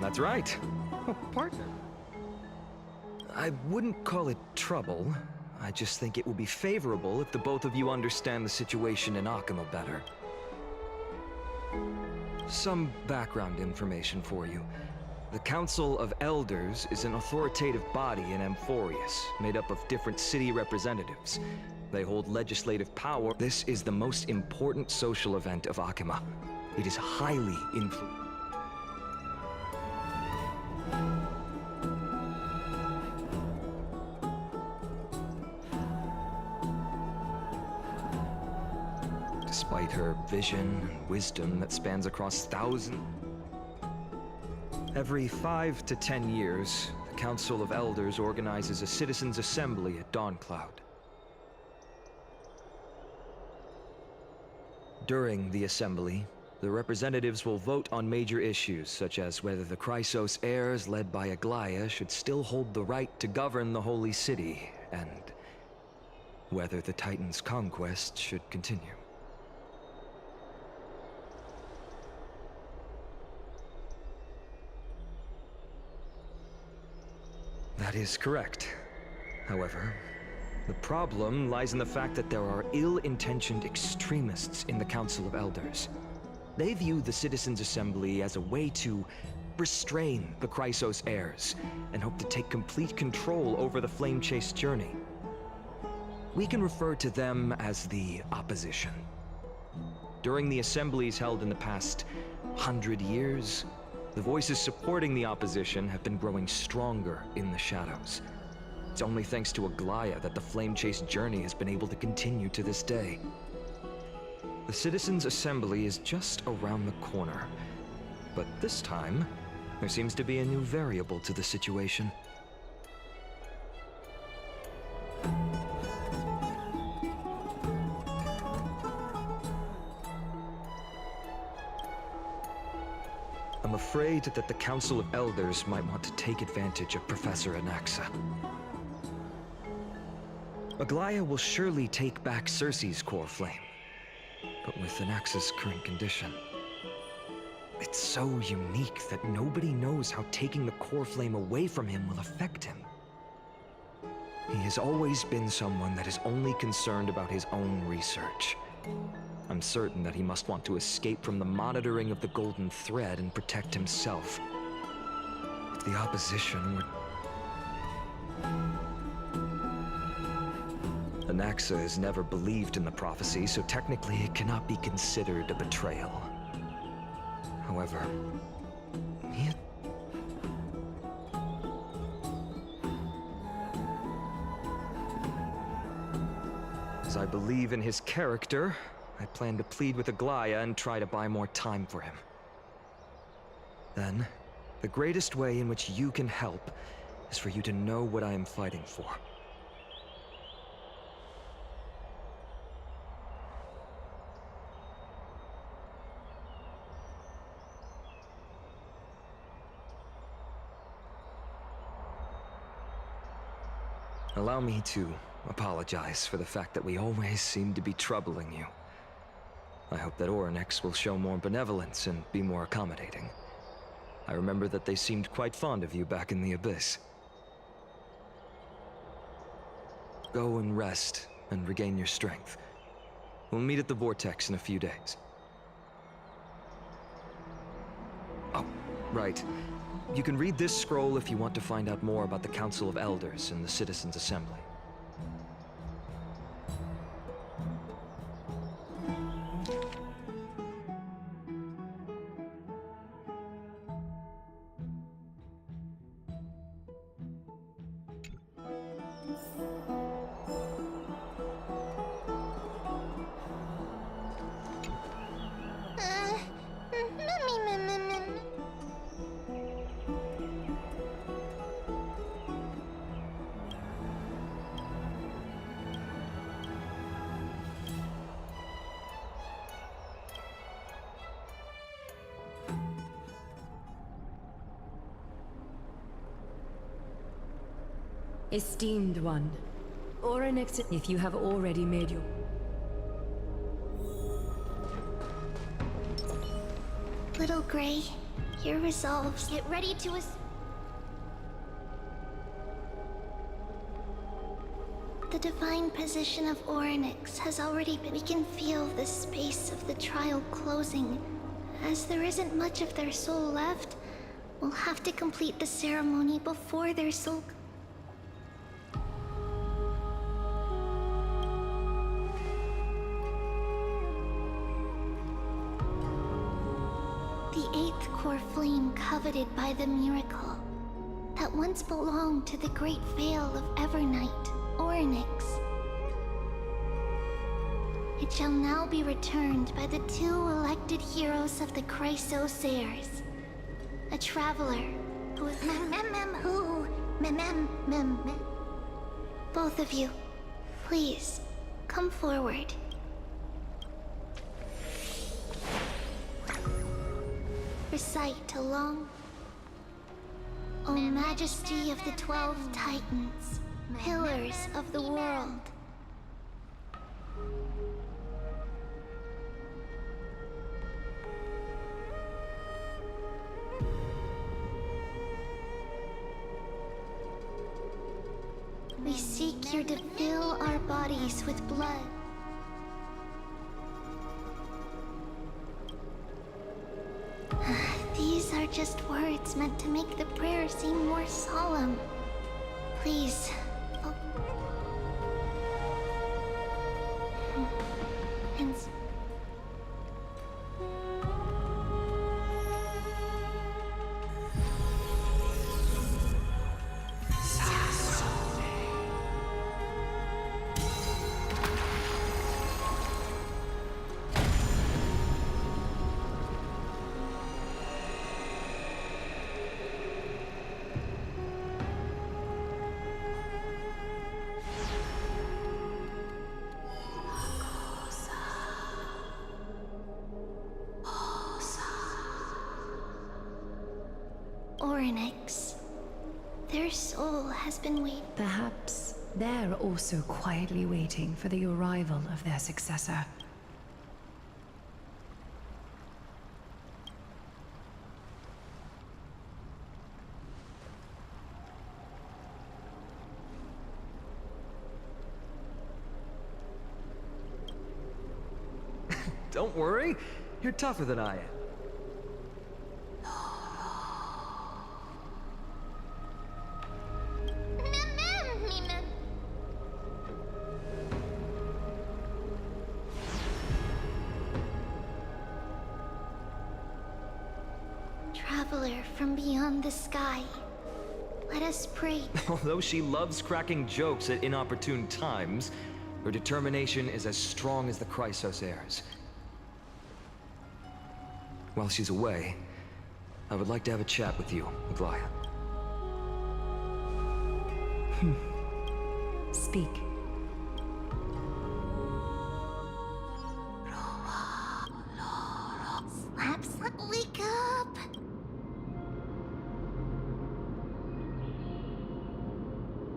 That's right. Oh, partner. I wouldn't call it trouble. I just think it will be favorable if the both of you understand the situation in Akima better. Some background information for you. The Council of Elders is an authoritative body in Amphorius, made up of different city representatives. They hold legislative power. This is the most important social event of Akima. It is highly influential. Despite her vision and wisdom that spans across thousands. Every 5 to 10 years, the Council of Elders organizes a citizens' assembly at Dawncloud. During the assembly, the representatives will vote on major issues, such as whether the Chrysos heirs led by Aglaya should still hold the right to govern the Holy City, and whether the Titan's conquest should continue. That is correct. However, the problem lies in the fact that there are ill-intentioned extremists in the Council of Elders. They view the Citizens' Assembly as a way to restrain the Chrysos heirs and hope to take complete control over the flame-chase journey. We can refer to them as the opposition. During the assemblies held in the past 100 years, the voices supporting the opposition have been growing stronger in the shadows. It's only thanks to Aglaya that the flame-chase journey has been able to continue to this day. The Citizens' Assembly is just around the corner, but this time, there seems to be a new variable to the situation. I'm afraid that the Council of Elders might want to take advantage of Professor Anaxa. Aglaya will surely take back Circe's core flame, but with Anaxa's current condition, it's so unique that nobody knows how taking the core flame away from him will affect him. He has always been someone that is only concerned about his own research. I'm certain that he must want to escape from the monitoring of the Golden Thread and protect himself. If the opposition were... Anaxa has never believed in the prophecy, so technically it cannot be considered a betrayal. However, as I believe in his character, I plan to plead with Aglaya and try to buy more time for him. Then, the greatest way in which you can help is for you to know what I am fighting for. Allow me to apologize for the fact that we always seem to be troubling you. I hope that Oryx will show more benevolence and be more accommodating. I remember that they seemed quite fond of you back in the Abyss. Go and rest and regain your strength. We'll meet at the Vortex in a few days. Oh, right. You can read this scroll if you want to find out more about the Council of Elders and the Citizens' Assembly. Esteemed one, Oryx, if you have already made your... Little Gray, Your resolves. Get ready to The divine position of Orynyx has already been. We can feel the space of the trial closing. As there isn't much of their soul left, we'll have to complete the ceremony before their soul. The eighth core flame coveted by the miracle that once belonged to the great veil of Evernight, Orynyx. It shall now be returned by the two elected heroes of the Chrysosairs. A traveler who is Both of you, please, come forward. Recite along. O Majesty of the 12 Titans, pillars of the world. We seek you to fill our bodies with blood. These are just words meant to make the prayer seem more solemn. Please. And Orynyx. Their soul has been waiting. Perhaps they're also quietly waiting for the arrival of their successor. Don't worry, you're tougher than I am. Traveler from beyond the sky, let us pray. Although she loves cracking jokes at inopportune times, her determination is as strong as the Chrysosairs. While she's away, I would like to have a chat with you, Aglaya. Speak. Wake up!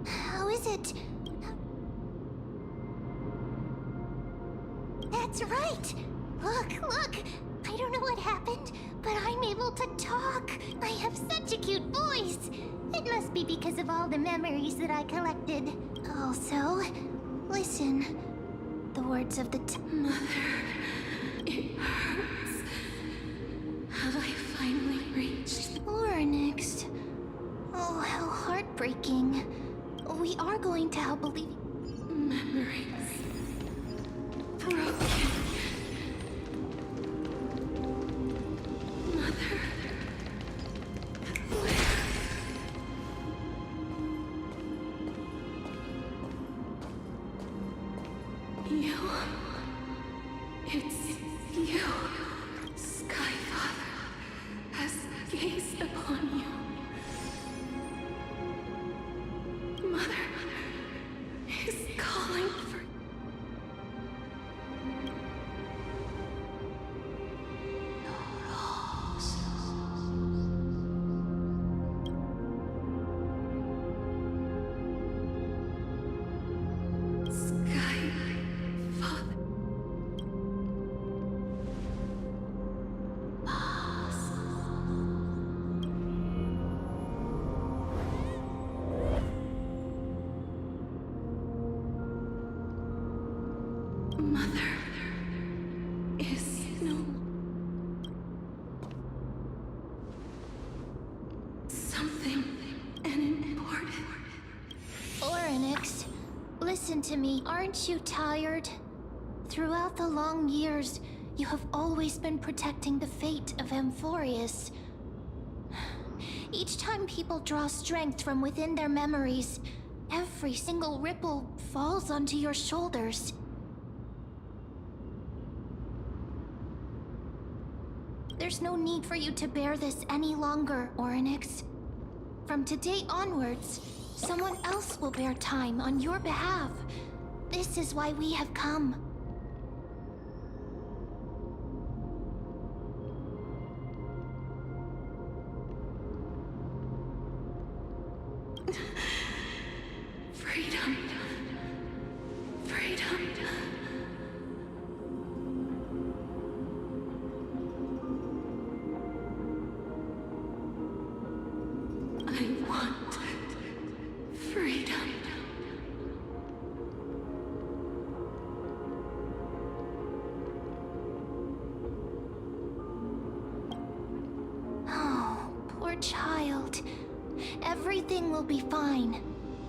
How is it? That's right! Look! I don't know what happened, but I'm able to talk. I have such a cute voice. It must be because of all the memories that I collected. Also, listen. The words of the Mother, it hurts. Have I finally reached? Orynyx. Oh, how heartbreaking. We are going to help believe. Memories. Broken. Mother. Where? You. It's you. Skyfather has gazed upon you. Mother is calling for Skyfather. Mother is no... something important. Oryx, listen to me. Aren't you tired? Throughout the long years, you have always been protecting the fate of Amphorius. Each time people draw strength from within their memories, every single ripple falls onto your shoulders. There's no need for you to bear this any longer, Oryx. From today onwards, someone else will bear time on your behalf. This is why we have come. Freedom. Freedom. I want freedom. Oh, poor child. Everything will be fine.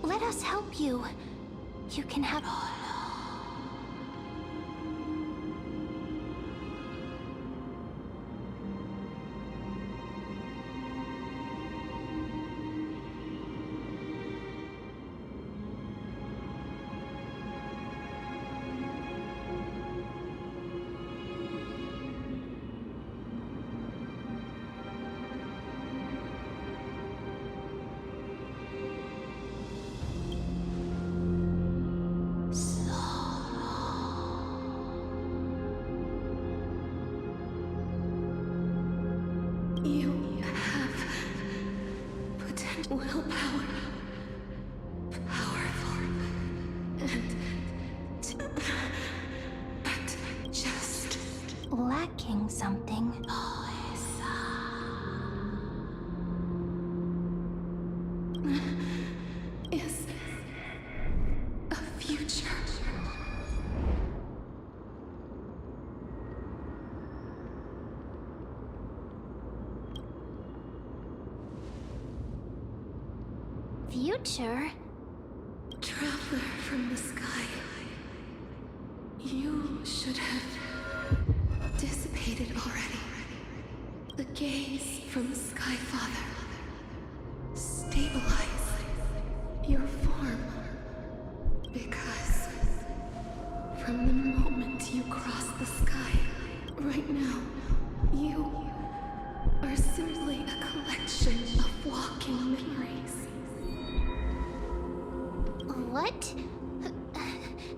Let us help you. You can have... You have potent willpower, powerful, but just lacking something. is a future. Future? Traveler from the sky, you should have dissipated already. The gaze from the Sky Father. Stabilize your form. Because from the moment you cross the sky, right now, you are simply a collection of walking memories. What?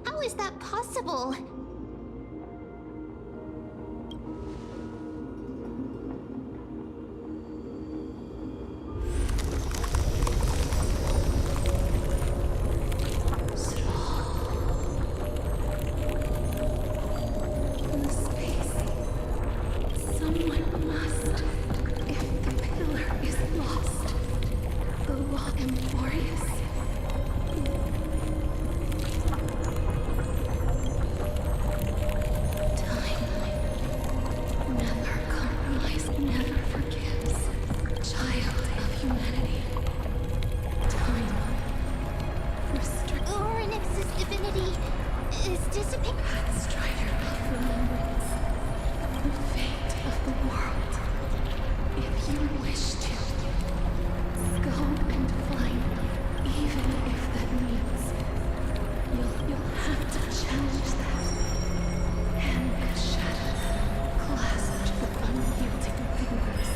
How is that possible? In space, someone must. If the pillar is lost, the law Amphorius. Time never compromises, never forgives. Child of humanity. Time restricts. Oryx's divinity is dissipating. Pathstrider of remembrance. The fate of the world. If you wish to, go and find, even if that means you'll have to challenge that. Hand and shadow clasped with unyielding fingers.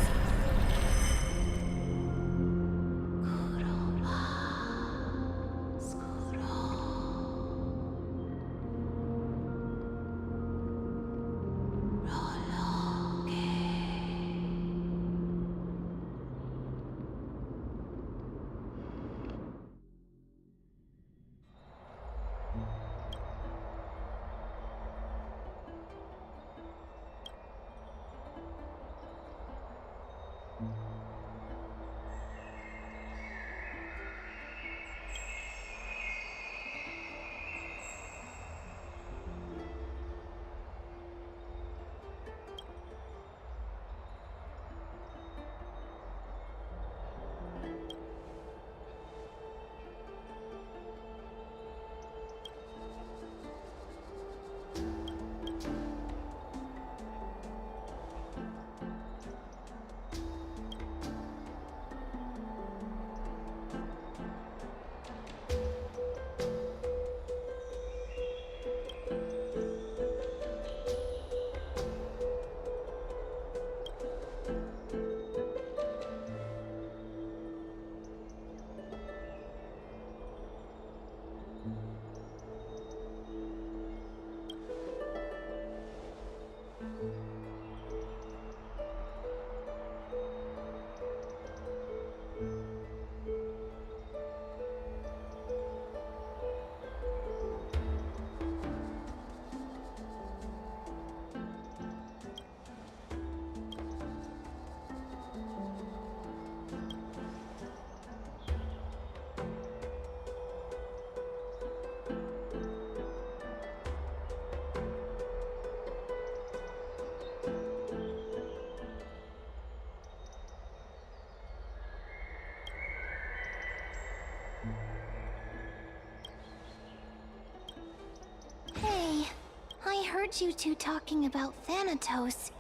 heard you two talking about Thanatos.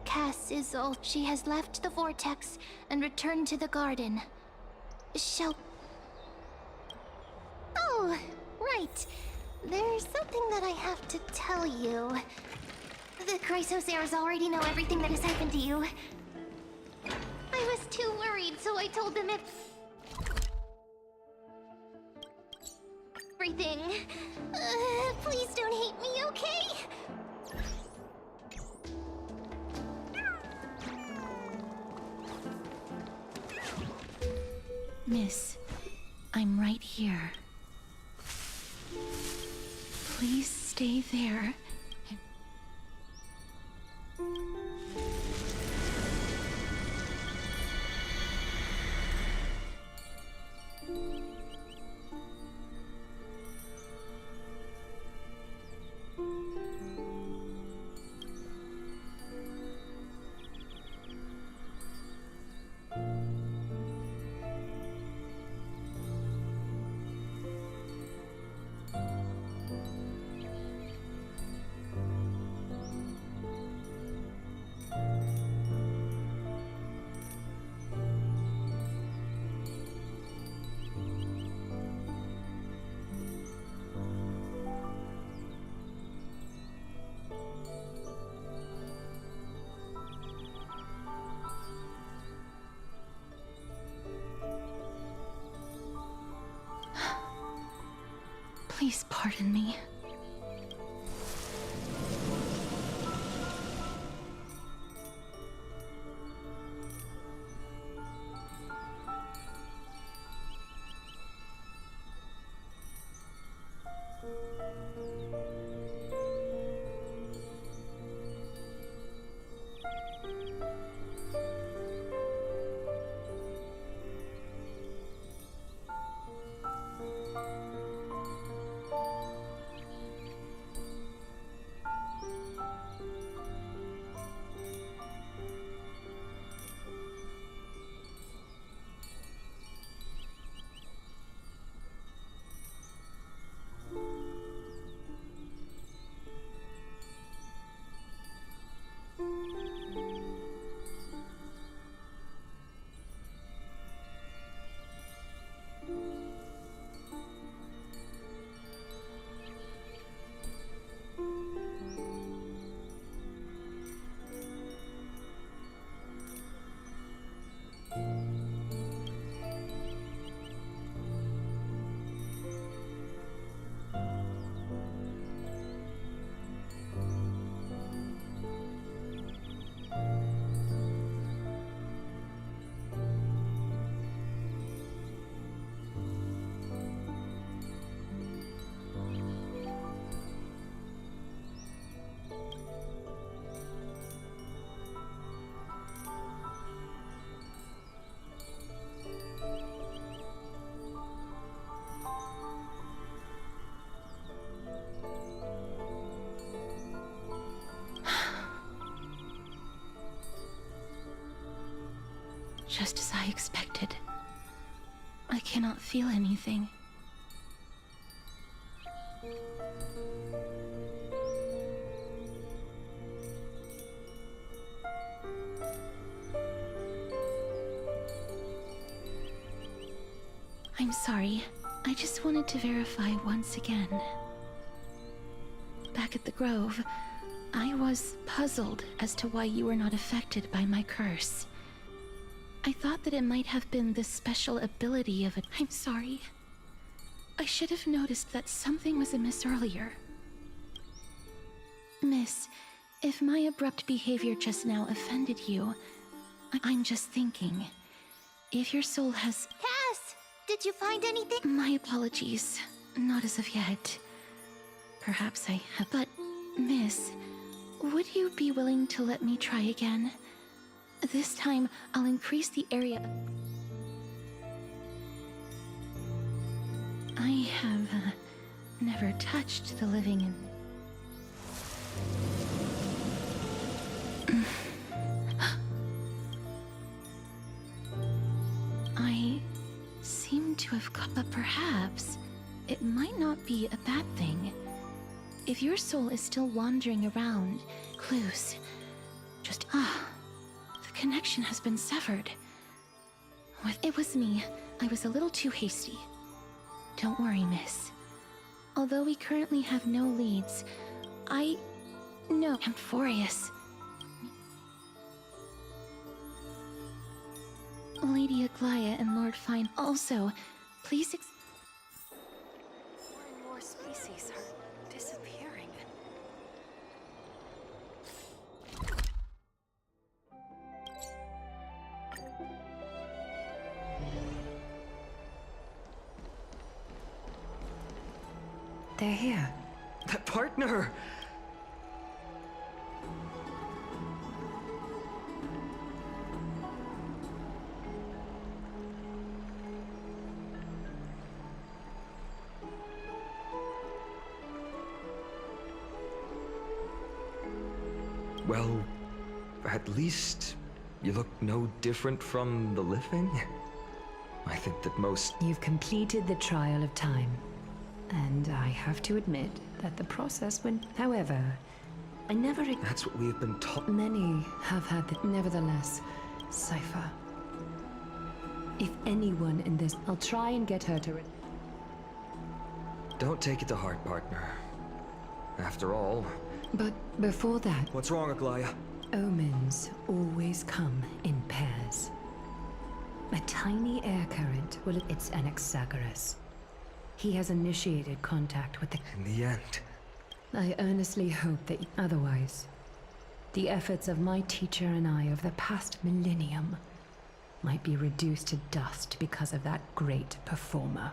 Cass is old. She has left the vortex and returned to the garden. Shall... Oh, right. There's something that I have to tell you. The Chrysosaurs already know everything that has happened to you. I was too worried, so I told them everything. Please don't hate me, okay? Miss, I'm right here. Please stay there. Please pardon me. Just as I expected. I cannot feel anything. I'm sorry. I just wanted to verify once again. Back at the Grove, I was puzzled as to why you were not affected by my curse. I thought that it might have been this special ability of it. I'm sorry. I should have noticed that something was amiss earlier. Miss, if my abrupt behavior just now offended you, I'm just thinking. If your soul has... Cass! Did you find anything? My apologies. Not as of yet. Perhaps I have... But, Miss, would you be willing to let me try again? This time, I'll increase the area. I have never touched the living in... I seem to have caught, but perhaps it might not be a bad thing. If your soul is still wandering around, clues. Just, the connection has been severed. It was me. I was a little too hasty. Don't worry, miss. Although we currently have no leads, I know Amphorius. Lady Aglaya and Lord Fine also, please more and more species are disappearing. They're here. That partner! Well, at least you look no different from the living. I think that most... You've completed the trial of time. And I have to admit that the process went... However, I never... That's what we have been taught. Many have had the... Nevertheless, Cypher. If anyone in this... I'll try and get her to... Don't take it to heart, partner. After all... But before that... What's wrong, Aglaya? Omens always come in pairs. A tiny air current will... It's Anaxagoras. He has initiated contact with the... In the end... I earnestly hope that... Otherwise, the efforts of my teacher and I of the past millennium might be reduced to dust because of that great performer.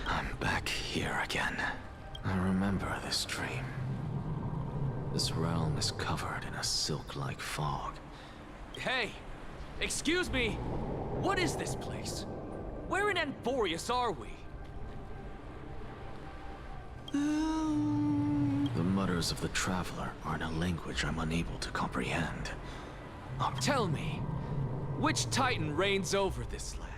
I'm back here again. I remember this dream. This realm is covered in a silk-like fog. Hey! Excuse me! What is this place? Where in Amphorius are we? The mutters of the Traveler are in a language I'm unable to comprehend. Tell me, which Titan reigns over this land?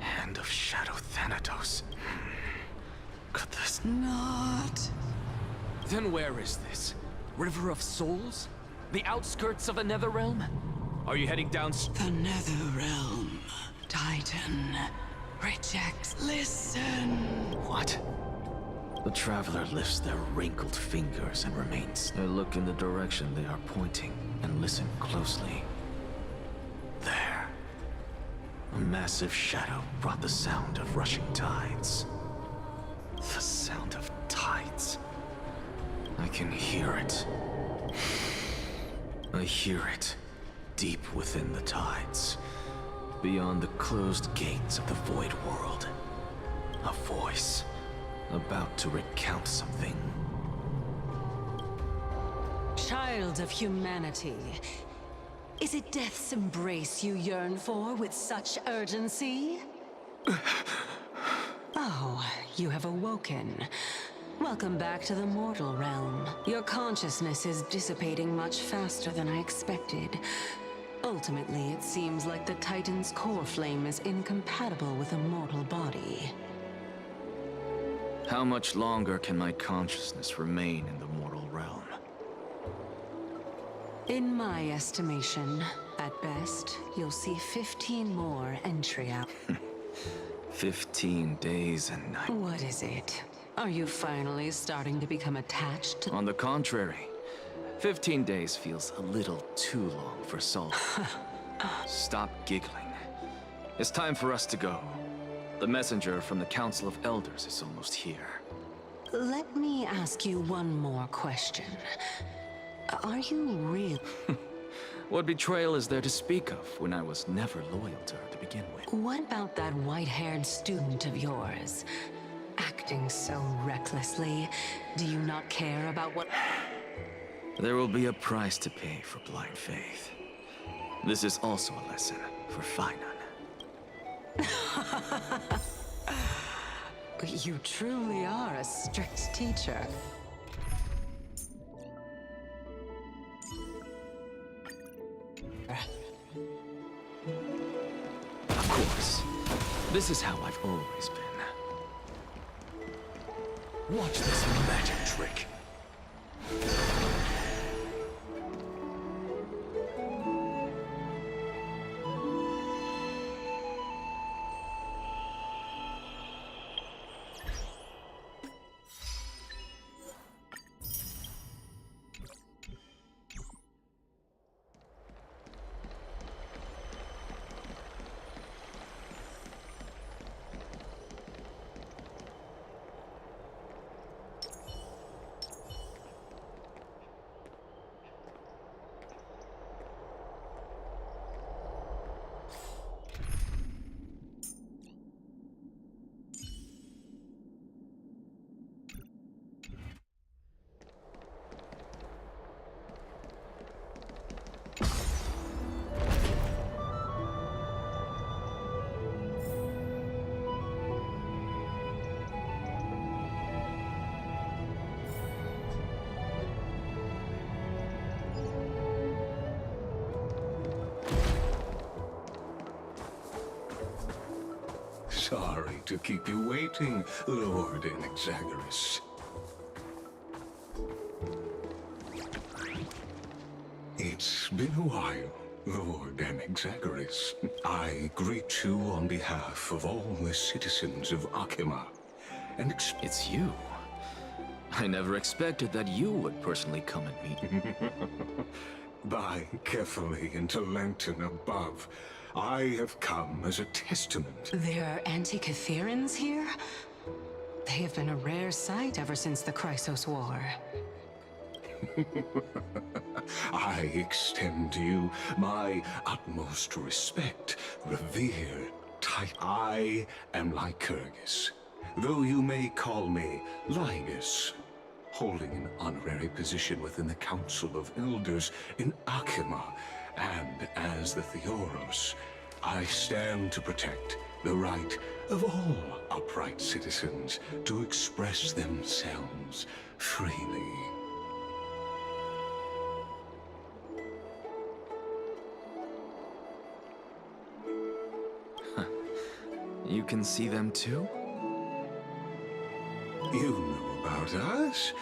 Hand of Shadow Thanatos. Could this Not. Then where is this? River of Souls? The outskirts of the Netherrealm? Are you heading down... The Nether Realm. Titan. Rejects. Listen. What? The Traveler lifts their wrinkled fingers and remains. I look in the direction they are pointing and listen closely. There. A massive shadow brought the sound of rushing tides. The sound of tides. I can hear it. I hear it, deep within the tides, beyond the closed gates of the Void World. A voice, about to recount something. Child of humanity, is it death's embrace you yearn for with such urgency? Oh, you have awoken. Welcome back to the mortal realm. Your consciousness is dissipating much faster than I expected. Ultimately, it seems like the Titan's core flame is incompatible with a mortal body. How much longer can my consciousness remain in the mortal realm? In my estimation, at best, you'll see 15 more entry out. 15 days and nights. What is it? Are you finally starting to become attached to... On the contrary, 15 days feels a little too long for Saul. Stop giggling. It's time for us to go. The messenger from the Council of Elders is almost here. Let me ask you one more question. Are you real? What betrayal is there to speak of when I was never loyal to her to begin with? What about that white-haired student of yours? Acting so recklessly, do you not care about what... There will be a price to pay for blind faith. This is also a lesson for Finan. You truly are a strict teacher. Of course. This is how I've always been. Watch this magic trick. Sorry to keep you waiting, Lord Inexaggerous. It's been a while, Lord Inexaggerous. I greet you on behalf of all the citizens of Akima, and It's you. I never expected that you would personally come and meet. by carefully into Lantern above, I have come as a testament. There are Antikytherans here? They have been a rare sight ever since the Chrysos War. I extend to you my utmost respect, revered Titan. I am Lycurgus, though you may call me Lygus, holding an honorary position within the Council of Elders in Akima, and as the Theoros, I stand to protect the right of all upright citizens to express themselves freely. You can see them too? You know about us.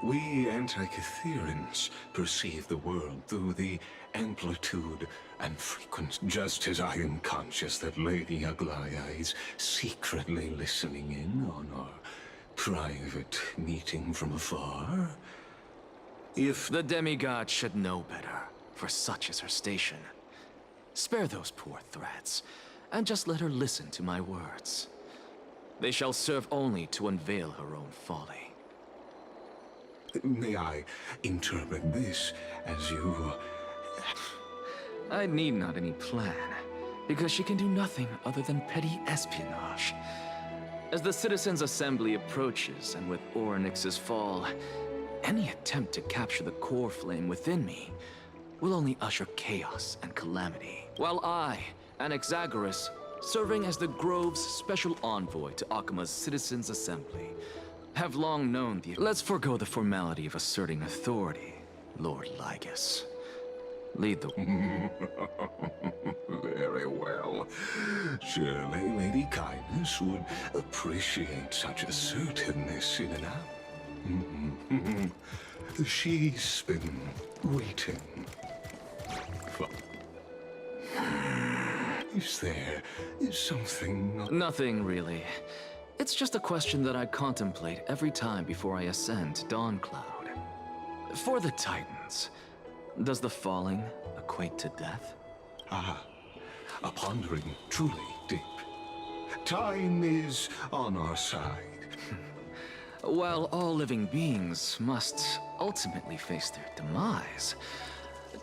We Antikytherans perceive the world through the amplitude and frequency, just as I am conscious that Lady Aglaya is secretly listening in on our private meeting from afar. If The demigod should know better, for such is her station. Spare those poor threats, and just let her listen to my words. They shall serve only to unveil her own folly. May I interpret this as you... I need not any plan, because she can do nothing other than petty espionage. As the Citizens' Assembly approaches, and with Orynyx's fall, any attempt to capture the core flame within me will only usher chaos and calamity. While I, Inexaggerous, serving as the Grove's special envoy to Akima's Citizens' Assembly, have long known the... Let's forego the formality of asserting authority, Lord Lygus. Lead the... Very well. Surely Lady Kindness would appreciate such assertiveness in an hour. She's been waiting for... Is there something... Nothing, really. It's just a question that I contemplate every time before I ascend to Dawncloud. For the Titans, does the falling equate to death? Ah, a pondering truly deep. Time is on our side. While all living beings must ultimately face their demise,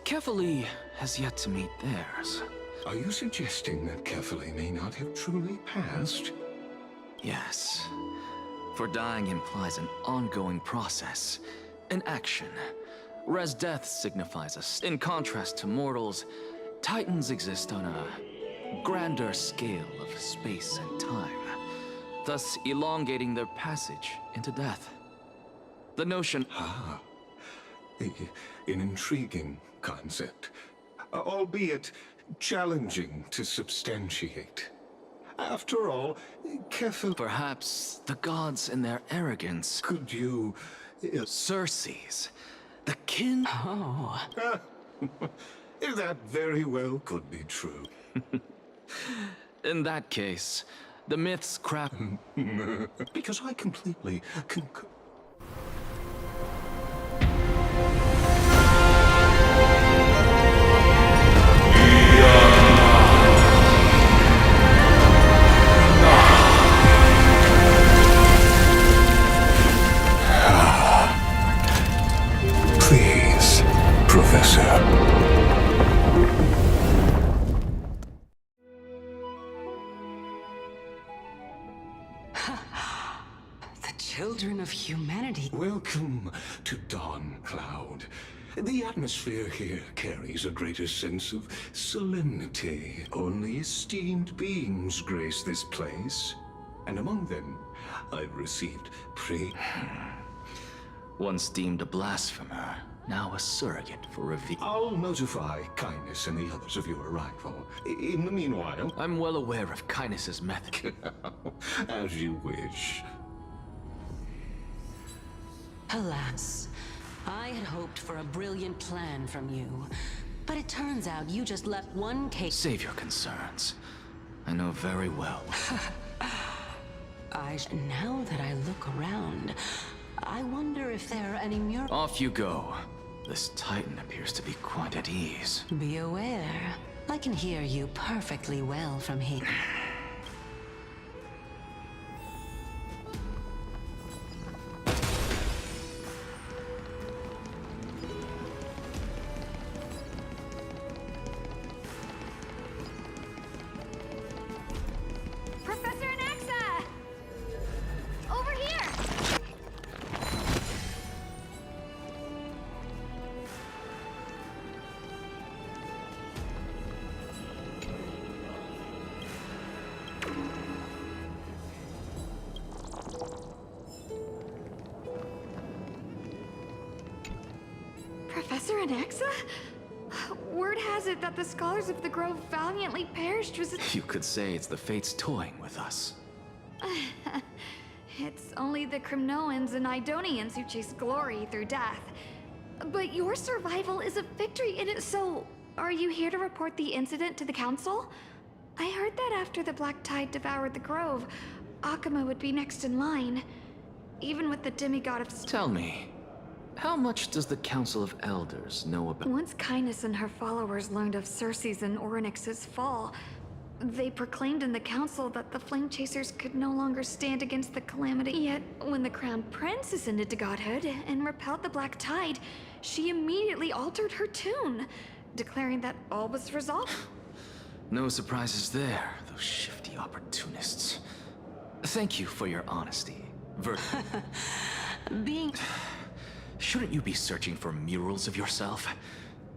Kefali has yet to meet theirs. Are you suggesting that Kefali may not have truly passed? Yes. For dying implies an ongoing process, an action. Whereas death signifies us. In contrast to mortals, Titans exist on a grander scale of space and time, thus elongating their passage into death. The notion... Ah, an intriguing concept. albeit challenging to substantiate. After all, Kefil... Perhaps the gods in their arrogance... Could you... Circe's. The kin... Oh. That very well could be true. In that case, the myth's crap... Because I completely concur. Please, Professor. Children of humanity. Welcome to Dawn Cloud. The atmosphere here carries a greater sense of solemnity. Only esteemed beings grace this place. And among them, I've received Once deemed a blasphemer, now a surrogate for reveal. I'll notify Kindness and the others of your arrival. In the meanwhile... I'm well aware of Kindness's method. As you wish. Alas, I had hoped for a brilliant plan from you. But it turns out you just left one case. Save your concerns. I know very well. Now that I look around, I wonder if there are any murals. Off you go. This Titan appears to be quite at ease. Be aware. I can hear you perfectly well from here. Professor Anaxa? Word has it that the scholars of the Grove valiantly perished You could say it's the fates toying with us. It's only the Crimnoans and Idonians who chase glory through death. But your survival is a victory in it, so are you here to report the incident to the Council? I heard that after the Black Tide devoured the Grove, Akuma would be next in line. Even with the demigod of... Tell me, how much does the Council of Elders know about... Once Kindness and her followers learned of Circe's and Orynyx's fall, they proclaimed in the council that the Flame Chasers could no longer stand against the calamity. Yet, when the Crown Prince ascended to godhood and repelled the Black Tide, she immediately altered her tune, declaring that all was resolved. No surprises there, those shifty opportunists. Thank you for your honesty. Shouldn't you be searching for murals of yourself?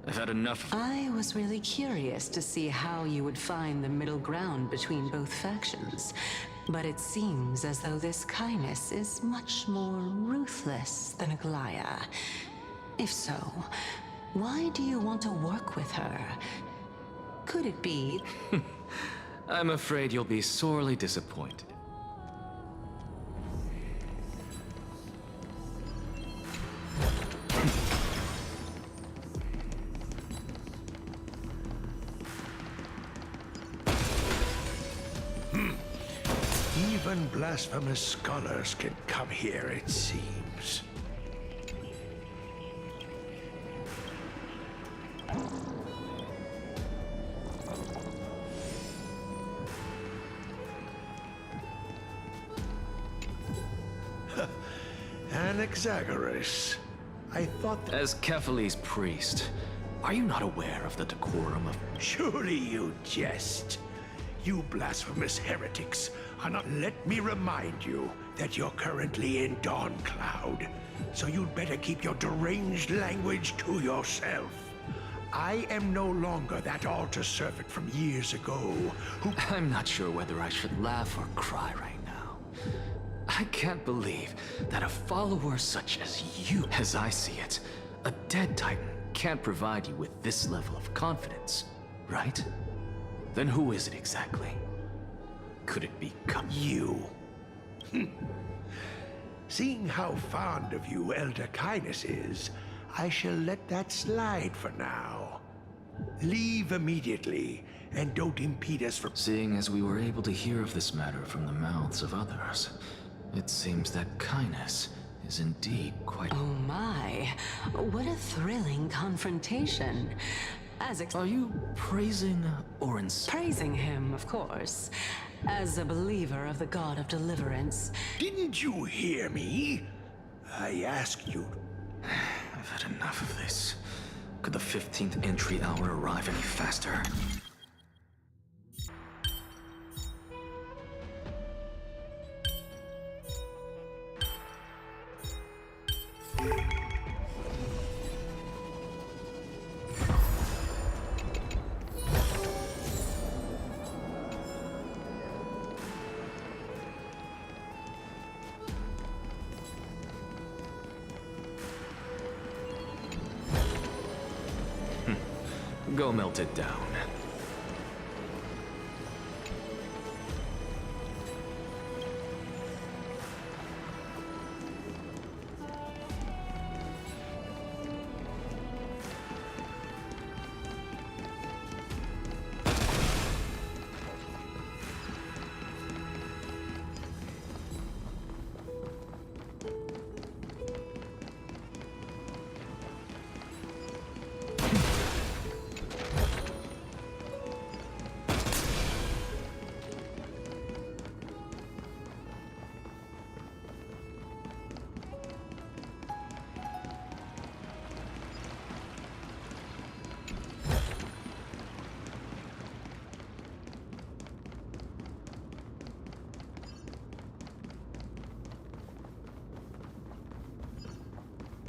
I've had enough of... I was really curious to see how you would find the middle ground between both factions. But it seems as though this Kindness is much more ruthless than Aglaya. If so, why do you want to work with her? Could it be... I'm afraid you'll be sorely disappointed. Even blasphemous scholars can come here, it seems. Anaxagoras. I thought that... As Kefali's priest, are you not aware of the decorum of... Surely you jest. You blasphemous heretics are not... Let me remind you that you're currently in Dawn Cloud, so you'd better keep your deranged language to yourself. I am no longer that altar servant from years ago who... I'm not sure whether I should laugh or cry right now. I can't believe that a follower such as you, as I see it, a dead Titan, can't provide you with this level of confidence, right? Then who is it exactly? Could it be You. Seeing how fond of you Elder Kindness is, I shall let that slide for now. Leave immediately, and don't impede us from... Seeing as we were able to hear of this matter from the mouths of others, it seems that Kindness is indeed quite... Oh my, what a thrilling confrontation. Are you praising or praising him, of course, as a believer of the god of deliverance. Didn't you hear me? I asked you. I've had enough of this. Could the 15th entry hour arrive any faster? Go melt it down.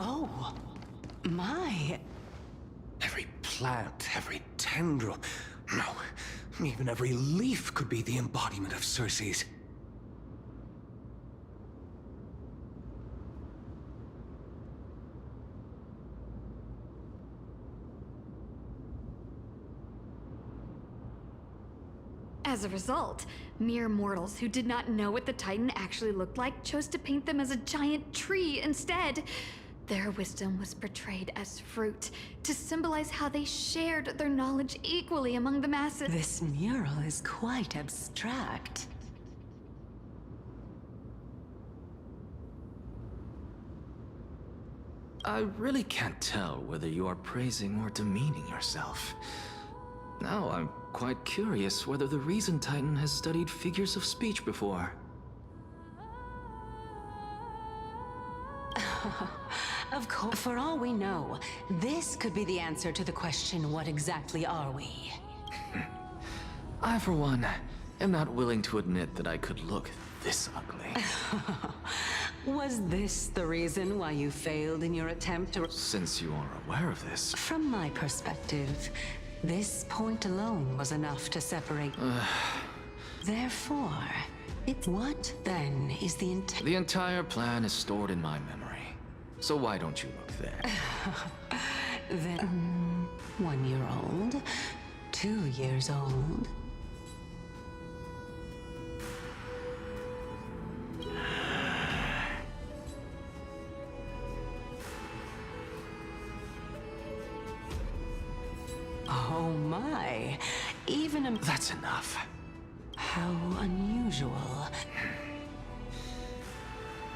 Oh, my. Every plant, every tendril, no, even every leaf could be the embodiment of Circe's. As a result, mere mortals who did not know what the Titan actually looked like chose to paint them as a giant tree instead. Their wisdom was portrayed as fruit, to symbolize how they shared their knowledge equally among the masses. This mural is quite abstract. I really can't tell whether you are praising or demeaning yourself. Now I'm quite curious whether the Reason Titan has studied figures of speech before. Of course, for all we know, this could be the answer to the question, what exactly are we? I, for one, am not willing to admit that I could look this ugly. Was this the reason why you failed in your attempt to... Since you are aware of this... From my perspective, this point alone was enough to separate... Therefore, what then is the intent? The entire plan is stored in my memory. So why don't you look there? Then, 1 year old, 2 years old. Oh my, even a... That's enough. How unusual.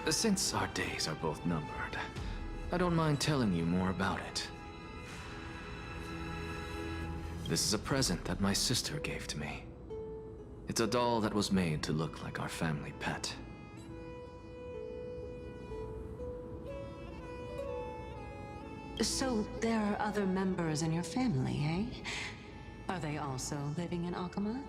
Since our days are both numbered, I don't mind telling you more about it. This is a present that my sister gave to me. It's a doll that was made to look like our family pet. So there are other members in your family, eh? Are they also living in Akama?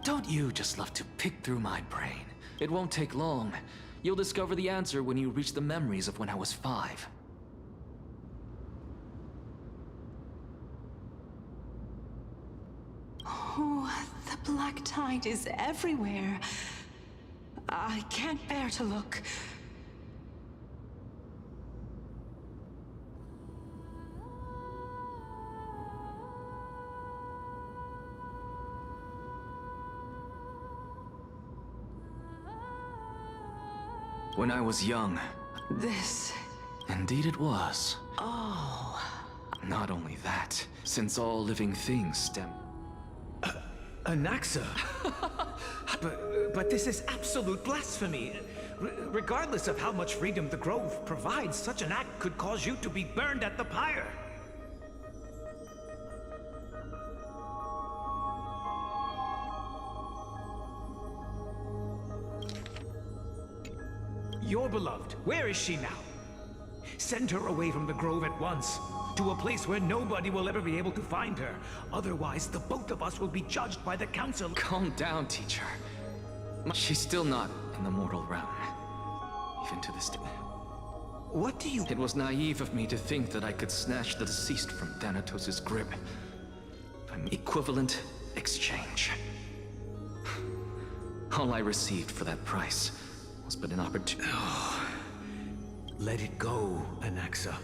Don't you just love to pick through my brain? It won't take long. You'll discover the answer when you reach the memories of when I was 5. Oh, the black tide is everywhere. I can't bear to look. When I was young. This... Indeed it was. Oh... Not only that, since all living things stem... Anaxa! but this is absolute blasphemy. Regardless of how much freedom the Grove provides, such an act could cause you to be burned at the pyre. Your beloved, where is she now? Send her away from the Grove at once, to a place where nobody will ever be able to find her. Otherwise, the both of us will be judged by the Council. Calm down, teacher. She's still not in the mortal realm. Even to this day. What do you... It was naive of me to think that I could snatch the deceased from Thanatos' grip. An equivalent exchange. All I received for that price was but an opportunity. Let it go, Anaxa.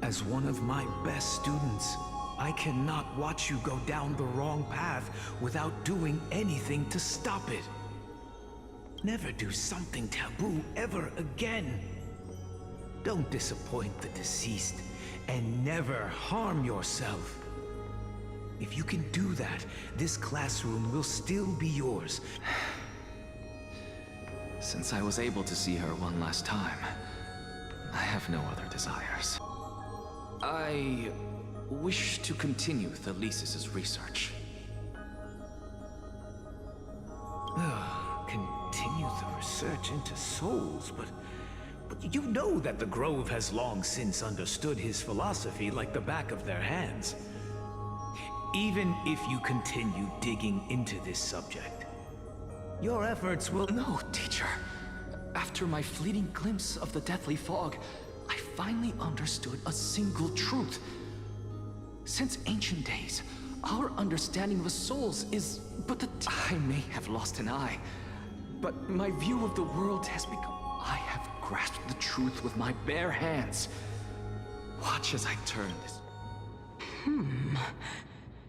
As one of my best students, I cannot watch you go down the wrong path without doing anything to stop it. Never do something taboo ever again. Don't disappoint the deceased, and never harm yourself. If you can do that, this classroom will still be yours. Since I was able to see her one last time, I have no other desires. I wish to continue Thalesis' research. Continue the research into souls, but you know that the Grove has long since understood his philosophy like the back of their hands. Even if you continue digging into this subject, your efforts will... No, teacher. After my fleeting glimpse of the deathly fog, I finally understood a single truth. Since ancient days, our understanding of the souls is but the... I may have lost an eye, but my view of the world has become... I have grasped the truth with my bare hands. Watch as I turn this...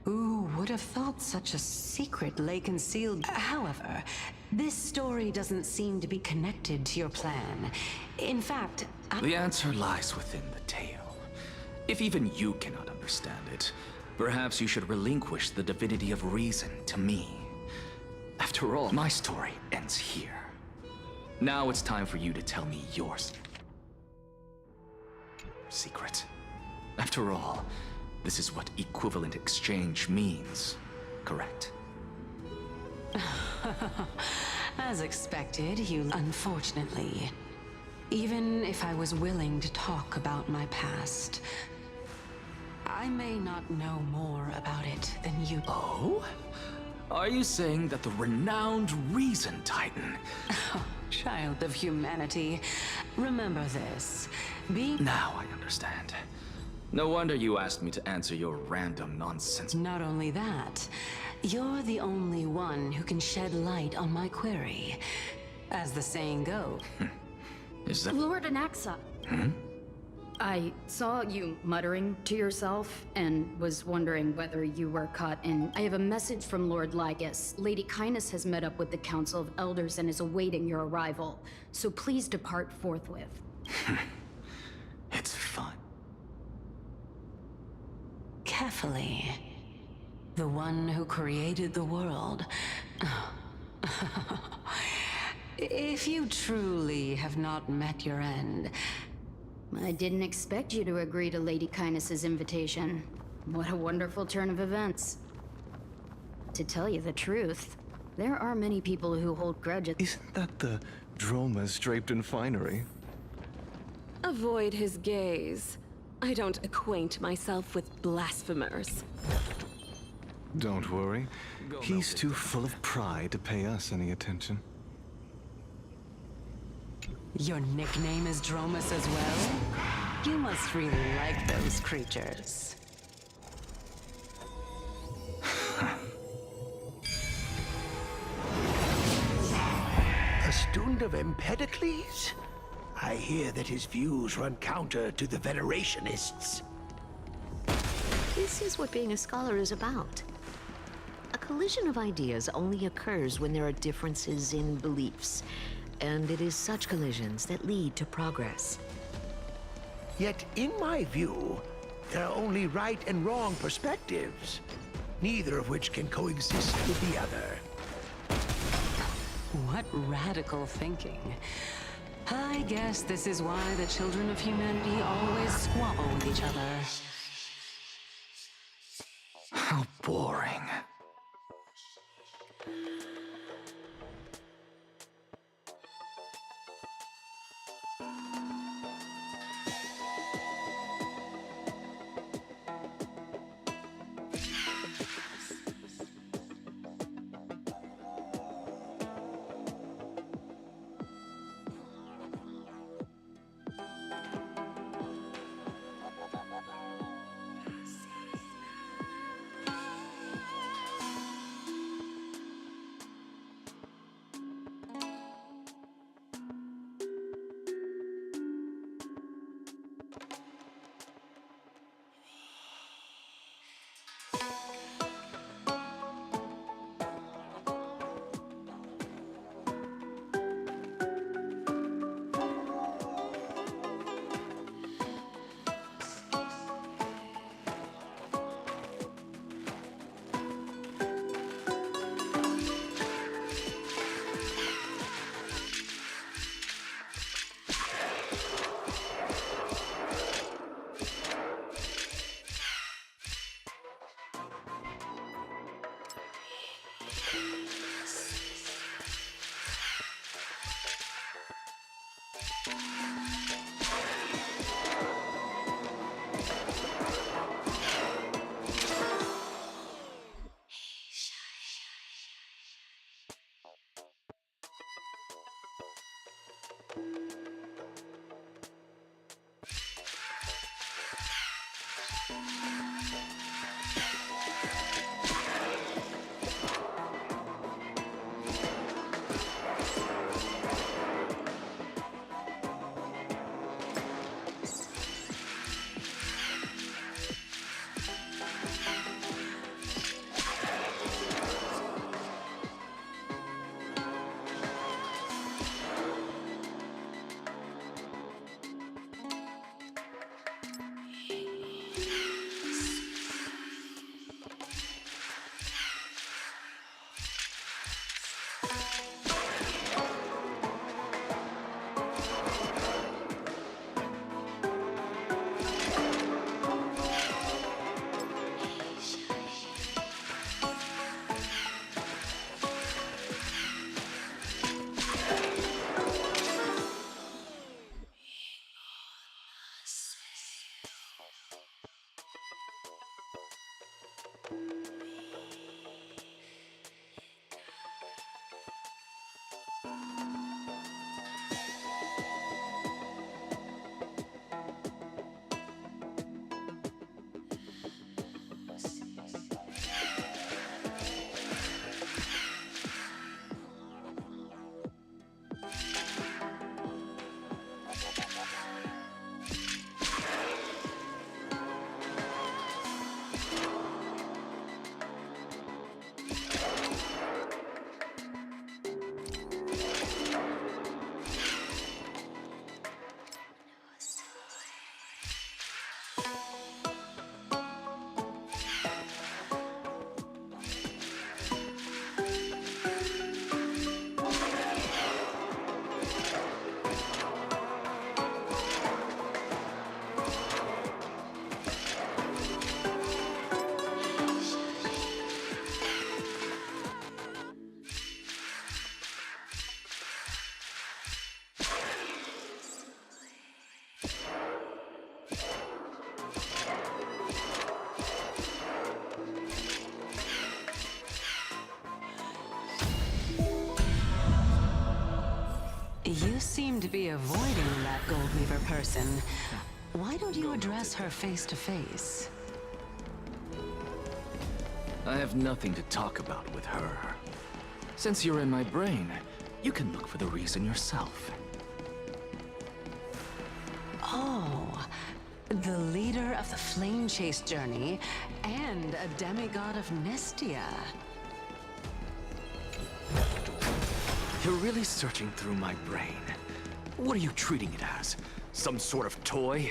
Who would have thought such a secret lay concealed? However, this story doesn't seem to be connected to your plan. In fact, The answer lies within the tale. If even you cannot understand it, perhaps you should relinquish the divinity of reason to me. After all, my story ends here. Now it's time for you to tell me yours. Secret. After all, this is what equivalent exchange means, correct? as expected, you... Unfortunately, even if I was willing to talk about my past, I may not know more about it than you. Oh? Are you saying that the renowned Reason Titan... Child of humanity, remember this. Now I understand. No wonder you asked me to answer your random nonsense. Not only that, you're the only one who can shed light on my query. As the saying goes. Is that... Lord Anaxa. I saw you muttering to yourself and was wondering whether you were caught in... I have a message from Lord Lygus. Lady Kindness has met up with the Council of Elders and is awaiting your arrival. So please depart forthwith. It's fun. Carefully. The one who created the world. If you truly have not met your end... I didn't expect you to agree to Lady Kindness's invitation. What a wonderful turn of events. To tell you the truth, there are many people who hold grudges. Isn't that the dromas draped in finery? Avoid his gaze. I don't acquaint myself with blasphemers. Don't worry. He's too full of pride to pay us any attention. Your nickname is Dromus as well? You must really like those creatures. A student of Empedocles? I hear that his views run counter to the Venerationists. This is what being a scholar is about. A collision of ideas only occurs when there are differences in beliefs. and it is such collisions that lead to progress. Yet, in my view, there are only right and wrong perspectives, neither of which can coexist with the other. What radical thinking. I guess this is why the children of humanity always squabble with each other. How boring. You seem to be avoiding that Goldweaver person. Why don't you address her face to face? I have nothing to talk about with her. Since you're in my brain, you can look for the reason yourself. Oh, the leader of the Flame Chase journey and a demigod of Nestia. You're really searching through my brain. What are you treating it as? Some sort of toy?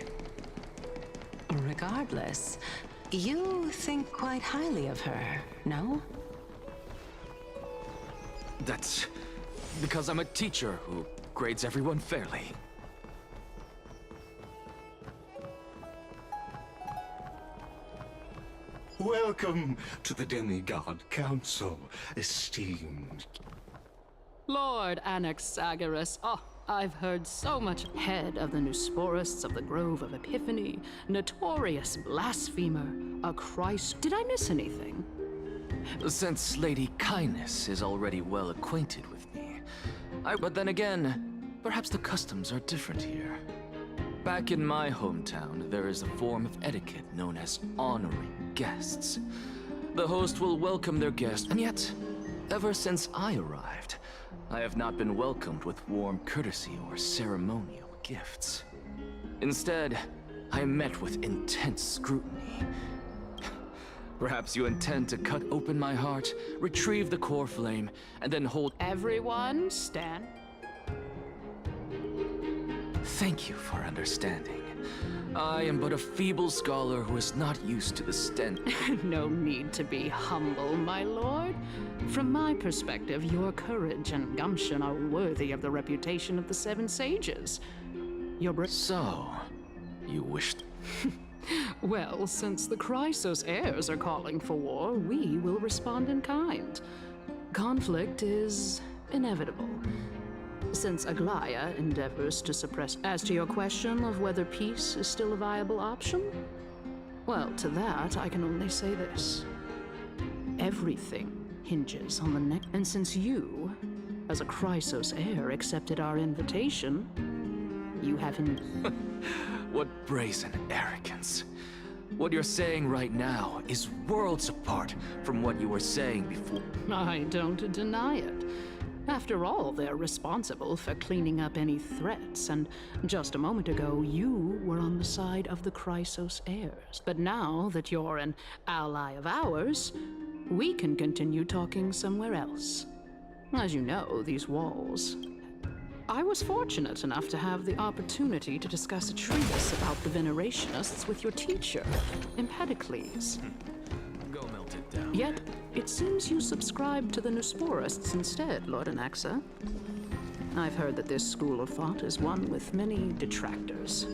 Regardless, you think quite highly of her, no? That's because I'm a teacher who grades everyone fairly. Welcome to the Demigod Council, esteemed. Lord Anaxagoras. Oh, I've heard so much. Head of the Nusporists of the Grove of Epiphany, notorious blasphemer, a Christ. Did I miss anything? Since Lady Kindness is already well acquainted with me, but then again, perhaps the customs are different here. Back in my hometown, there is a form of etiquette known as honoring guests. The host will welcome their guest, and yet, ever since I arrived, I have not been welcomed with warm courtesy or ceremonial gifts. Instead, I am met with intense scrutiny. Perhaps you intend to cut open my heart, retrieve the core flame, and then hold— Everyone, stand. Thank you for understanding. I am but a feeble scholar who is not used to the stench. No need to be humble, my lord. From my perspective, your courage and gumption are worthy of the reputation of the Seven Sages. So, you wished... Well, since the Chrysos heirs are calling for war, we will respond in kind. Conflict is inevitable, since Aglaya endeavors to suppress. As to your question of whether peace is still a viable option, well, to that I can only say this. Everything hinges on the next. And since you, as a Chrysos heir, accepted our invitation, you have What brazen arrogance. What you're saying right now is worlds apart from what you were saying before. I don't deny it. After all, they're responsible for cleaning up any threats, and just a moment ago, you were on the side of the Chrysos heirs. But now that you're an ally of ours, we can continue talking somewhere else. As you know, these walls... I was fortunate enough to have the opportunity to discuss a treatise about the Venerationists with your teacher, Empedocles. Go melt it down. Yet, it seems you subscribe to the Nusporists instead, Lord Anaxa. I've heard that this school of thought is one with many detractors.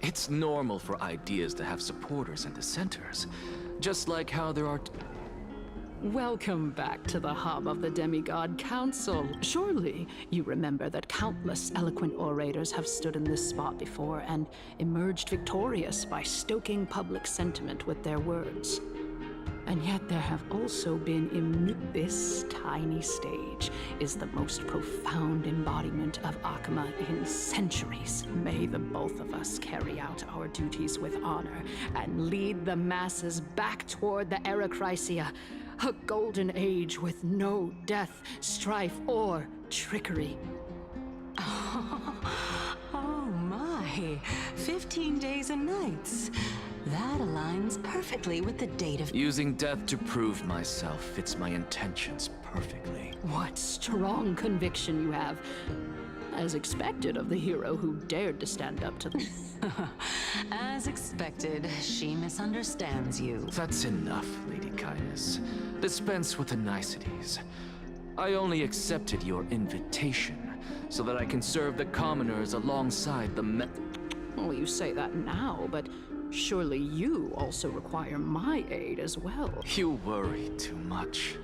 It's normal for ideas to have supporters and dissenters, just like how there are... Welcome back to the hub of the Demigod Council. Surely you remember that countless eloquent orators have stood in this spot before and emerged victorious by stoking public sentiment with their words. And yet there have also been This tiny stage is the most profound embodiment of Akama in centuries. May the both of us carry out our duties with honor and lead the masses back toward the Erechrysia, a golden age with no death, strife, or trickery. Oh my, 15 days and nights. That aligns perfectly with the date of— Using death to prove myself fits my intentions perfectly. What strong conviction you have. As expected of the hero who dared to stand up to them. As expected, she misunderstands you. That's enough, Lady Kindness. Dispense with the niceties. I only accepted your invitation so that I can serve the commoners alongside the Well, you say that now, but surely you also require my aid as well. You worry too much.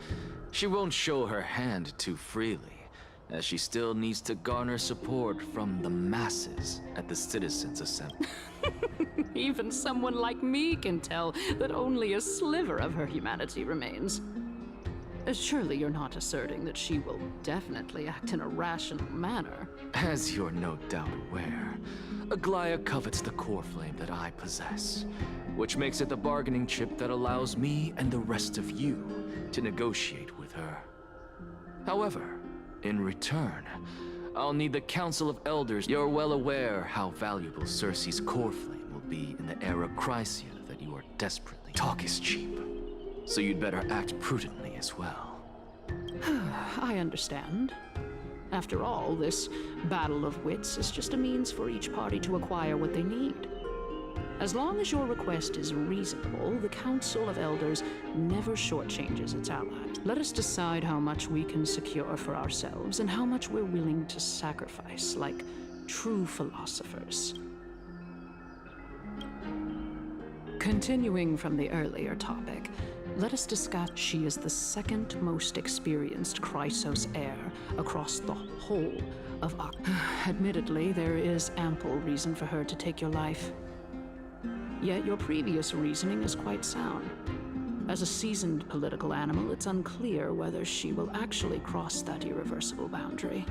She won't show her hand too freely, as she still needs to garner support from the masses at the Citizens' Assembly. Even someone like me can tell that only a sliver of her humanity remains. Surely you're not asserting that she will definitely act in a rational manner. As you're no doubt aware, Aglaya covets the core flame that I possess, which makes it the bargaining chip that allows me and the rest of you to negotiate with her. However, in return, I'll need the Council of Elders. You're well aware how valuable Circe's core flame will be in the Erechrysia that you are desperately... Talk is cheap, so you'd better act prudently as well. I understand. After all, this battle of wits is just a means for each party to acquire what they need. As long as your request is reasonable, the Council of Elders never shortchanges its allies. Let us decide how much we can secure for ourselves and how much we're willing to sacrifice, like true philosophers. Continuing from the earlier topic, let us discuss she is the second most experienced Chrysos heir across the whole of Admittedly, there is ample reason for her to take your life. Yet your previous reasoning is quite sound. As a seasoned political animal, it's unclear whether she will actually cross that irreversible boundary.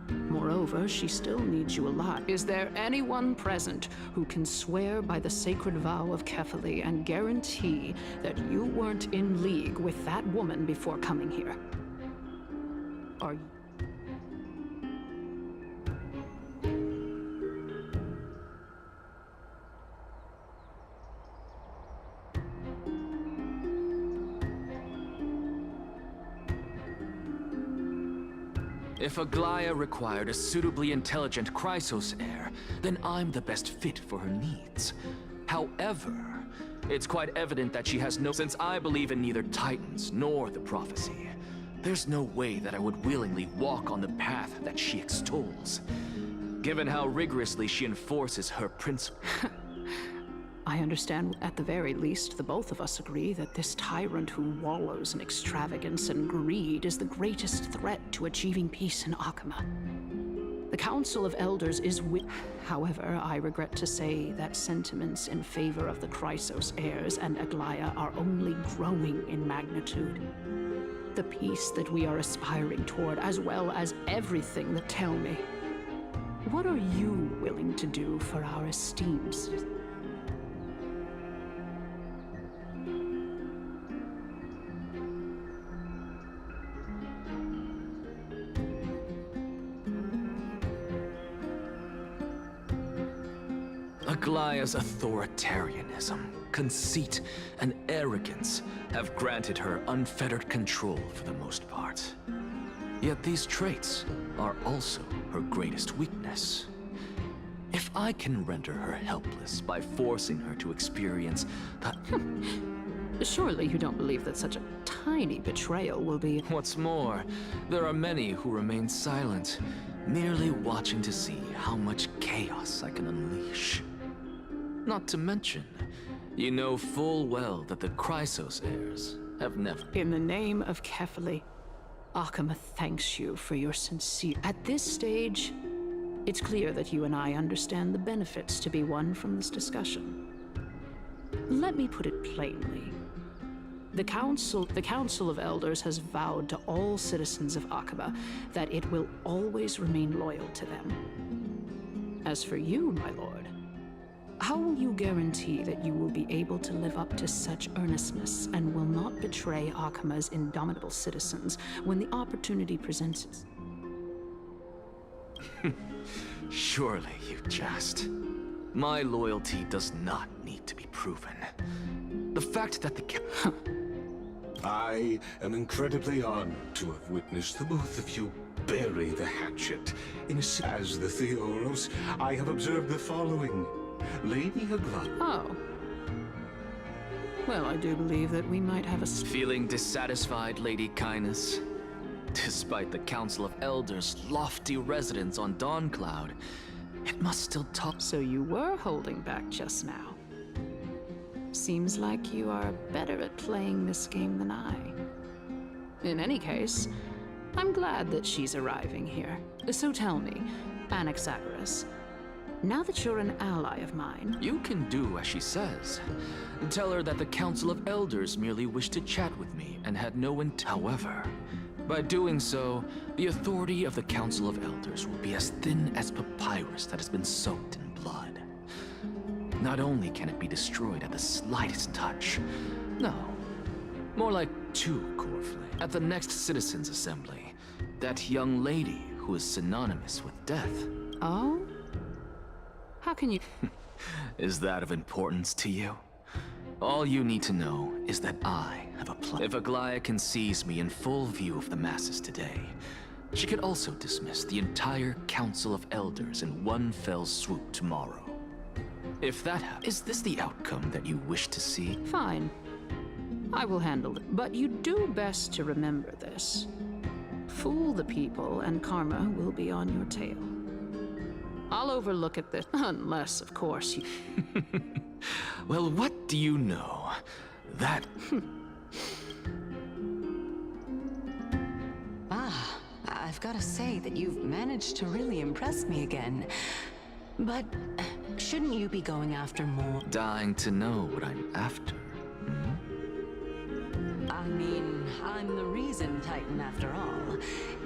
Moreover, she still needs you alive. Is there anyone present who can swear by the sacred vow of Kefali and guarantee that you weren't in league with that woman before coming here? Are you? If Aglaya required a suitably intelligent Chrysos heir, then I'm the best fit for her needs. However, it's quite evident that she has no— Since I believe in neither Titans nor the prophecy, there's no way that I would willingly walk on the path that she extols, given how rigorously she enforces her principles. I understand. At the very least, the both of us agree that this tyrant who wallows in extravagance and greed is the greatest threat to achieving peace in Akama. The Council of Elders is However, I regret to say that sentiments in favor of the Chrysos heirs and Aglaya are only growing in magnitude. The peace that we are aspiring toward, as well as everything that— Tell me, what are you willing to do for our esteemed citizens? Aglaya's authoritarianism, conceit, and arrogance have granted her unfettered control for the most part. Yet these traits are also her greatest weakness. If I can render her helpless by forcing her to experience the— Surely you don't believe that such a tiny betrayal will be— What's more, there are many who remain silent, merely watching to see how much chaos I can unleash. Not to mention, you know full well that the Chrysos heirs have never— In the name of Kefali, Akama thanks you for your sincere— At this stage, it's clear that you and I understand the benefits to be won from this discussion. Let me put it plainly. The Council of Elders has vowed to all citizens of Akaba that it will always remain loyal to them. As for you, my lord, how will you guarantee that you will be able to live up to such earnestness and will not betray Akama's indomitable citizens when the opportunity presents itself? Surely you jest. My loyalty does not need to be proven. The fact that the— I am incredibly honored to have witnessed the both of you bury the hatchet. As the Theoros, I have observed the following. Lady Aglaya. Oh. Well, I do believe that we might have a— Feeling dissatisfied, Lady Kindness? Despite the Council of Elders' lofty residence on Dawncloud, it must still talk— So you were holding back just now. Seems like you are better at playing this game than I. In any case, I'm glad that she's arriving here. So tell me, Anaxagoras, now that you're an ally of mine— You can do as she says. Tell her that the Council of Elders merely wished to chat with me and had no intent. However, by doing so, the authority of the Council of Elders will be as thin as papyrus that has been soaked in blood. Not only can it be destroyed at the slightest touch, no, more like two cornflakes. At the next Citizens' Assembly, that young lady who is synonymous with death. Oh? How can you— Is that of importance to you? All you need to know is that I have a plan. If Aglaia sees me in full view of the masses today, she could also dismiss the entire Council of Elders in one fell swoop tomorrow. If that happens, is this the outcome that you wish to see? Fine. I will handle it. But you do best to remember this. Fool the people, and karma will be on your tail. I'll overlook at this, unless, of course, you... Well, what do you know? That... I've got to say that you've managed to really impress me again. But shouldn't you be going after more? Dying to know what I'm after. I mean, I'm the reason Titan after all.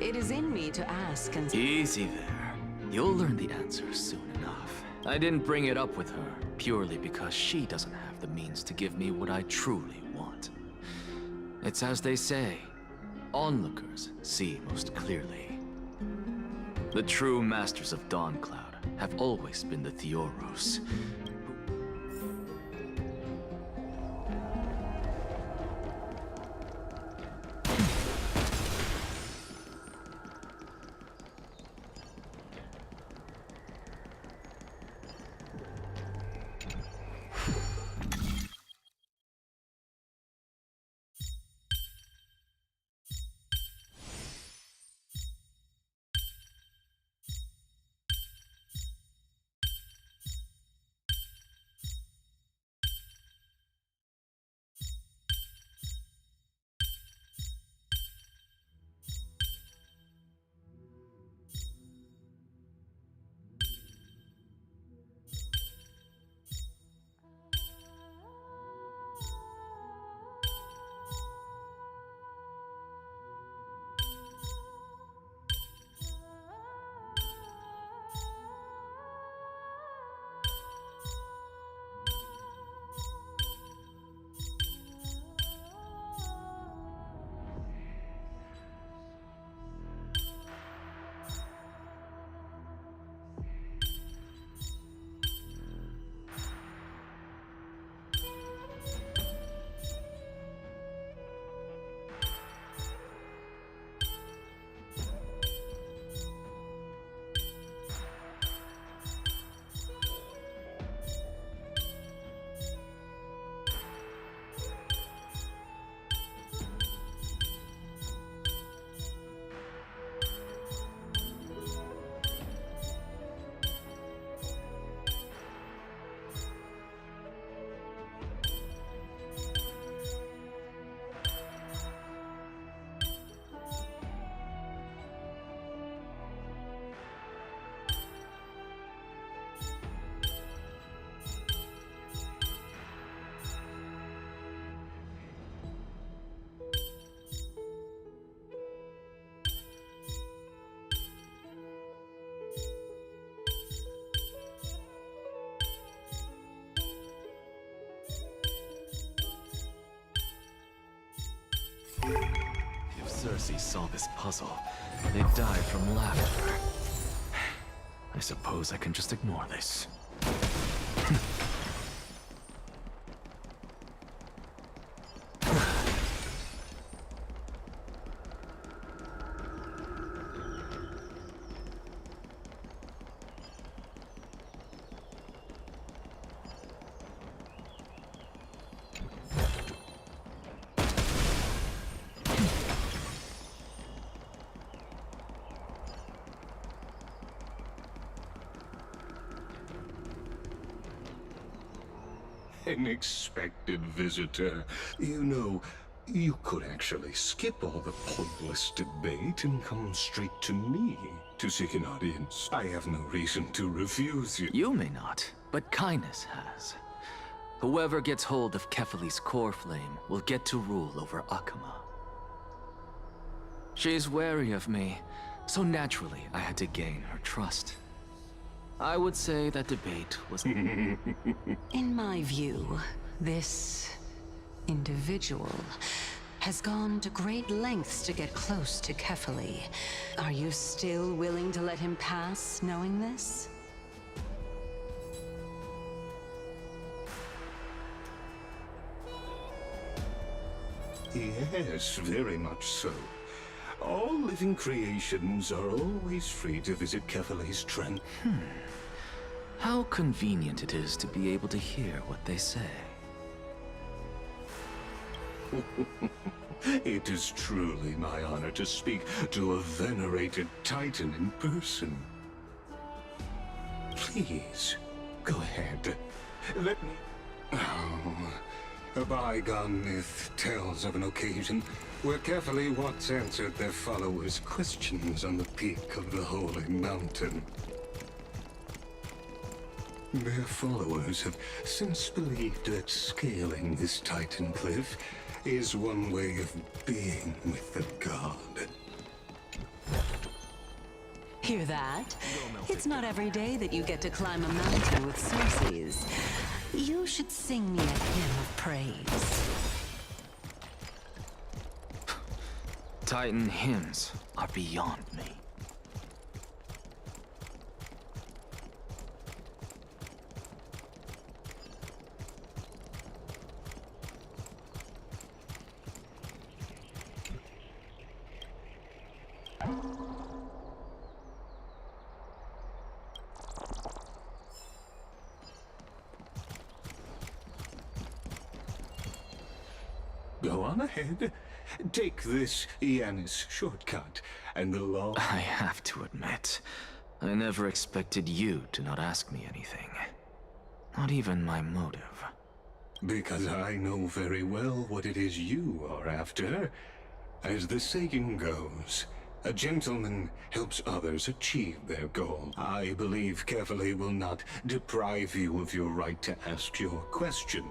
It is in me to ask and... Easy there. You'll learn the answer soon enough. I didn't bring it up with her purely because she doesn't have the means to give me what I truly want. It's as they say, onlookers see most clearly. The true masters of Dawncloud have always been the Theoros. If Cersei saw this puzzle, they'd die from laughter. I suppose I can just ignore this. Unexpected visitor. You know, you could actually skip all the pointless debate and come straight to me to seek an audience. I have no reason to refuse you. You may not, but Kindness has. Whoever gets hold of Kefali's core flame will get to rule over Akama. She's wary of me, so naturally I had to gain her trust. I would say that debate was... In my view, this individual has gone to great lengths to get close to Kefali. Are you still willing to let him pass, knowing this? Yes, very much so. All living creations are always free to visit Kefale's trend. How convenient it is to be able to hear what they say. It is truly my honor to speak to a venerated Titan in person. Please, go ahead. Let me... Oh, a bygone myth tells of an occasion where Kefale once answered their followers' questions on the peak of the holy mountain. Their followers have since believed that scaling this Titan cliff is one way of being with the god. Hear that? It's not every day that you get to climb a mountain with Circes. You should sing me a hymn of praise. Titan hymns are beyond me. Go on ahead. Take this Yanis shortcut, and the law... I have to admit, I never expected you to not ask me anything. Not even my motive. Because I know very well what it is you are after. As the saying goes, a gentleman helps others achieve their goal. I believe Kefale will not deprive you of your right to ask your question,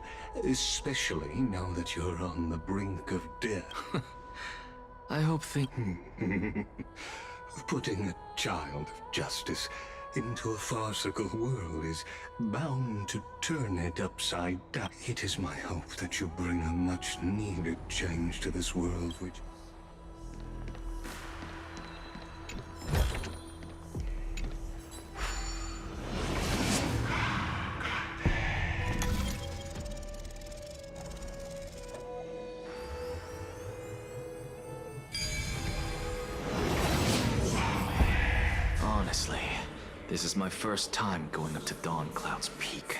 especially now that you're on the brink of death. I hope Putting a child of justice into a farcical world is bound to turn it upside down. It is my hope that you bring a much-needed change to this world, which... Honestly, this is my first time going up to Dawn Cloud's peak.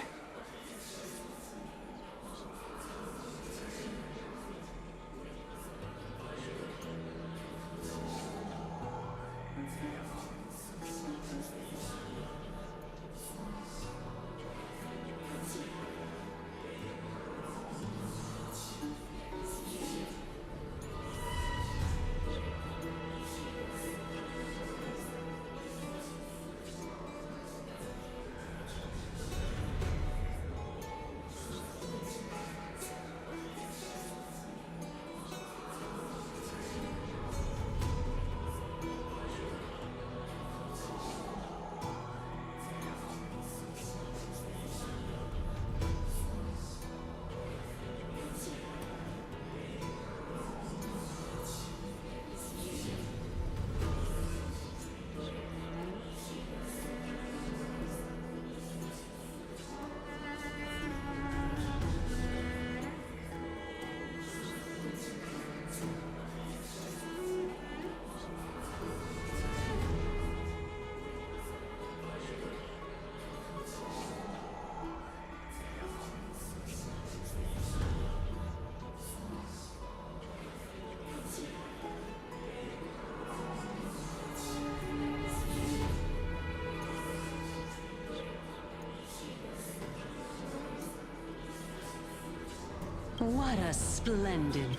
What a splendid...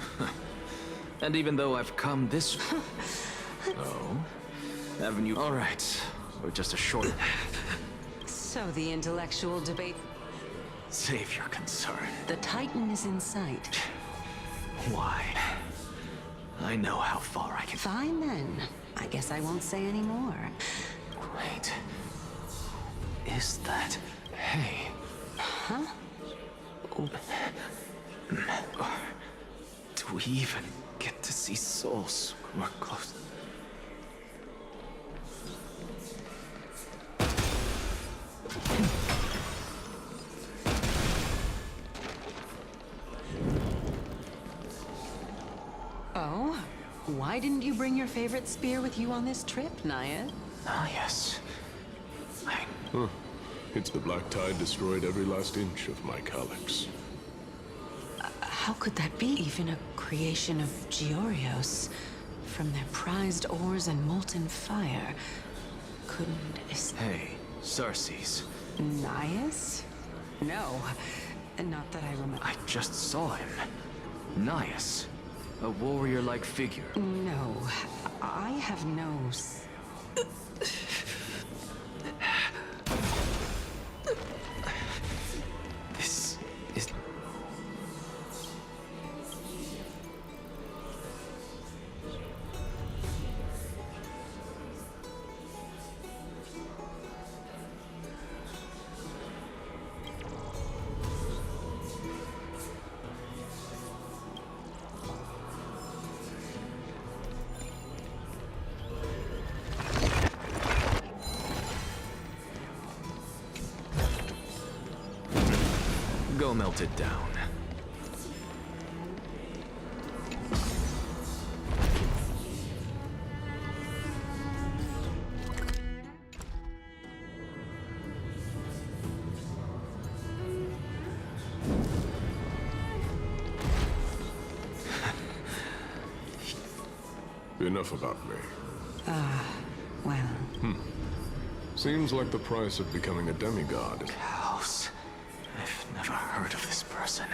And even though I've come this... Oh? Haven't you... All right. We're just a short... So the intellectual debate... Save your concern. The Titan is in sight. Why? I know how far I can... Fine then. I guess I won't say any more. Wait. Is that... Hey. Huh? Do we even get to see souls when we're close? Why didn't you bring your favorite spear with you on this trip, Naya? Ah, yes. Huh. It's the Black Tide destroyed every last inch of my calyx. How could that be? Even a creation of Georios. From their prized ores and molten fire. Couldn't Hey, Sarces. Nias? No. Not that I remember. I just saw him. Nias. A warrior-like figure. No. I have no... This is... Go melt it down. Enough about me. Well... Seems like the price of becoming a demigod. House. I've never heard of this person.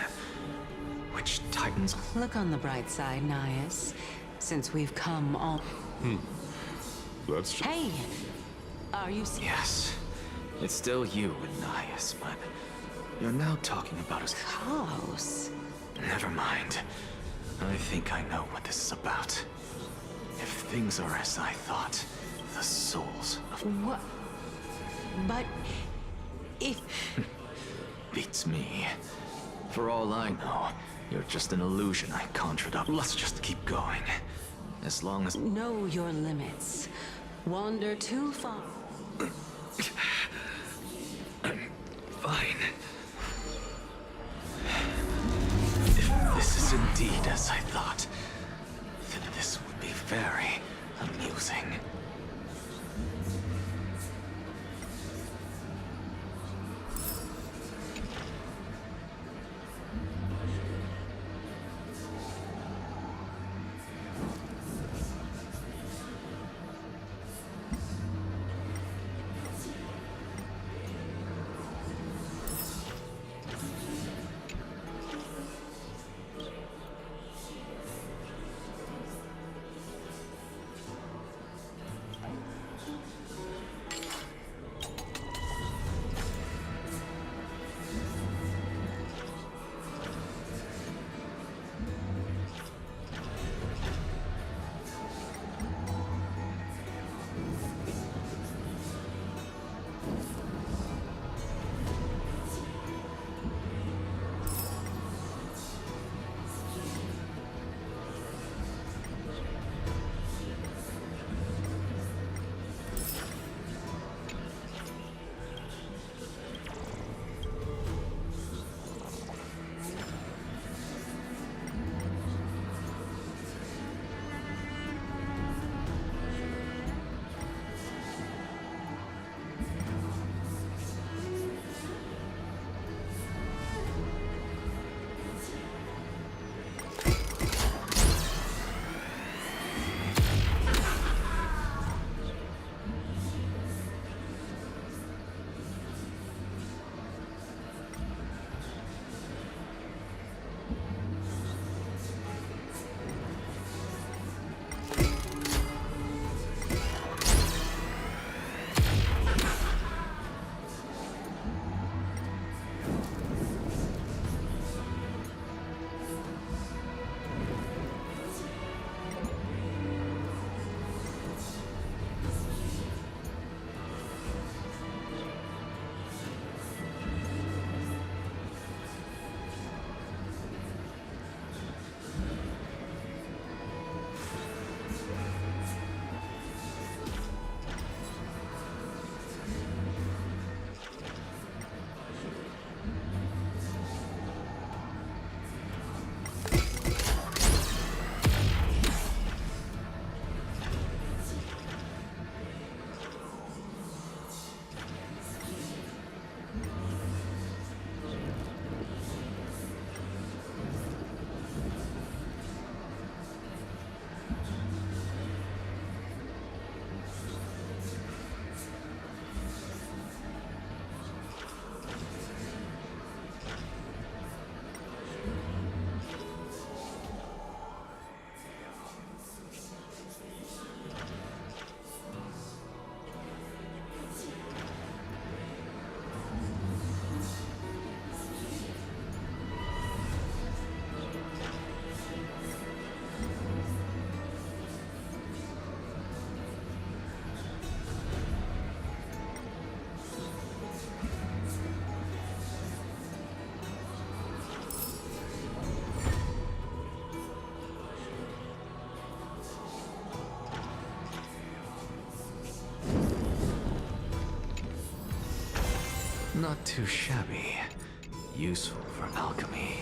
Which Titans... Look on the bright side, Nias. Since we've come all... That's just... Hey! Are you... Yes. It's still you and Nias, but... You're now talking about us... Chaos? Never mind. I think I know what this is about. If things are as I thought, the souls of... What? But... if... Beats me. For all I know, you're just an illusion I conjured up. Let's just keep going. As long as... Know your limits. Wander too far... Fine. If this is indeed as I thought, then this would be very amusing. Not too shabby. Useful for alchemy.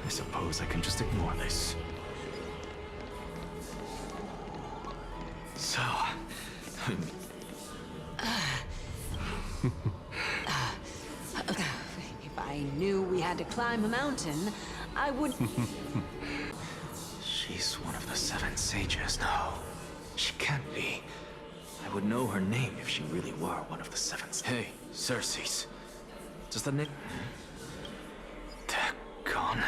I suppose I can just ignore this. So... If I knew we had to climb a mountain, I would... She's one of the 7 sages. No, she can't be. I would know her name if she really were one of the 7. Hey, Cersei's. Just a nick... They're gone.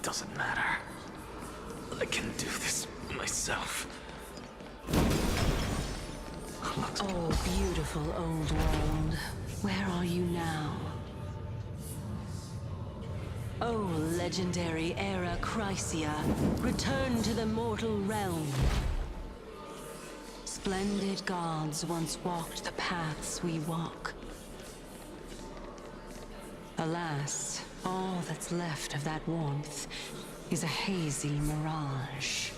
Doesn't matter. I can do this myself. Oh, beautiful old world. Where are you now? Oh, legendary era Chrysia, return to the mortal realm. Splendid gods once walked the paths we walk. Alas, all that's left of that warmth is a hazy mirage.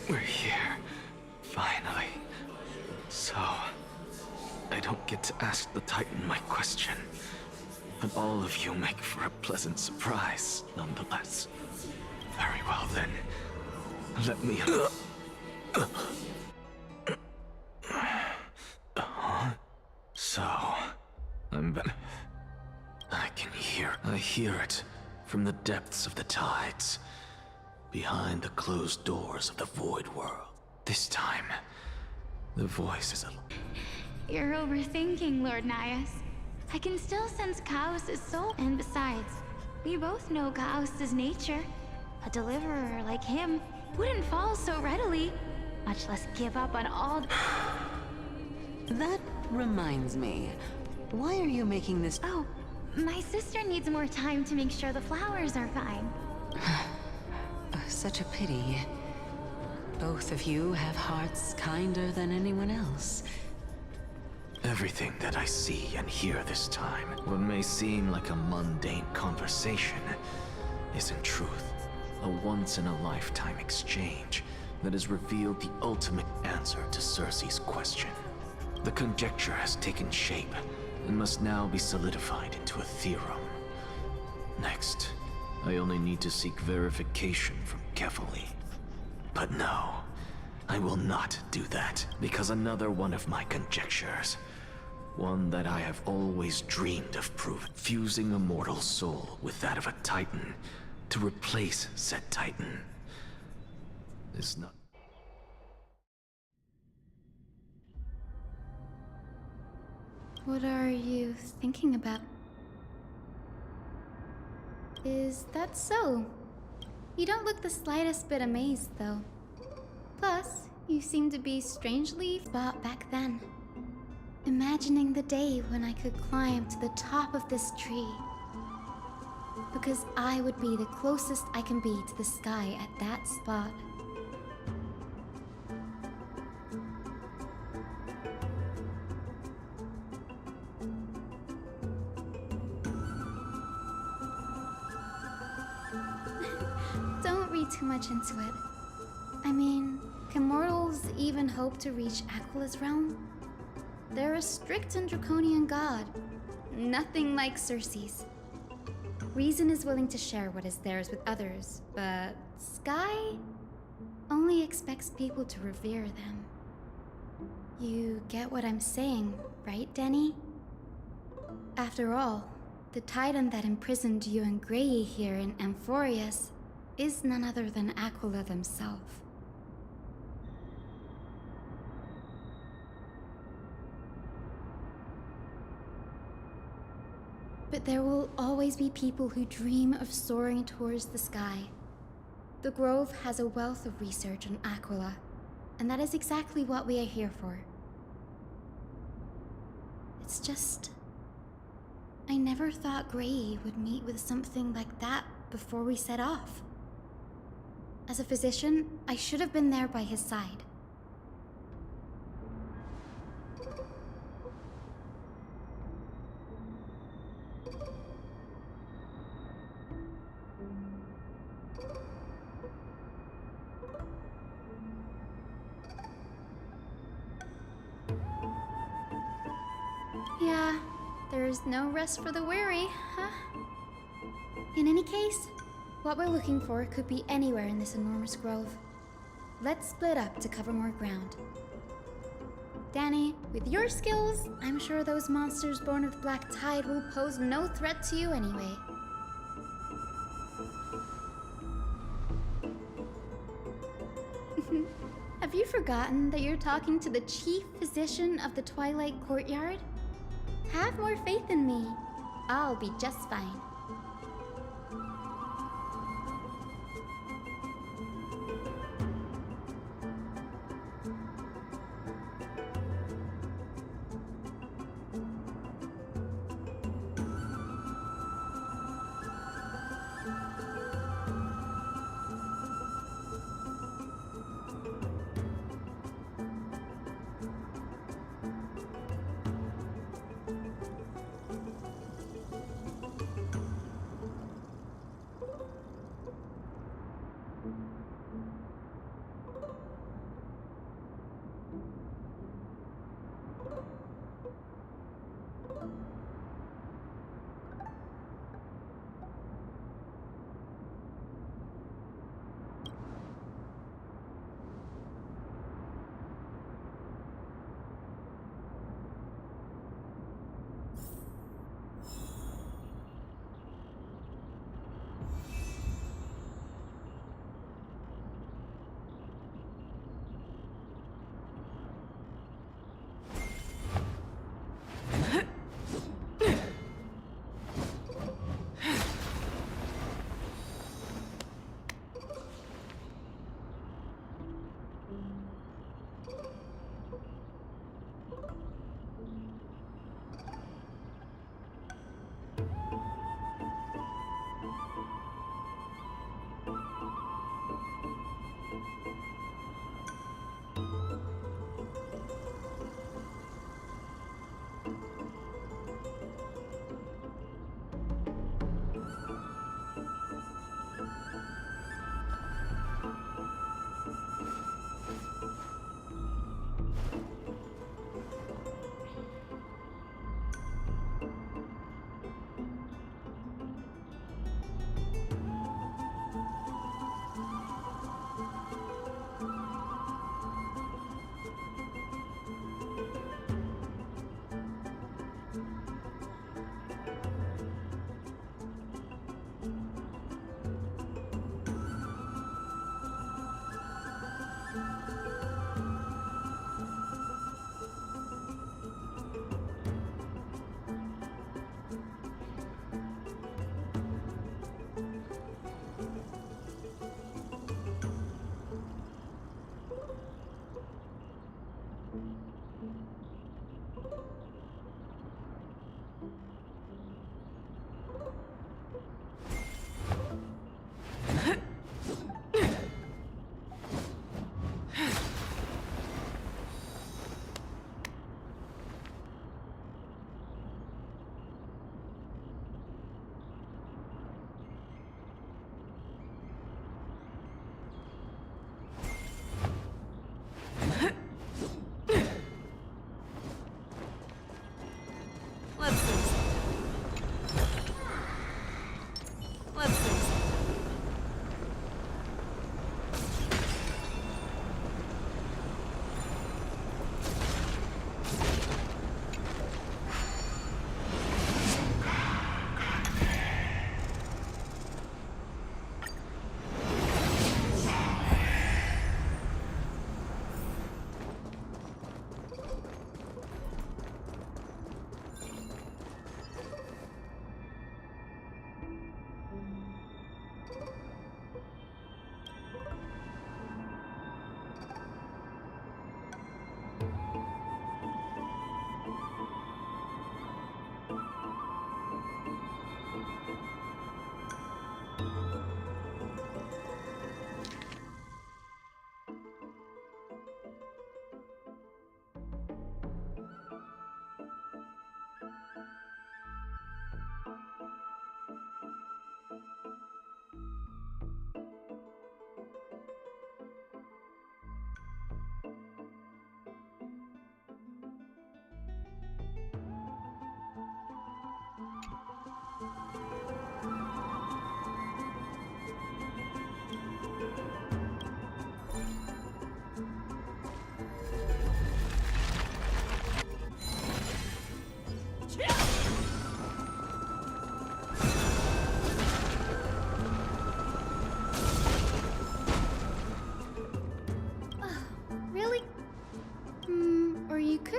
We're here. Finally. So... I don't get to ask the Titan my question. But all of you make for a pleasant surprise, nonetheless. Very well then. Let me... So... I'm back. I can hear... I hear it from the depths of the tides. Behind the closed doors of the void world. This time, the voice is a... You're overthinking, Lord Nias. I can still sense Chaos' soul, and besides, we both know Chaos' nature. A deliverer like him wouldn't fall so readily, much less give up on all... That reminds me. Why are you making this... Oh, my sister needs more time to make sure the flowers are fine. Such a pity. Both of you have hearts kinder than anyone else. Everything that I see and hear this time, what may seem like a mundane conversation, is in truth a once-in-a-lifetime exchange that has revealed the ultimate answer to Cersei's question. The conjecture has taken shape and must now be solidified into a theorem. Next, I only need to seek verification from Kefali. But no, I will not do that, because another one of my conjectures, one that I have always dreamed of proving, fusing a mortal soul with that of a Titan to replace said Titan, is not... What are you thinking about? Is that so? You don't look the slightest bit amazed, though. Plus, you seem to be strangely thought back then. Imagining the day when I could climb to the top of this tree. Because I would be the closest I can be to the sky at that spot. Don't read too much into it. I mean, can mortals even hope to reach Aquila's realm? They're a strict and draconian god. Nothing like Circe's. Reason is willing to share what is theirs with others, but Sky only expects people to revere them. You get what I'm saying, right, Denny? After all, the titan that imprisoned you and Grey here in Amphorius is none other than Aquila themselves. But there will always be people who dream of soaring towards the sky. The Grove has a wealth of research on Aquila, and that is exactly what we are here for. It's just... I never thought Grey would meet with something like that before we set off. As a physician, I should have been there by his side. Yeah, there's no rest for the weary, huh? In any case, what we're looking for could be anywhere in this enormous grove. Let's split up to cover more ground. Danny, with your skills, I'm sure those monsters born of the Black Tide will pose no threat to you anyway. Have you forgotten that you're talking to the chief physician of the Twilight Courtyard? Have more faith in me. I'll be just fine.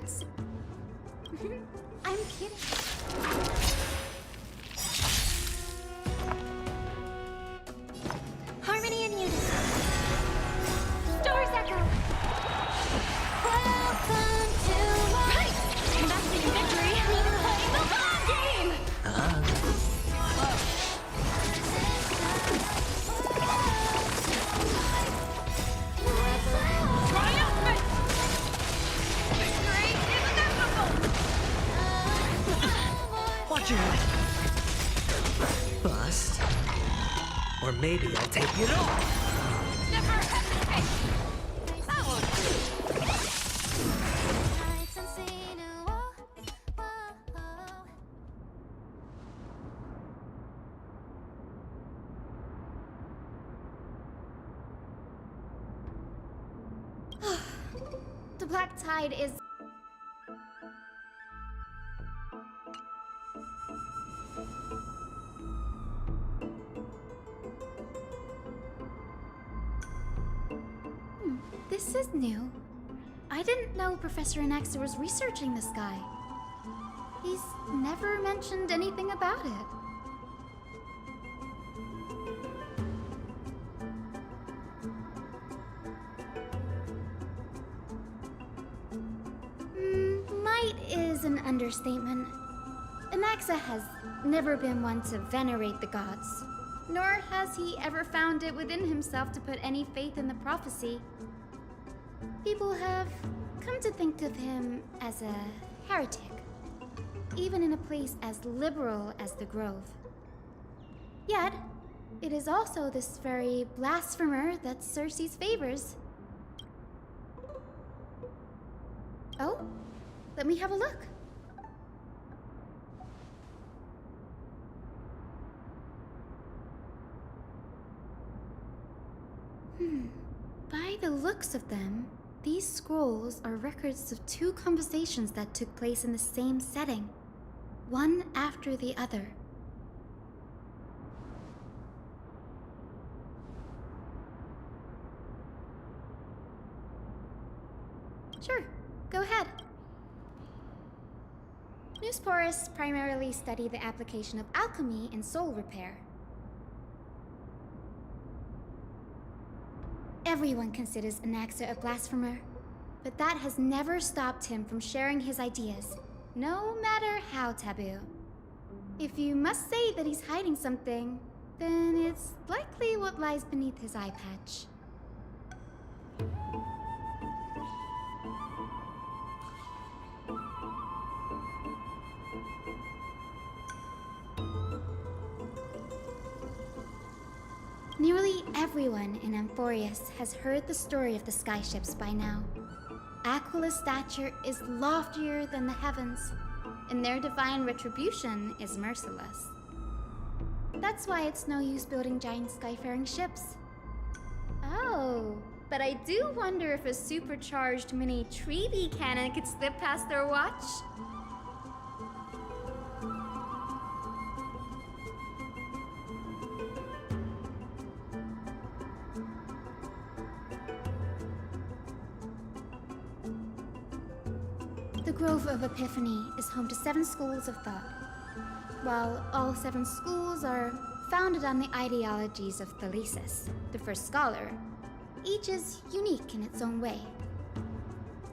words? I'm kidding. Harmony and unity. Stars echo. Welcome to right. Investing in victory. Playing the long game. Triumphant. Victory is inevitable. Watch your head. Bust. Or maybe I'll take it off. Never hesitate. That one. The black tide is... This is new. I didn't know Professor Anaxa was researching this guy. He's never mentioned anything about it. Might is an understatement. Anaxa has never been one to venerate the gods, nor has he ever found it within himself to put any faith in the prophecy. People have come to think of him as a heretic, even in a place as liberal as the Grove. Yet, it is also this very blasphemer that Cersei's favors. Oh, let me have a look. By the looks of them, these scrolls are records of two conversations that took place in the same setting, one after the other. Sure, go ahead. Newsporists primarily study the application of alchemy in soul repair. Everyone considers Anaxa a blasphemer, but that has never stopped him from sharing his ideas, no matter how taboo. If you must say that he's hiding something, then it's likely what lies beneath his eye patch. Nearly everyone in Amphorius has heard the story of the skyships by now. Aquila's stature is loftier than the heavens, and their divine retribution is merciless. That's why it's no use building giant skyfaring ships. Oh, but I do wonder if a supercharged mini Trevi cannon could slip past their watch. The Grove of Epiphany is home to 7 schools of thought. While all 7 schools are founded on the ideologies of Thalesis, the first scholar, each is unique in its own way.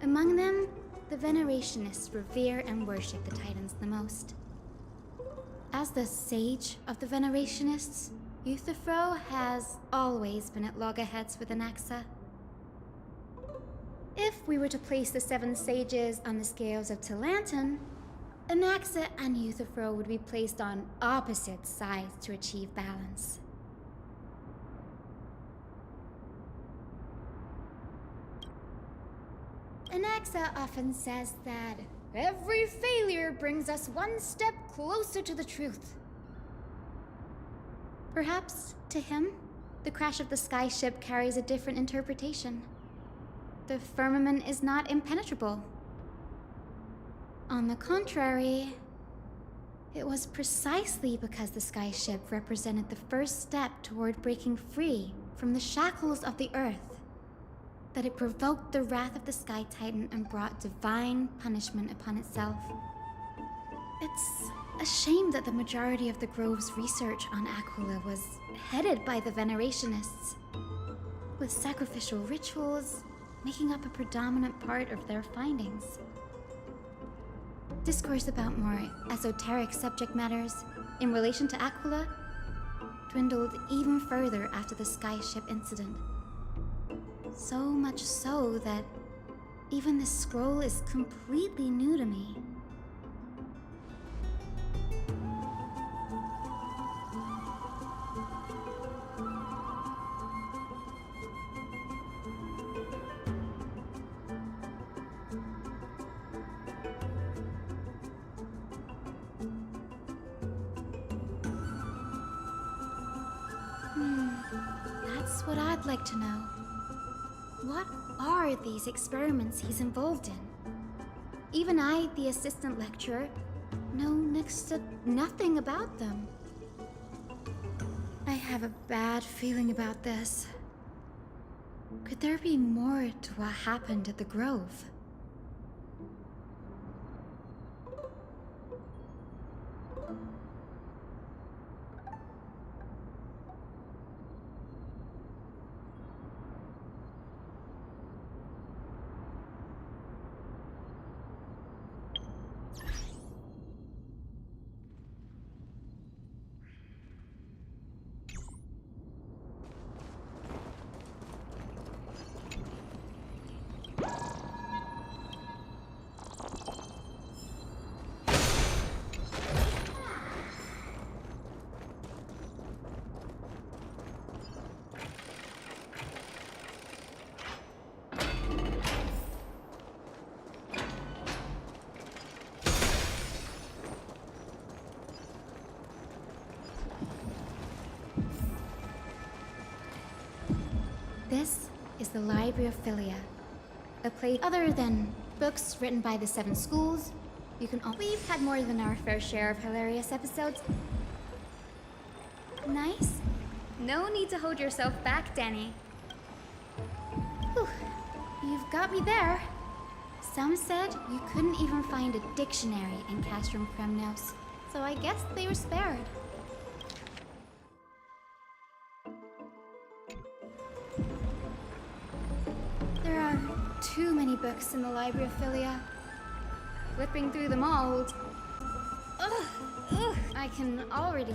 Among them, the Venerationists revere and worship the Titans the most. As the sage of the Venerationists, Euthyphro has always been at loggerheads with Anaxa. If we were to place the 7 sages on the scales of Talanton, Anaxa and Euthyphro would be placed on opposite sides to achieve balance. Anaxa often says that every failure brings us one step closer to the truth. Perhaps, to him, the crash of the skyship carries a different interpretation. The firmament is not impenetrable. On the contrary, it was precisely because the skyship represented the first step toward breaking free from the shackles of the Earth that it provoked the wrath of the Sky Titan and brought divine punishment upon itself. It's a shame that the majority of the Grove's research on Aquila was headed by the Venerationists, with sacrificial rituals making up a predominant part of their findings. Discourse about more esoteric subject matters in relation to Aquila dwindled even further after the skyship incident. So much so that even this scroll is completely new to me. That's what I'd like to know. What are these experiments he's involved in? Even I, the assistant lecturer, know next to nothing about them. I have a bad feeling about this. Could there be more to what happened at the Grove? This is the Library of Philia, a place other than books written by the 7 schools. You can all. We've had more than our fair share of hilarious episodes. Nice. No need to hold yourself back, Danny. Whew. You've got me there. Some said you couldn't even find a dictionary in Castrum Kremnos, so I guess they were spared. There are too many books in the Library of Philia. Flipping through them all will... Ugh, I can already...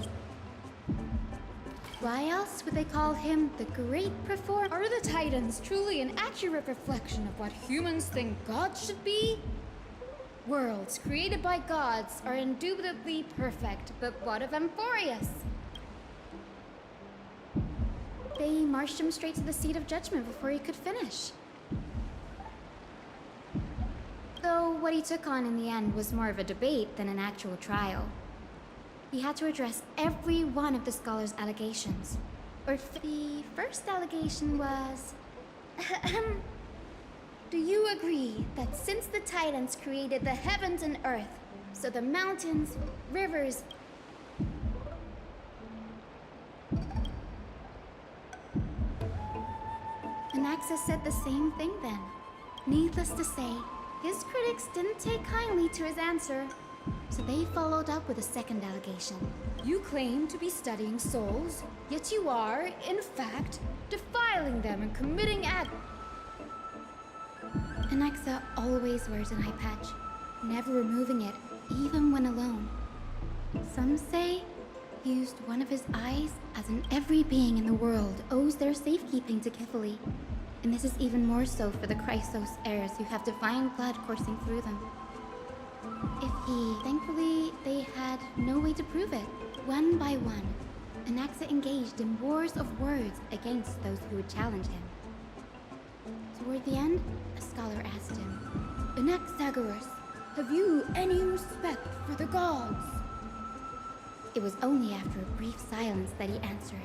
Why else would they call him the Great Performer? Are the Titans truly an accurate reflection of what humans think gods should be? Worlds created by gods are indubitably perfect, but what of Amphorius? They marched him straight to the seat of judgment before he could finish. Though what he took on in the end was more of a debate than an actual trial. He had to address every one of the scholar's allegations. The first allegation was... Do you agree that since the Titans created the heavens and earth, so the mountains, rivers... Anaxa said the same thing then. Needless to say, his critics didn't take kindly to his answer, so they followed up with a second allegation. You claim to be studying souls, yet you are, in fact, defiling them and committing act. Anaxa always wears an eye patch, never removing it, even when alone. Some say he used one of his eyes, as in every being in the world owes their safekeeping to Kifili. And this is even more so for the Chrysos heirs who have divine blood coursing through them. Thankfully, they had no way to prove it. One by one, Anaxa engaged in wars of words against those who would challenge him. Toward the end, a scholar asked him, Anaxagoras, have you any respect for the gods? It was only after a brief silence that he answered,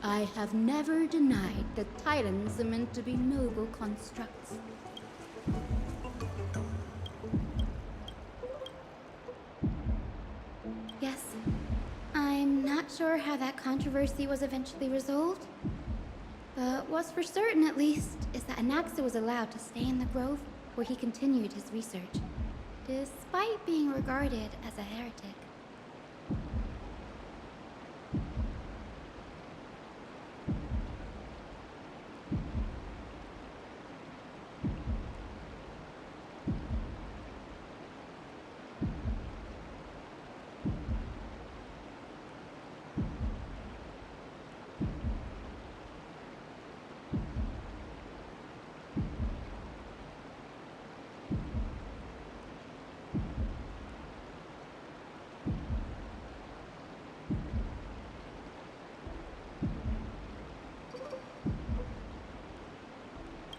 I have never denied that Titans are meant to be noble constructs. Yes, I'm not sure how that controversy was eventually resolved, But what's for certain, at least, is that Anaxa was allowed to stay in the grove where he continued his research, despite being regarded as a heretic.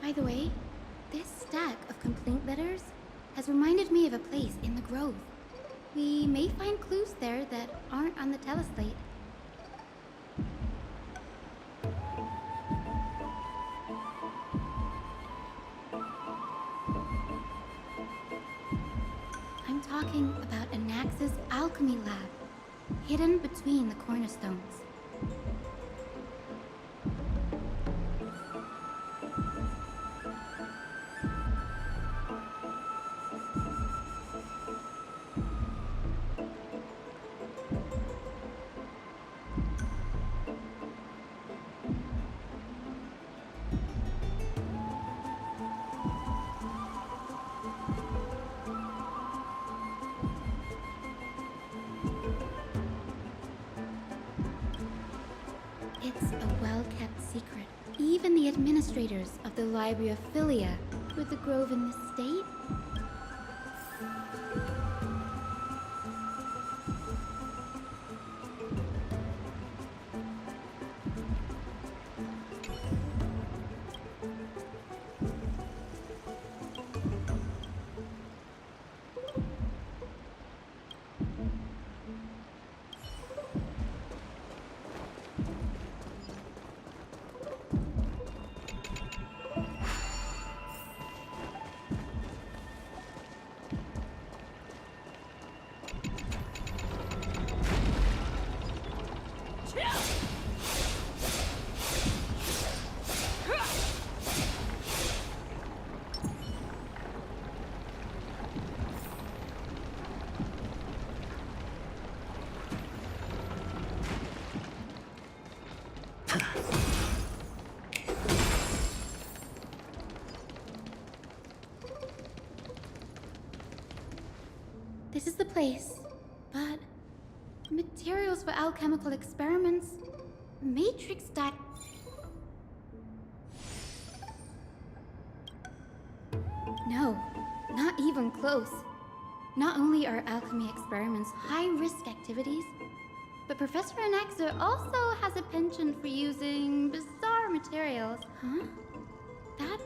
By the way, this stack of complaint letters has reminded me of a place in the grove. We may find clues there that aren't on the teleslate. I'm talking about Anaxa's alchemy lab, hidden between the cornerstones. It's a well-kept secret. Even the administrators of the Library of Philia, with the grove in this state, this is the place, but materials for alchemical experiments, matrix that... No, not even close. Not only are alchemy experiments high-risk activities, but Professor Anaxa also has a penchant for using bizarre materials. Huh? That...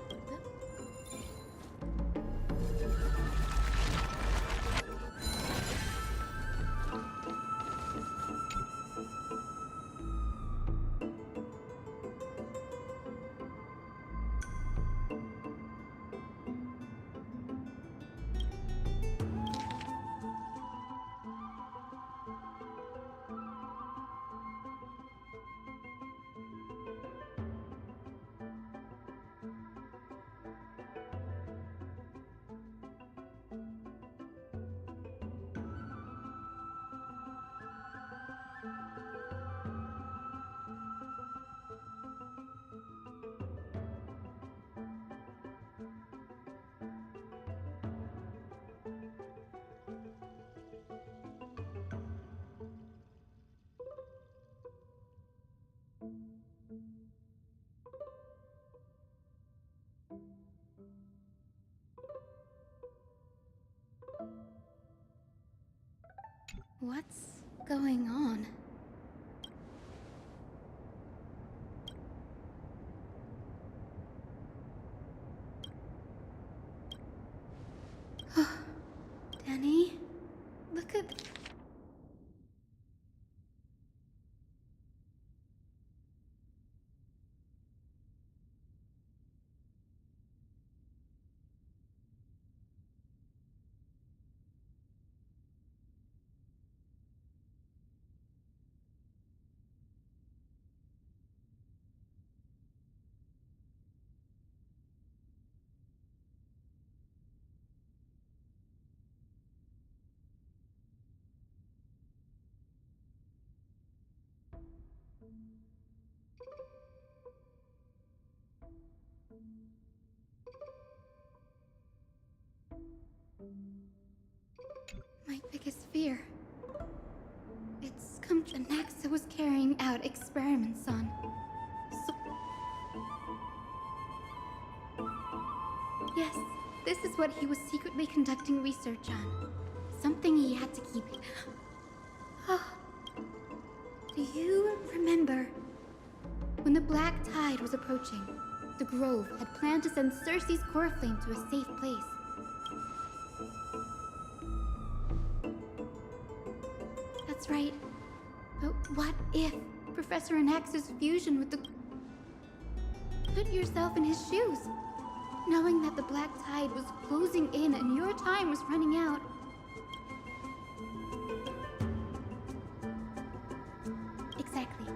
What's going on? Danny, look at... My biggest fear. It's come to Naxa was carrying out experiments on. Yes, this is what he was secretly conducting research on. Something he had to keep. Do you remember when the black tide was approaching? The Grove had planned to send Cersei's core flame to a safe place. That's right. But what if Professor Anax's fusion with the... Put yourself in his shoes. Knowing that the black tide was closing in and your time was running out. Exactly.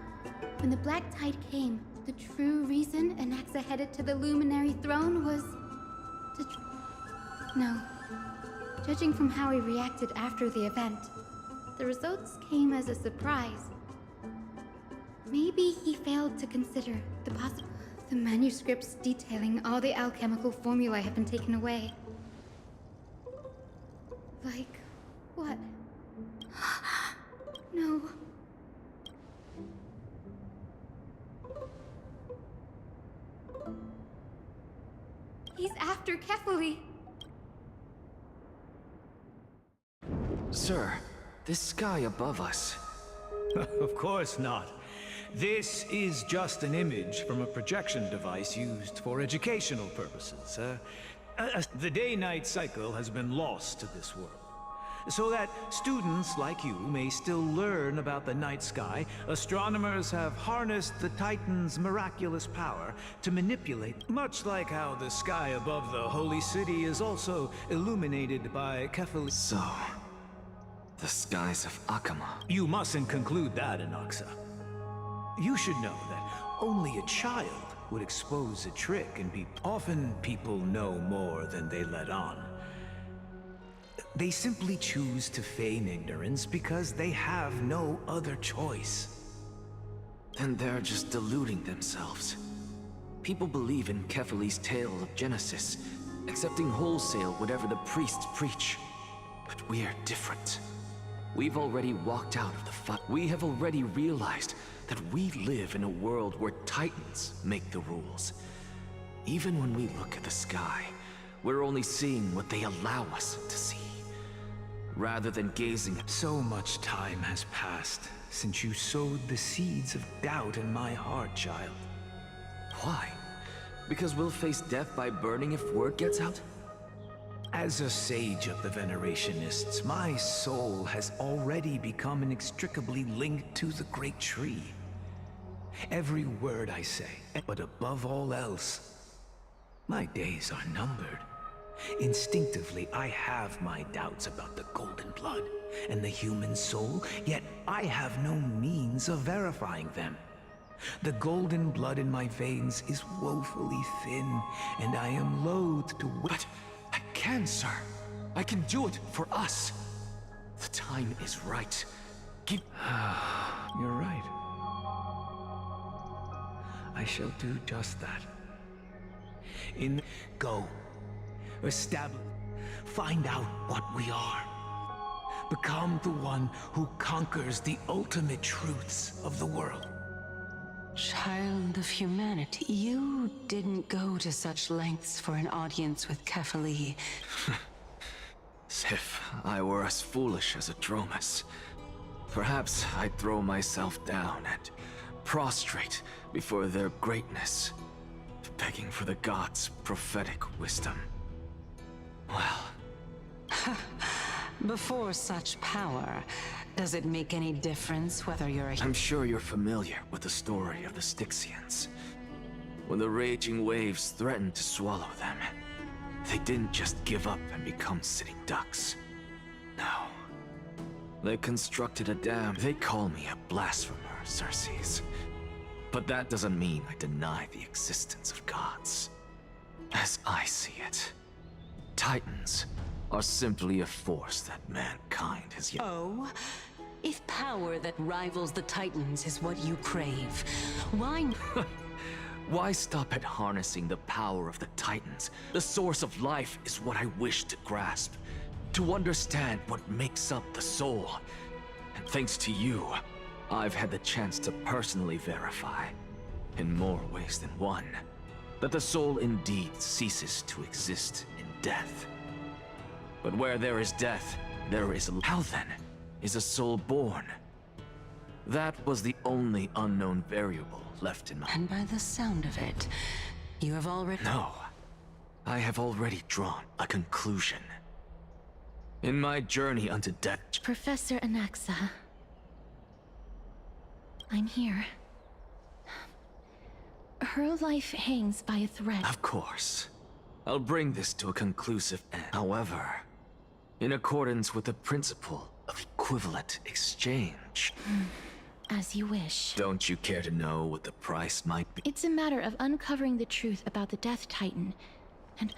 When the black tide came, the true reason Anaxa headed to the Luminary Throne was... No. Judging from how he reacted after the event, the results came as a surprise. Maybe he failed to consider the possible... The manuscripts detailing all the alchemical formulae have been taken away. Like... what? No. He's after Kefali. Sir, this sky above us... Of course not. This is just an image from a projection device used for educational purposes. The day-night cycle has been lost to this world. So that students like you may still learn about the night sky, astronomers have harnessed the Titan's miraculous power to manipulate, much like how the sky above the Holy City is also illuminated by Kefali. So, the skies of Akama. You mustn't conclude that, Anaxa. You should know that only a child would expose a trick and be... Often people know more than they let on. They simply choose to feign ignorance because they have no other choice. Then they're just deluding themselves. People believe in Kefali's tale of Genesis, accepting wholesale whatever the priests preach. But we're different. We've already walked out of the fight. We have already realized that we live in a world where Titans make the rules. Even when we look at the sky, we're only seeing what they allow us to see, rather than gazing. So much time has passed since you sowed the seeds of doubt in my heart, child. Why? Because we'll face death by burning if word gets out? As a sage of the Venerationists, my soul has already become inextricably linked to the great tree. Every word I say, but above all else, my days are numbered. Instinctively, I have my doubts about the golden blood and the human soul, yet I have no means of verifying them. The golden blood in my veins is woefully thin, and I am loath to... But I can, sir. I can do it for us. The time is right. You're right. I shall do just that. Go. Establish. Find out what we are. Become the one who conquers the ultimate truths of the world. Child of humanity, you didn't go to such lengths for an audience with Kefali. As if I were as foolish as a Dromus. Perhaps I'd throw myself down and prostrate before their greatness, begging for the gods' prophetic wisdom. Well... Before such power, does it make any difference whether you're a... I'm sure you're familiar with the story of the Styxians. When the raging waves threatened to swallow them, they didn't just give up and become sitting ducks. No. They constructed a dam. They call me a blasphemer, Cersei. But that doesn't mean I deny the existence of gods. As I see it, Titans are simply a force that mankind has yet... Oh, If power that rivals the Titans is what you crave, why... Why stop at harnessing the power of the Titans? The source of life is what I wish to grasp. To understand what makes up the soul. And thanks to you, I've had the chance to personally verify, in more ways than one, that the soul indeed ceases to exist in death. But where there is death, there is life. How then is a soul born? That was the only unknown variable left in my... And by the sound of it, you have already... No. I have already drawn a conclusion. In my journey unto death... Professor Anaxa. I'm here. Her life hangs by a thread. Of course. I'll bring this to a conclusive end. However, in accordance with the principle of equivalent exchange... As you wish. Don't you care to know what the price might be? It's a matter of uncovering the truth about the Death Titan. And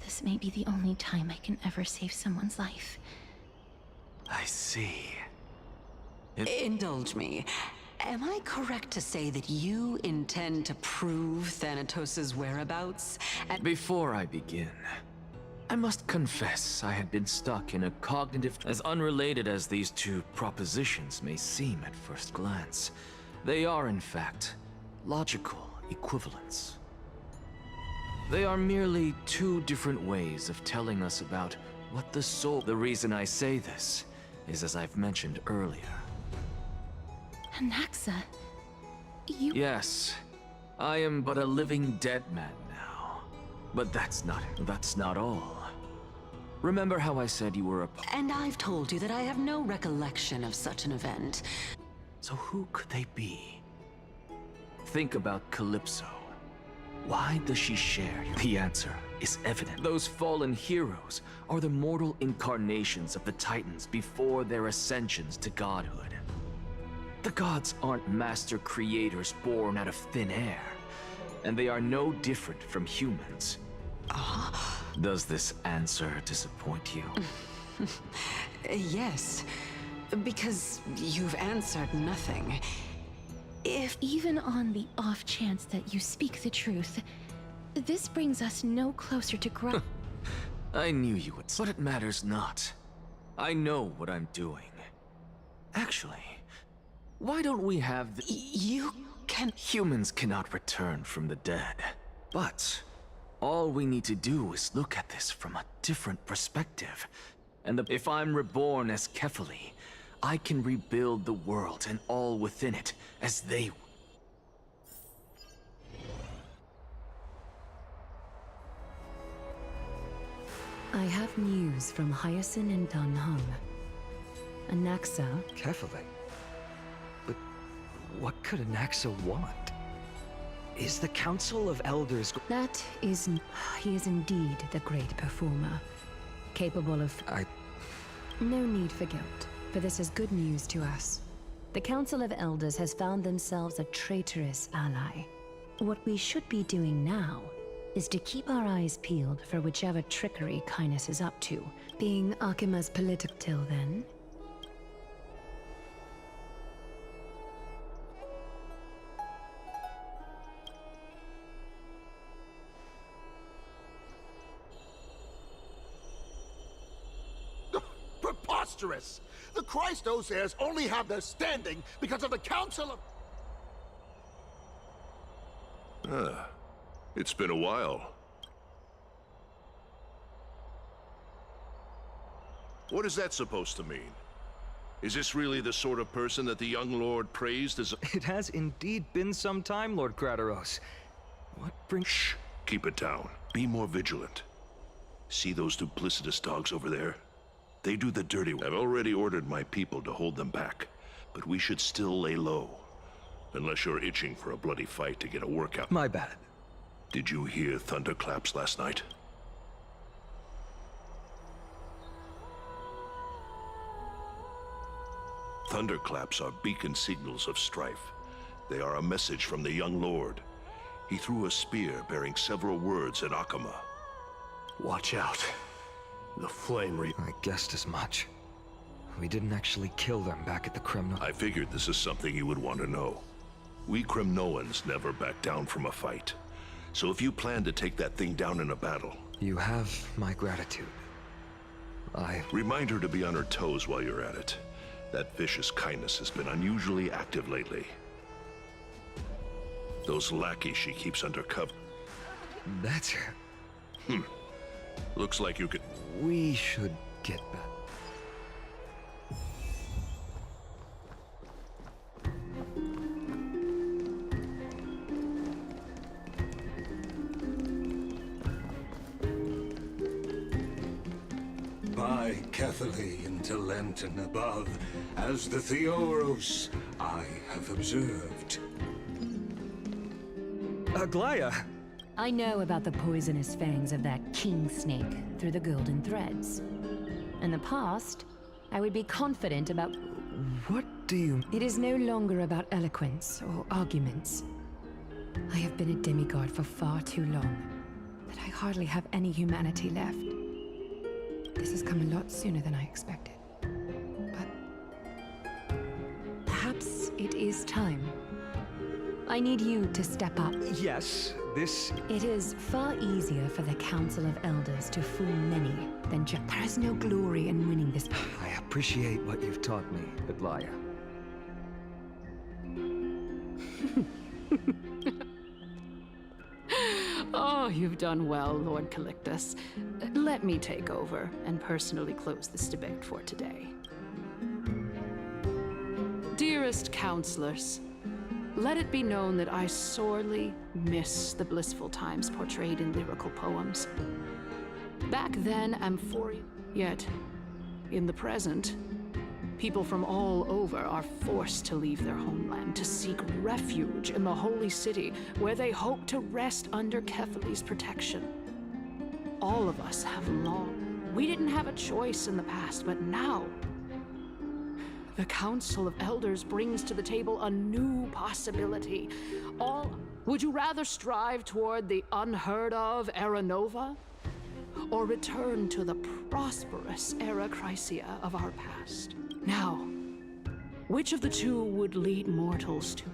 this may be the only time I can ever save someone's life. I see. Indulge me. Am I correct to say that you intend to prove Thanatos' whereabouts? Before I begin, I must confess I had been stuck in a cognitive... As unrelated as these two propositions may seem at first glance, they are in fact logical equivalents. They are merely two different ways of telling us about what the soul... The reason I say this is as I've mentioned earlier. Anaxa, you... Yes, I am but a living dead man now. But that's not all. Remember how I said you were a... And I've told you that I have no recollection of such an event. So who could they be? Think about Calypso. Why does she share? The answer is evident. Those fallen heroes are the mortal incarnations of the Titans before their ascensions to godhood. The gods aren't master creators born out of thin air, and they are no different from humans. Does this answer disappoint you? Yes, because you've answered nothing. If even on the off chance that you speak the truth, this brings us no closer to I knew you would, but it matters not. I know what I'm doing. Actually, why don't we have the... You can... Humans cannot return from the dead, but all we need to do is look at this from a different perspective. And if I'm reborn as Kefali, I can rebuild the world and all within it as they... I have news from Hyacinth and Danhung. Anaxa... Kefali? But what could Anaxa want? Is the Council of Elders... That is... He is indeed the great performer. Capable of... No need for guilt, for this is good news to us. The Council of Elders has found themselves a traitorous ally. What we should be doing now is to keep our eyes peeled for whichever trickery Kynus is up to. Being Akima's political till then... Preposterous! The Christos heirs only have their standing because of the Council of... It's been a while. What is that supposed to mean? Is this really the sort of person that the young lord praised as a... It has indeed been some time, Lord Krateros. What brings... Shh! Keep it down. Be more vigilant. See those duplicitous dogs over there? They do the dirty work. I've already ordered my people to hold them back, but we should still lay low. Unless you're itching for a bloody fight to get a workout. My bad. Did you hear thunderclaps last night? Thunderclaps are beacon signals of strife. They are a message from the young lord. He threw a spear bearing several words at Akama. Watch out. The flame I guessed as much. We didn't actually kill them back at the Kremno. I figured this is something you would want to know. We Kremnoans never back down from a fight. So if you plan to take that thing down in a battle... You have my gratitude. Remind her to be on her toes while you're at it. That vicious kindness has been unusually active lately. Those lackeys she keeps under cover. That's... Looks like you could... We should get back. By Catherly into Lenten above, as the Theoros I have observed. Aglaya! I know about the poisonous fangs of that king snake through the golden threads. In the past, I would be confident about... What do you... It is no longer about eloquence or arguments. I have been a demigod for far too long, that I hardly have any humanity left. This has come a lot sooner than I expected. But... perhaps it is time. I need you to step up. Yes, this... It is far easier for the Council of Elders to fool many than just... There is no glory in winning this... I appreciate what you've taught me, Aglaya. Oh, you've done well, Lord Calictus. Let me take over and personally close this debate for today. Dearest counselors, let it be known that I sorely miss the blissful times portrayed in lyrical poems. Back then, Amphoria... Yet, in the present, people from all over are forced to leave their homeland to seek refuge in the holy city, where they hope to rest under Kephaly's protection. All of us have long... We didn't have a choice in the past, but now... the Council of Elders brings to the table a new possibility. Would you rather strive toward the unheard of Era Nova? Or return to the prosperous Era Chrysia of our past? Now, which of the two would lead mortals to?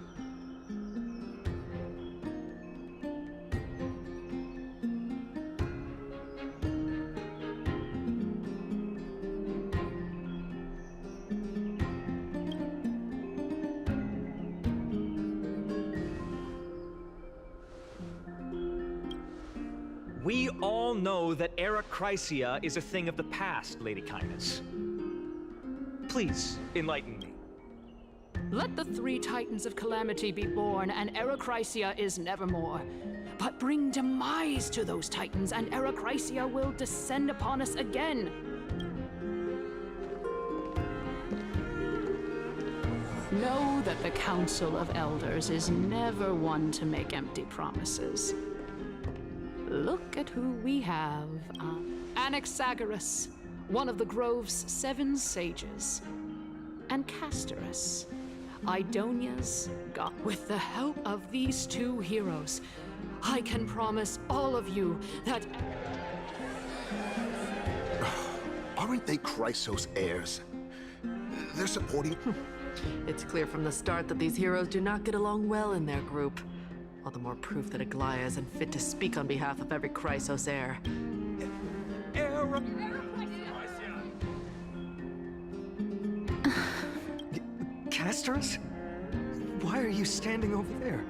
We all know that Era Chrysia is a thing of the past, Lady Kindness. Please, enlighten me. Let the three Titans of Calamity be born, and Era Chrysia is nevermore. But bring demise to those Titans, and Era Chrysia will descend upon us again. Know that the Council of Elders is never one to make empty promises. Look at who we have. Anaxagoras, one of the Grove's 7 sages. And Castorus, Idonia's god. With the help of these 2 heroes, I can promise all of you that... Aren't they Chrysos heirs? They're supporting... It's clear from the start that these heroes do not get along well in their group. All the more proof that Aglaya isn't fit to speak on behalf of every Chrysos heir. Castorus? Why are you standing over there?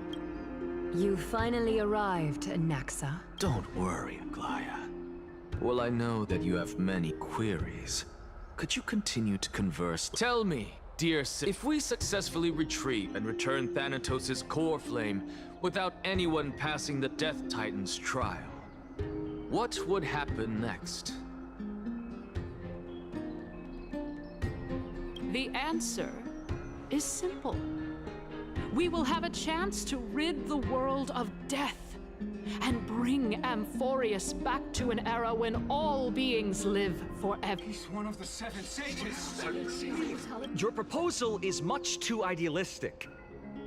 You finally arrived, Naxa. Don't worry, Aglaya. Well, I know that you have many queries. Could you continue to converse? Tell me, dear Sid, if we successfully retrieve and return Thanatos' core flame without anyone passing the Death Titan's trial, what would happen next? The answer is simple. We will have a chance to rid the world of death and bring Amphorius back to an era when all beings live forever. He's one of the 7 sages. Your proposal is much too idealistic.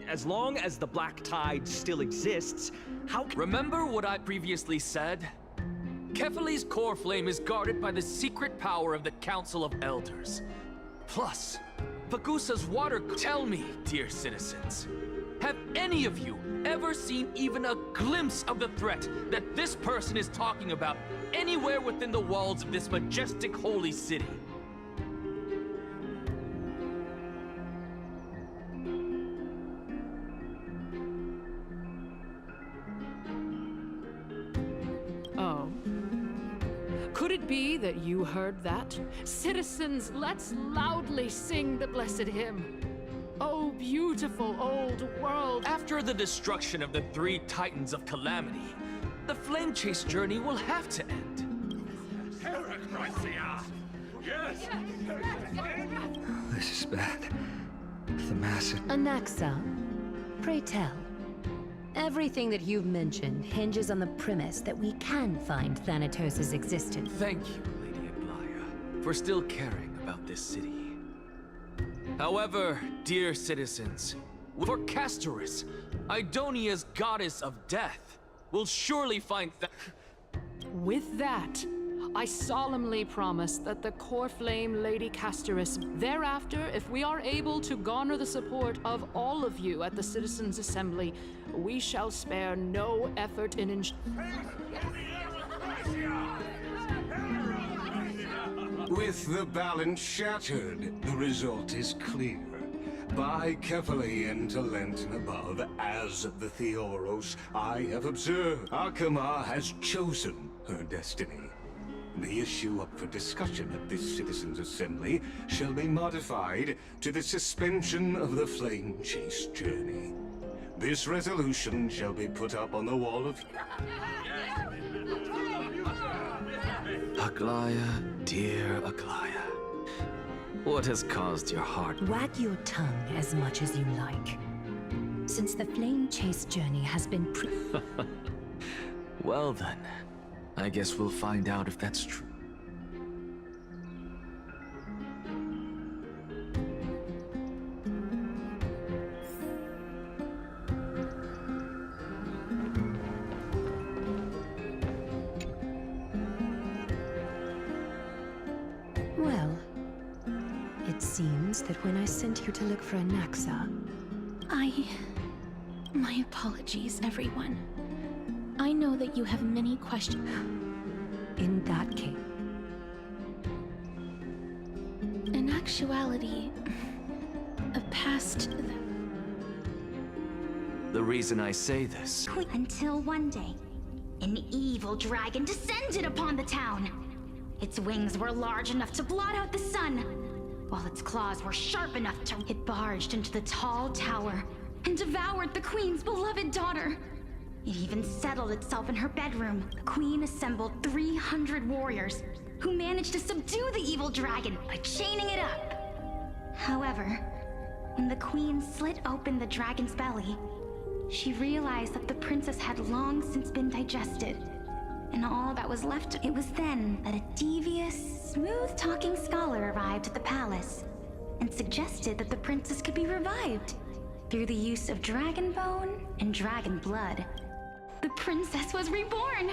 As long as the Black Tide still exists, how can... Remember what I previously said? Kephaly's core flame is guarded by the secret power of the Council of Elders. Plus, Pagusa's water... Tell me, dear citizens, have any of you ever seen even a glimpse of the threat that this person is talking about anywhere within the walls of this majestic holy city? Oh. Could it be that you heard that? Citizens, let's loudly sing the blessed hymn. Oh, beautiful old world. After the destruction of the 3 Titans of Calamity, the flame chase journey will have to end. Yes! This is bad. The massive... Anaxa, pray tell. Everything that you've mentioned hinges on the premise that we can find Thanatos' existence. Thank you, Lady Aglaya, for still caring about this city. However, dear citizens, for Castorus, Idonia's goddess of death, will surely find With that, I solemnly promise that the core flame Lady Castorus, thereafter, if we are able to garner the support of all of you at the Citizens' Assembly, we shall spare no effort in With the balance shattered, the result is clear. Buy carefully into Lent and above, as the Theoros I have observed. Akama has chosen her destiny. The issue up for discussion at this Citizens' Assembly shall be modified to the suspension of the flame chase journey. This resolution shall be put up on the wall of... Aglaya, dear Aglaya, what has caused your heart? Wag your tongue as much as you like. Since the flame chase journey has been Well then, I guess we'll find out if that's true. Well, it seems that when I sent you to look for Anaxa... My apologies, everyone. I know that you have many questions. In that case... In actuality, a past... The reason I say this... Until one day, an evil dragon descended upon the town. Its wings were large enough to blot out the sun, while its claws were sharp enough to... It barged into the tall tower and devoured the queen's beloved daughter. It even settled itself in her bedroom. The queen assembled 300 warriors who managed to subdue the evil dragon by chaining it up. However, when the queen slit open the dragon's belly, she realized that the princess had long since been digested, and all that was left. It was then that a devious, smooth-talking scholar arrived at the palace and suggested that the princess could be revived through the use of dragon bone and dragon blood. The princess was reborn!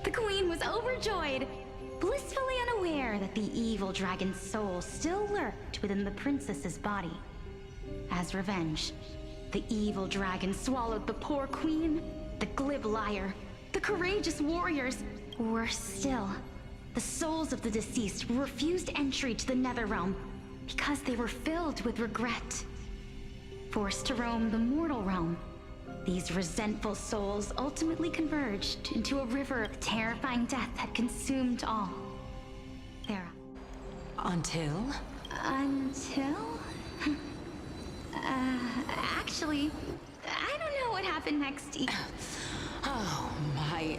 The queen was overjoyed, blissfully unaware that the evil dragon's soul still lurked within the princess's body. As revenge, the evil dragon swallowed the poor queen, the glib liar, the courageous warriors. Worse still, the souls of the deceased refused entry to the Netherrealm because they were filled with regret. Forced to roam the mortal realm, these resentful souls ultimately converged into a river of terrifying death that consumed all. There. Until? Actually, I don't know what happened next. Oh my.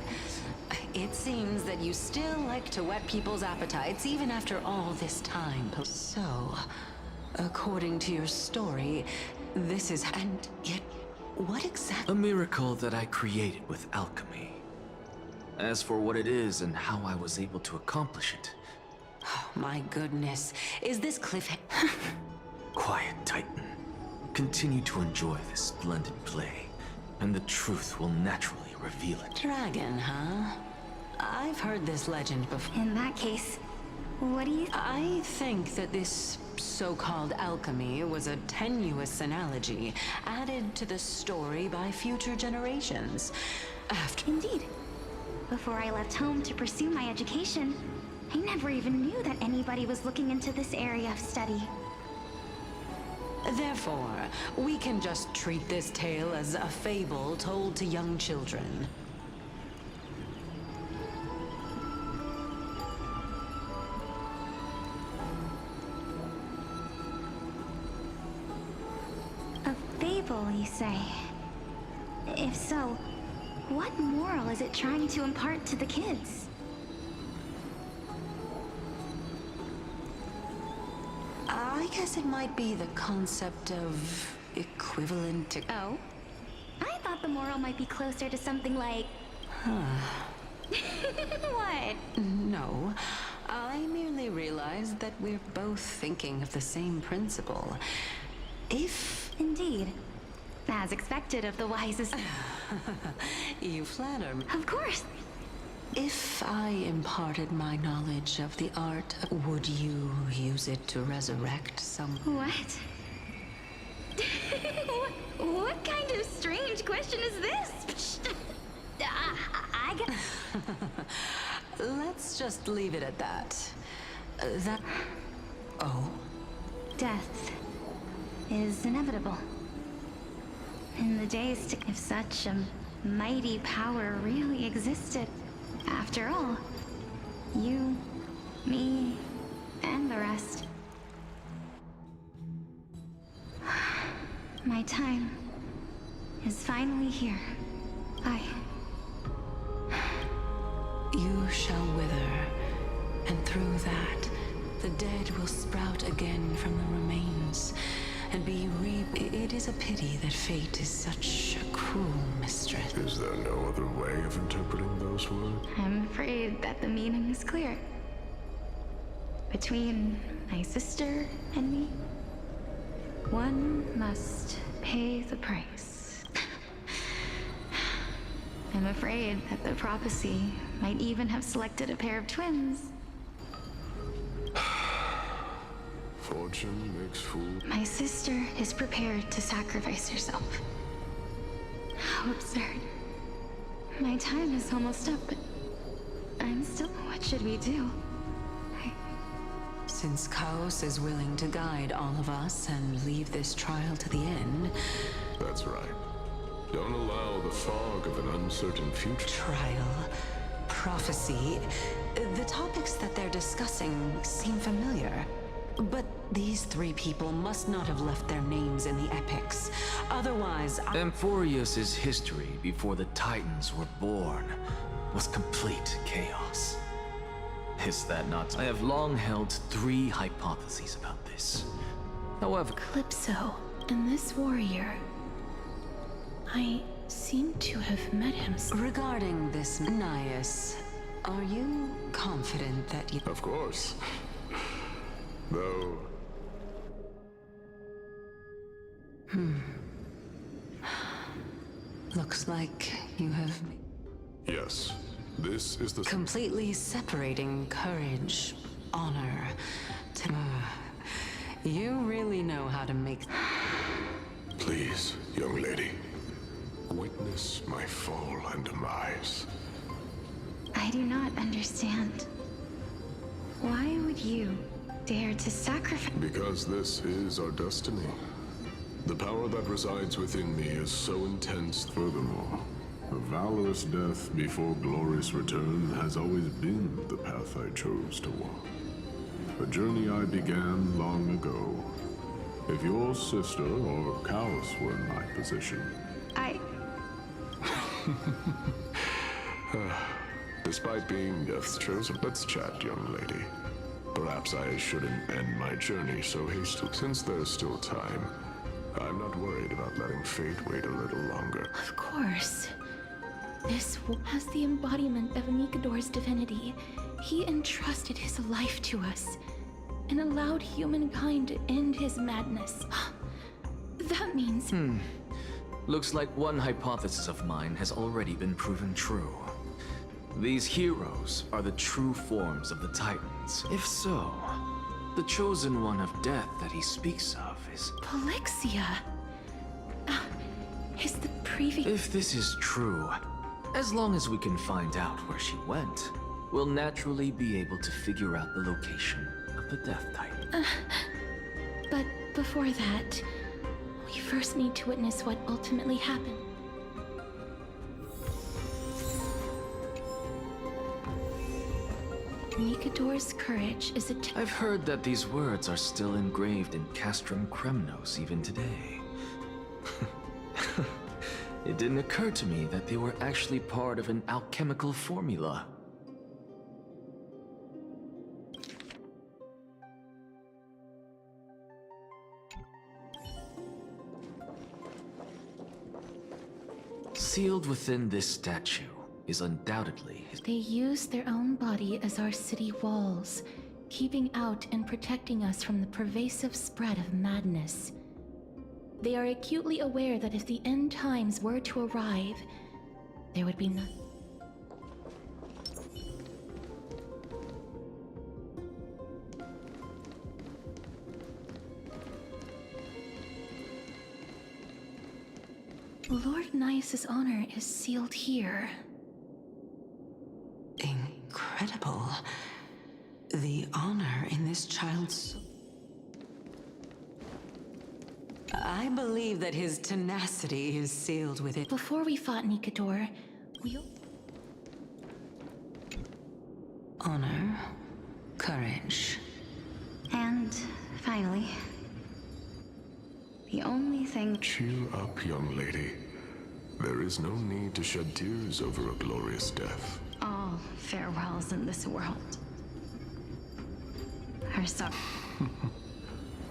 It seems that you still like to whet people's appetites even after all this time. So, according to your story, this is... And yet, what exactly... A miracle that I created with alchemy. As for what it is and how I was able to accomplish it... Oh, my goodness. Is this cliffhanger? Quiet, Titan. Continue to enjoy this splendid play, and the truth will naturally reveal it. Dragon, huh? I've heard this legend before. In that case, what do you... I think that this so-called alchemy was a tenuous analogy added to the story by future generations. Indeed. Before I left home to pursue my education, I never even knew that anybody was looking into this area of study. Therefore, we can just treat this tale as a fable told to young children. A fable, you say? If so, what moral is it trying to impart to the kids? I guess it might be the concept of equivalent to... Oh? I thought the moral might be closer to something like... What? No. I merely realized that we're both thinking of the same principle. If... Indeed. As expected of the wisest... You flatter me. Of course. If I imparted my knowledge of the art, would you use it to resurrect some... What? What kind of strange question is this? I got... Let's just leave it at that. That... Oh? Death is inevitable. In the days to... If such a mighty power really existed... After all, you, me, and the rest. My time is finally here. You shall wither, and through that, the dead will sprout again from the remains, and be It is a pity that fate is such a cruel mistress. Is there no other way of interpreting those words? I'm afraid that the meaning is clear. Between my sister and me, one must pay the price. I'm afraid that the prophecy might even have selected a pair of twins. Fortune makes fools. My sister is prepared to sacrifice herself. How absurd. My time is almost up, but I'm still... What should we do? Since Chaos is willing to guide all of us and leave this trial to the end... That's right. Don't allow the fog of an uncertain future. Trial, prophecy... The topics that they're discussing seem familiar. But these three people must not have left their names in the epics. Otherwise, Amphorius's history before the Titans were born was complete chaos. Is that not? I have long held three hypotheses about this. However... Calypso and this warrior... I seem to have met him. Regarding this, Nias, are you confident that you... Of course. Though... Looks like you have... Yes, this is the... Completely separating courage, honor, You really know how to make... Please, young lady. Witness my fall and demise. I do not understand. Why would you dare to sacrifice? Because this is our destiny. The power that resides within me is so intense. Furthermore, a valorous death before glorious return has always been the path I chose to walk. A journey I began long ago. If your sister or Chaos were in my position... Despite being Death's chosen, let's chat, young lady. Perhaps I shouldn't end my journey so hastily. Since there's still time, I'm not worried about letting fate wait a little longer. Of course. This has the embodiment of Mikador's divinity. He entrusted his life to us and allowed humankind to end his madness. That means... Looks like one hypothesis of mine has already been proven true. These heroes are the true forms of the Titans. If so, The chosen one of death that he speaks of is... Polixia! Is the previous... If this is true, as long as we can find out where she went, we'll naturally be able to figure out the location of the Death Type. But before that, we first need to witness what ultimately happened. Nikador's courage is a... I've heard that these words are still engraved in Castrum Kremnos even today. It didn't occur to me that they were actually part of an alchemical formula. Sealed within this statue is undoubtedly his... They use their own body as our city walls, keeping out and protecting us from the pervasive spread of madness. They are acutely aware that if the end times were to arrive, there would be nothing. Lord Nice's honor is sealed here. Incredible. The honor in this child's... I believe that his tenacity is sealed with it. Before we fought Nikador, we... Honor, courage. And finally, the only thing... Cheer up, young lady. There is no need to shed tears over a glorious death. All farewells in this world are so...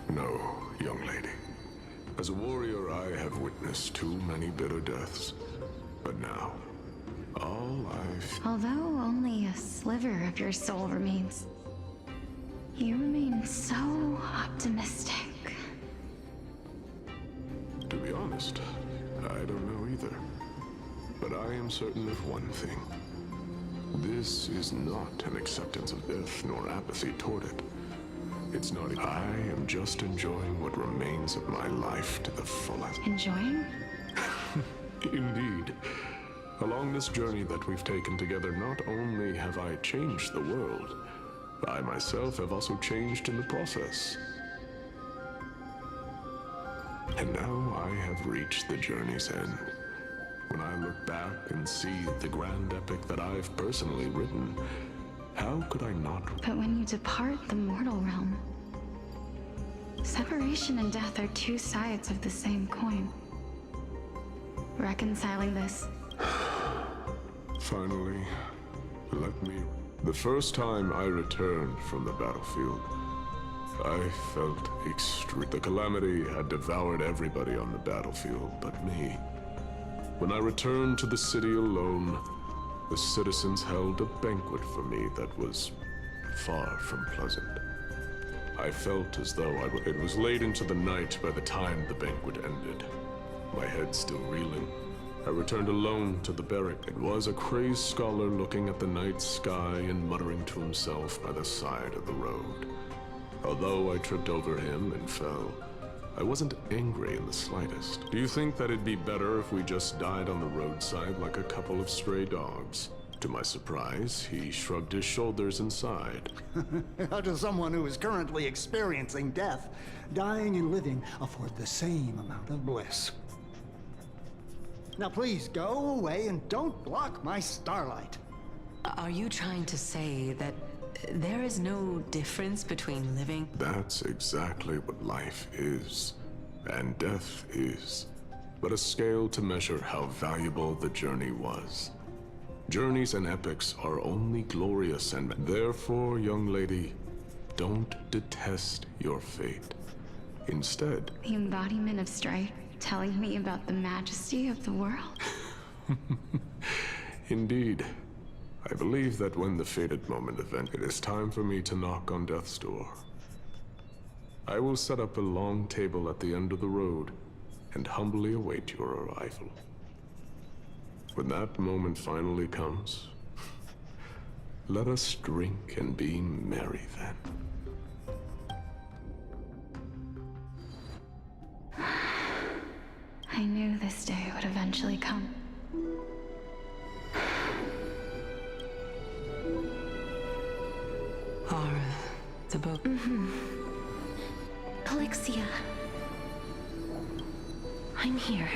No, young lady. As a warrior, I have witnessed too many bitter deaths. But now, all I've... Although only a sliver of your soul remains, you remain so optimistic. To be honest, I don't know either. But I am certain of one thing. This is not an acceptance of death nor apathy toward it. It's not... I am just enjoying what remains of my life to the fullest. Enjoying? Indeed. Along this journey that we've taken together, not only have I changed the world, I myself have also changed in the process. And now I have reached the journey's end. When I look back and see the grand epic that I've personally written, how could I not... But when you depart the mortal realm, separation and death are two sides of the same coin. Reconciling this... Finally, let me... The first time I returned from the battlefield, I felt extreme. The calamity had devoured everybody on the battlefield but me. When I returned to the city alone, the citizens held a banquet for me that was far from pleasant. I felt as though it was late into the night by the time the banquet ended, my head still reeling. I returned alone to the barrack. It was a crazed scholar looking at the night sky and muttering to himself by the side of the road. Although I tripped over him and fell, I wasn't angry in the slightest. Do you think that it'd be better if we just died on the roadside like a couple of stray dogs? To my surprise, he shrugged his shoulders and sighed. To someone who is currently experiencing death, dying and living afford the same amount of bliss. Now please, go away and don't block my starlight. Are you trying to say that there is no difference between living? That's exactly what life is, and death is, but a scale to measure how valuable the journey was. Journeys and epics are only glorious, and therefore, young lady, don't detest your fate. Instead... The embodiment of strife telling me about the majesty of the world? Indeed. I believe that when the fated moment event, it is time for me to knock on death's door. I will set up a long table at the end of the road and humbly await your arrival. When that moment finally comes, let us drink and be merry then. I knew this day would eventually come. Are the book? Polixia. I'm here.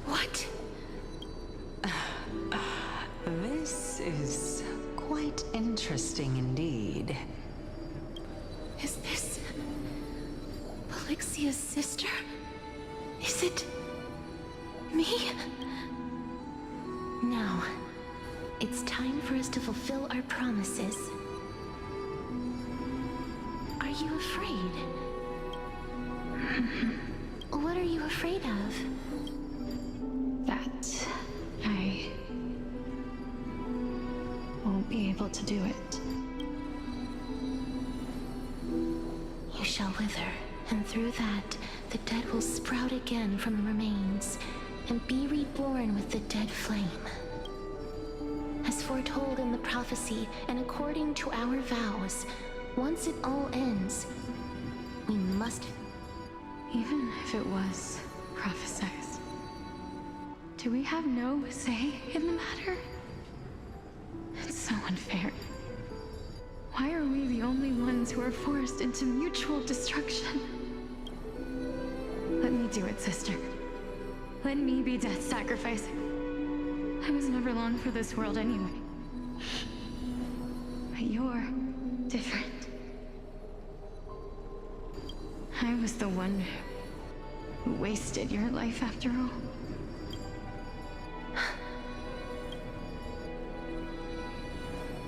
What? This is quite interesting indeed. Is this Polixia's sister? Is it me? Now, it's time for us to fulfill our promises. Are you afraid? What are you afraid of? That I won't be able to do it. You shall wither, and through that, the dead will sprout again from the remains, and be reborn with the dead flame. As foretold in the prophecy, and according to our vows, once it all ends, we must... Even if it was prophesied, do we have no say in the matter? It's so unfair. Why are we the only ones who are forced into mutual destruction? Let me do it, sister. Let me be death sacrificing. I was never long for this world anyway. But you're different. I was the one who wasted your life after all.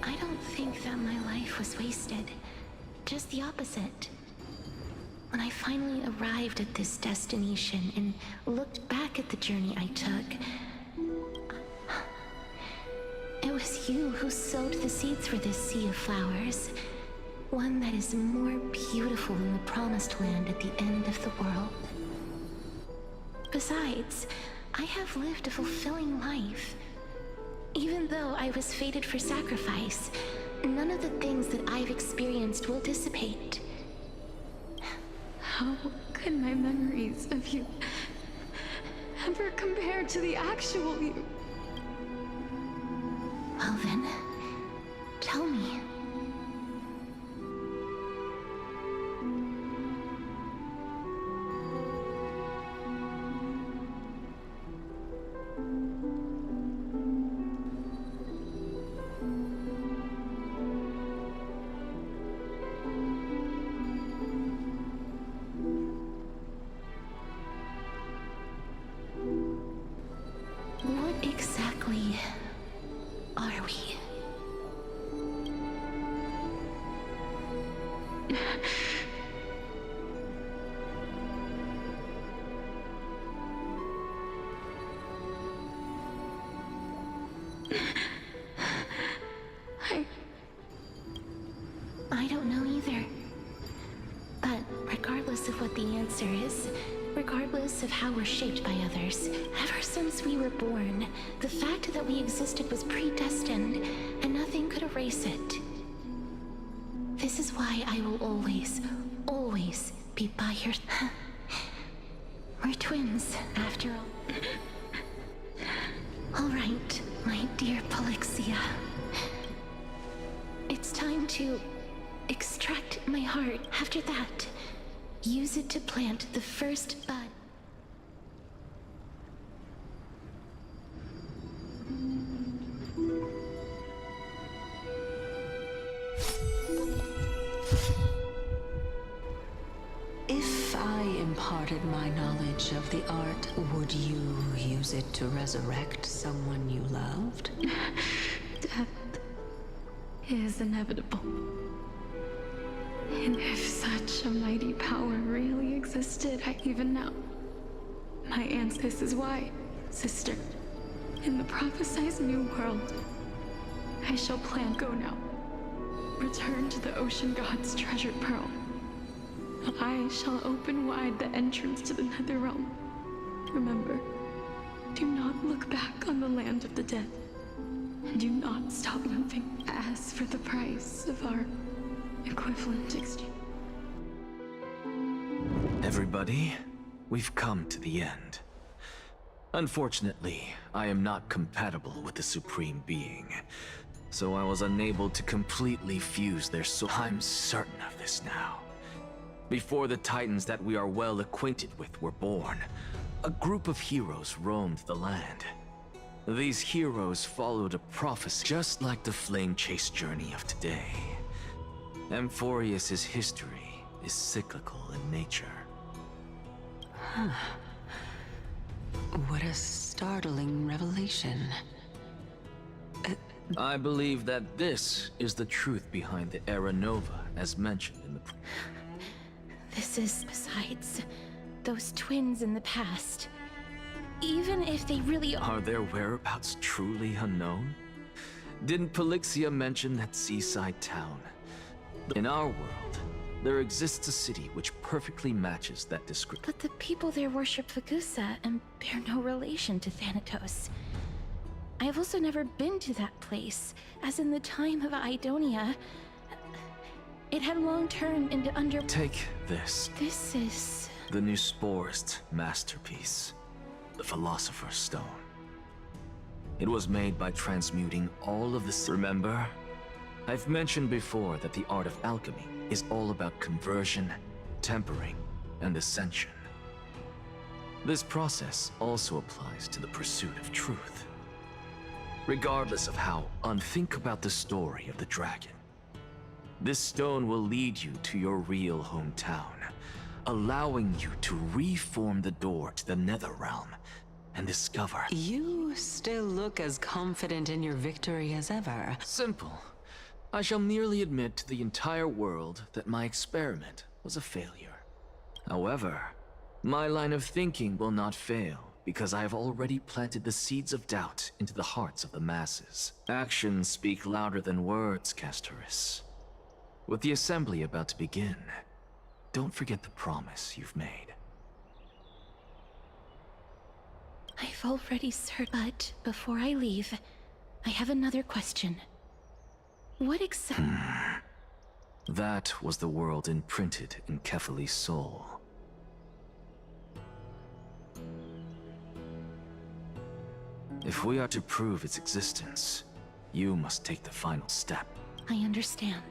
I don't think that my life was wasted. Just the opposite. When I finally arrived at this destination and looked back at the journey I took, it was you who sowed the seeds for this sea of flowers. One that is more beautiful than the promised land at the end of the world. Besides, I have lived a fulfilling life. Even though I was fated for sacrifice, none of the things that I've experienced will dissipate. How could my memories of you ever compare to the actual you? Well then, tell me. What exactly are we? I don't know either. But regardless of what the answer is, regardless of how we're shaped by others, ever since we were born, the fact that we existed was predestined, and nothing could erase it. This is why I will always, always be by your... We're twins, after all. All right, my dear Polixia. It's time to extract my heart. After that, use it to plant the first bud. If I imparted my knowledge of the art, would you use it to resurrect someone you loved? Death is inevitable. And if such a mighty power really existed, even now, my answer, this is why, sister, in the prophesized new world, I shall plant. Go now. Return to the ocean god's treasured pearl. I shall open wide the entrance to the nether realm. Remember, do not look back on the land of the dead. And do not stop moving. As for the price of our equivalent exchange. Everybody, we've come to the end. Unfortunately, I am not compatible with the Supreme Being, so I was unable to completely fuse their soul. I'm certain of this now. Before the Titans that we are well acquainted with were born, a group of heroes roamed the land. These heroes followed a prophecy, just like the flame chase journey of today. Amphorius's history is cyclical in nature. Huh. What a startling revelation. I believe that this is the truth behind the Era Nova, as mentioned in the... This is, besides, those twins in the past. Even if they really are their whereabouts truly unknown? Didn't Polixia mention that seaside town? In our world, there exists a city which perfectly matches that description. But the people there worship Fagusa and bear no relation to Thanatos. I have also never been to that place, as in the time of Idonia, it had long turned into Take this. This is... the new Sporist masterpiece, the Philosopher's Stone. It was made by transmuting all of the... Remember? I've mentioned before that the art of alchemy is all about conversion, tempering, and ascension. This process also applies to the pursuit of truth. Regardless of how think about the story of the dragon. This stone will lead you to your real hometown, allowing you to reform the door to the Nether Realm and discover... You still look as confident in your victory as ever. Simple. I shall merely admit to the entire world that my experiment was a failure. However, my line of thinking will not fail because I have already planted the seeds of doubt into the hearts of the masses. Actions speak louder than words, Castoris. With the assembly about to begin, don't forget the promise you've made. I've already but before I leave, I have another question. What exactly... That was the world imprinted in Kefali's soul. If we are to prove its existence, you must take the final step. I understand.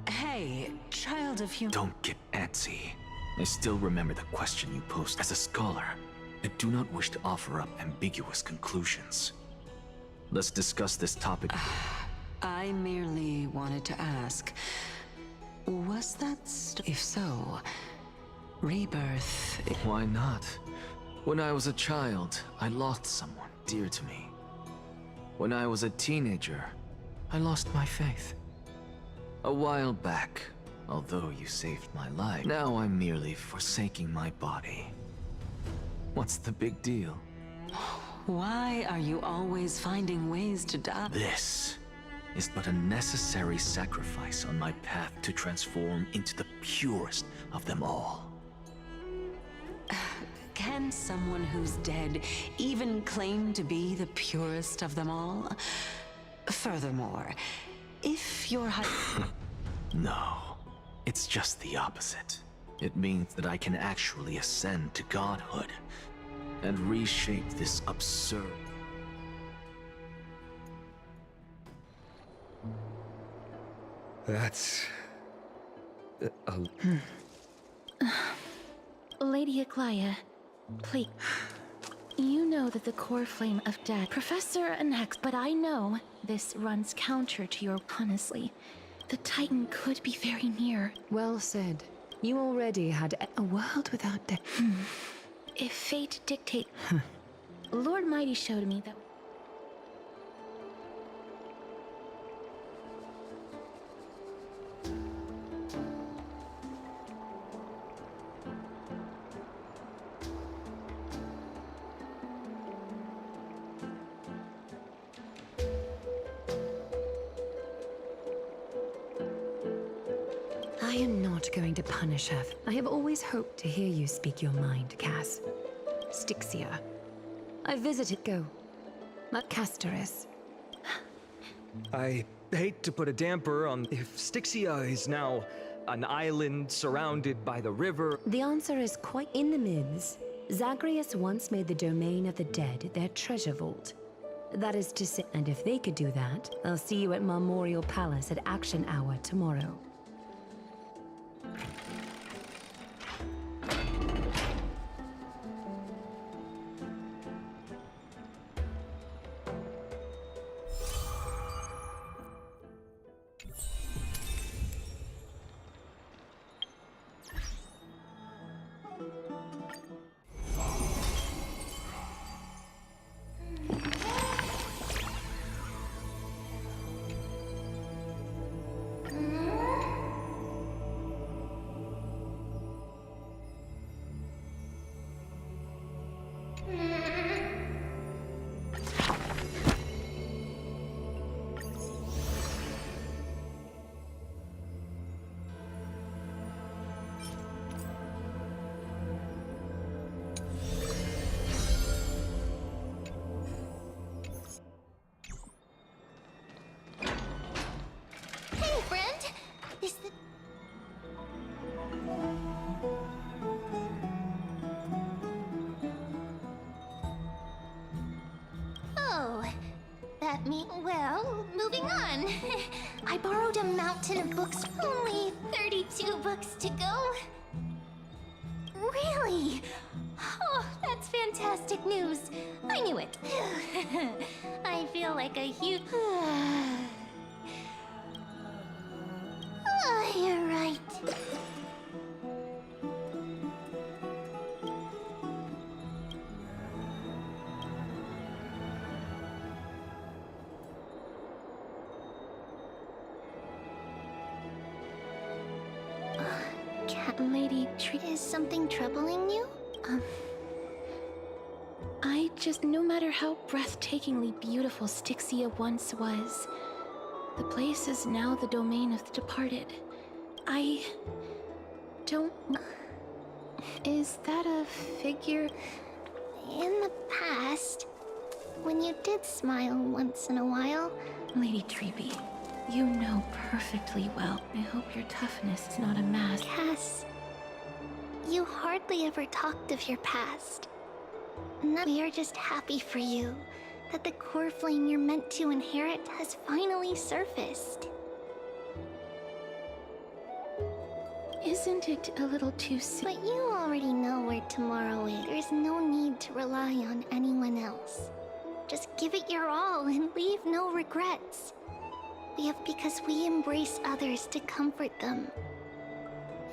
Hey, child of human... Don't get antsy. I still remember the question you posed. As a scholar, I do not wish to offer up ambiguous conclusions. Let's discuss this topic. I merely wanted to ask, was that if so, rebirth... Why not? When I was a child, I lost someone dear to me. When I was a teenager, I lost my faith. A while back, although you saved my life, now I'm merely forsaking my body. What's the big deal? Why are you always finding ways to die? This is but a necessary sacrifice on my path to transform into the purest of them all. Can someone who's dead even claim to be the purest of them all? Furthermore, if you're... No, it's just the opposite. It means that I can actually ascend to godhood and reshape this absurd... That's... Lady Aglaya, please. You know that the core flame of death... Professor Anax, but I know this runs counter to your... Honestly, the Titan could be very near. Well said. You already had a world without death. If fate dictate... Lord Mighty showed me that... I am not going to punish her. I have always hoped to hear you speak your mind, Cass. Styxia. I visited... Go. Castoris. I hate to put a damper on... If Styxia is now An island surrounded by the river? The answer is quite in the mids. Zagreus once made the domain of the dead their treasure vault. That is to say, and if they could do that, I'll see you at Memorial Palace at Action Hour tomorrow. Hey, friend! Is the... Oh, that means, well, moving on. I borrowed a mountain of books, only 32 books to go. Really? Oh, that's fantastic news. I knew it. I feel like a huge... Oh, you're right. Cat Lady Tree, is something troubling you? No matter how breathtakingly beautiful Styxia once was, the place is now the domain of the departed. I don't... Is that a figure? In the past, when you did smile once in a while... Lady Treeby, you know perfectly well. I hope your toughness is not a mask. Cass, you hardly ever talked of your past. Now we are just happy for you that the core flame you're meant to inherit has finally surfaced. Isn't it a little too soon? But you already know where tomorrow is. There's no need to rely on anyone else. Just give it your all and leave no regrets. Because we embrace others to comfort them.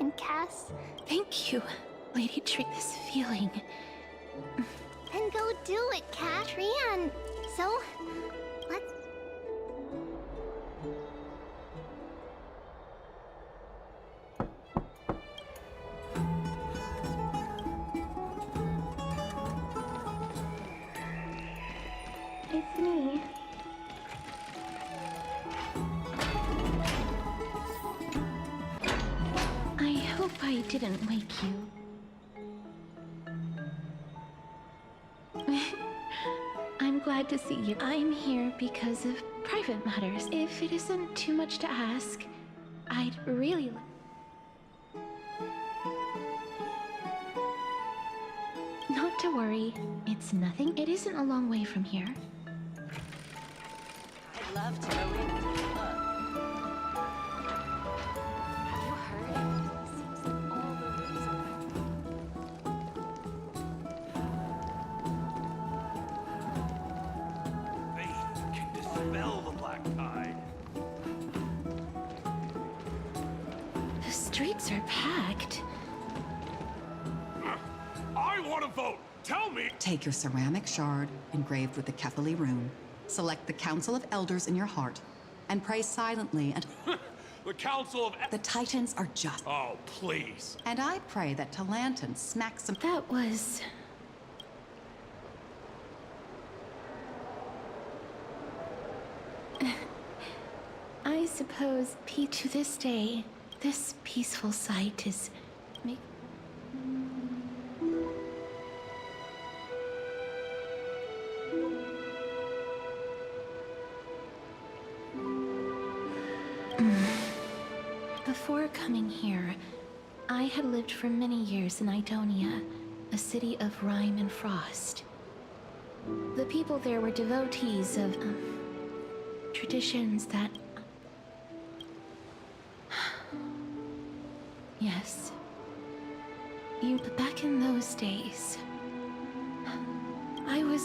And Cass? Thank you, Lady Tree. This feeling... Then go do it, Cass. Trian. So, let's... It's me. I hope I didn't wake you. I'm glad to see you. I'm here because of private matters. If it isn't too much to ask, I'd really... Not to worry. It's nothing. It isn't a long way from here. I'd love to go in and take a look. Have you heard? It seems like all the rooms are... Faith can dispel the black tide. The streets are packed. I want to vote! Tell me! Take your ceramic shard engraved with the Kephili rune, select the Council of Elders in your heart, and pray silently and... The Council of... The Titans are just... Oh, please. And I pray that Talanton smacks some... That was... I suppose, to this day, this peaceful sight is... Before coming here, I had lived for many years in Idonia, a city of rime and frost. The people there were devotees of traditions that... Yes. But back in those days, I was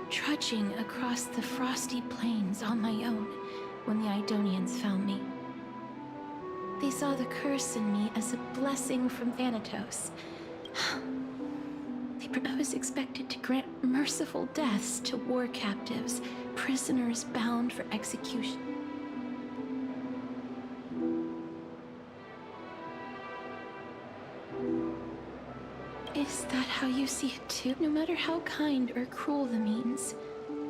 trudging across the frosty plains on my own when the Idonians found me. They saw the curse in me as a blessing from Thanatos. I was expected to grant merciful deaths to war captives, prisoners bound for execution. Is that how you see it too? No matter how kind or cruel the means,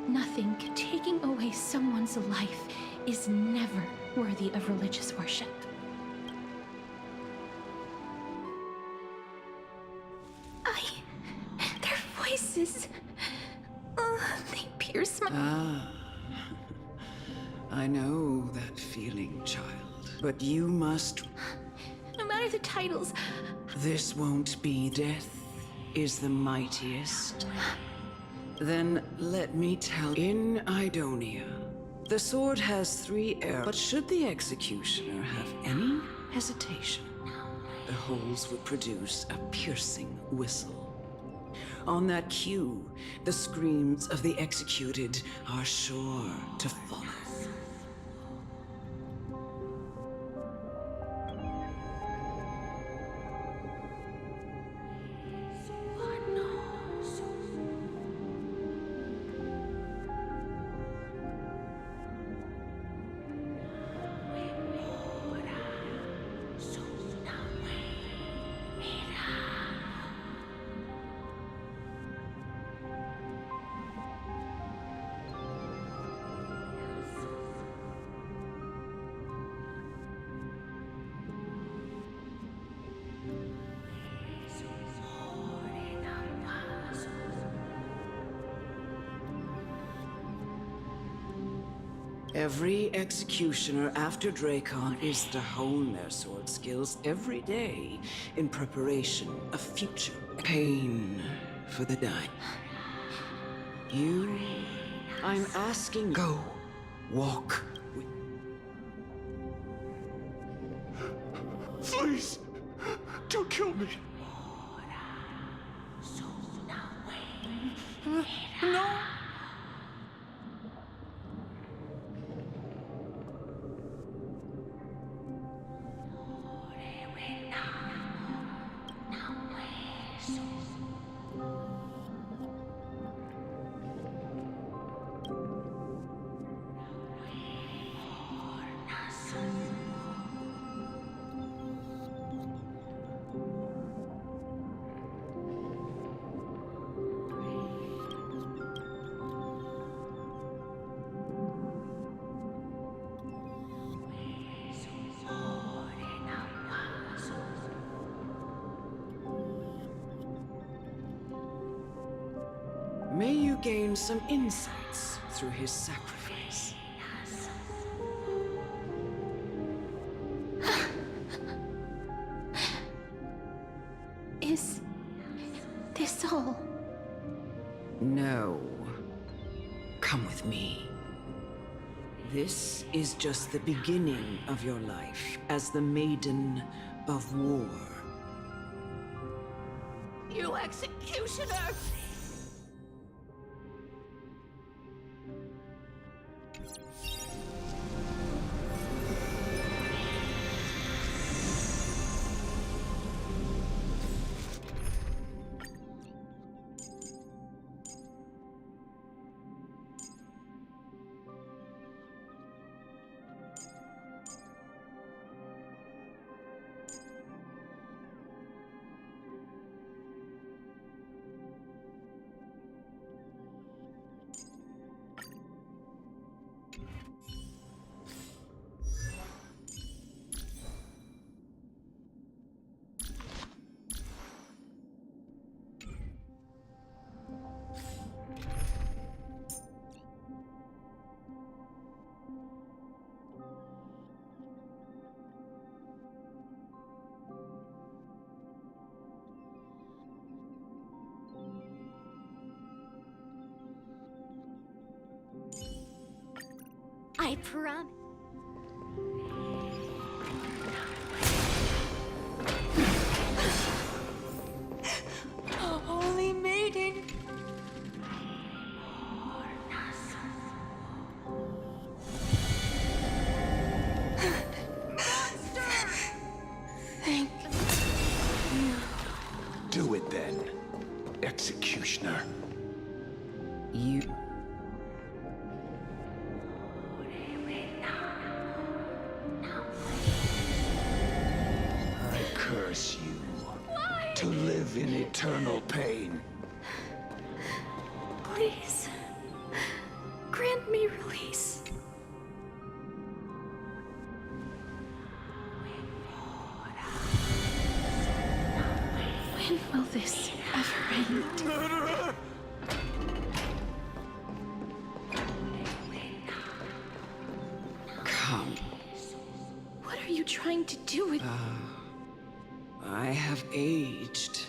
nothing taking away someone's life is never worthy of religious worship. Their voices... they pierce my... Ah. I know that feeling, child. But you must... No matter the titles... This won't be death is the mightiest. Then let me tell you. In Idonia, the sword has 3 arrows. But should the executioner have any hesitation, the holes would produce a piercing whistle. On that cue, the screams of the executed are sure to follow. Every executioner after Dracon is to hone their sword skills every day in preparation of future pain for the dying. I'm asking, go, walk with... Please, don't kill me. No! May you gain some insights through his sacrifice. Is this all? No. Come with me. This is just the beginning of your life as the Maiden of War. You executioner! I promise. Holy Maiden! Thank you. Do it then, executioner. You... I curse you to live in eternal pain. Please, grant me release. When will this ever end? Murderer! Come. What are you trying to do with... I have aged.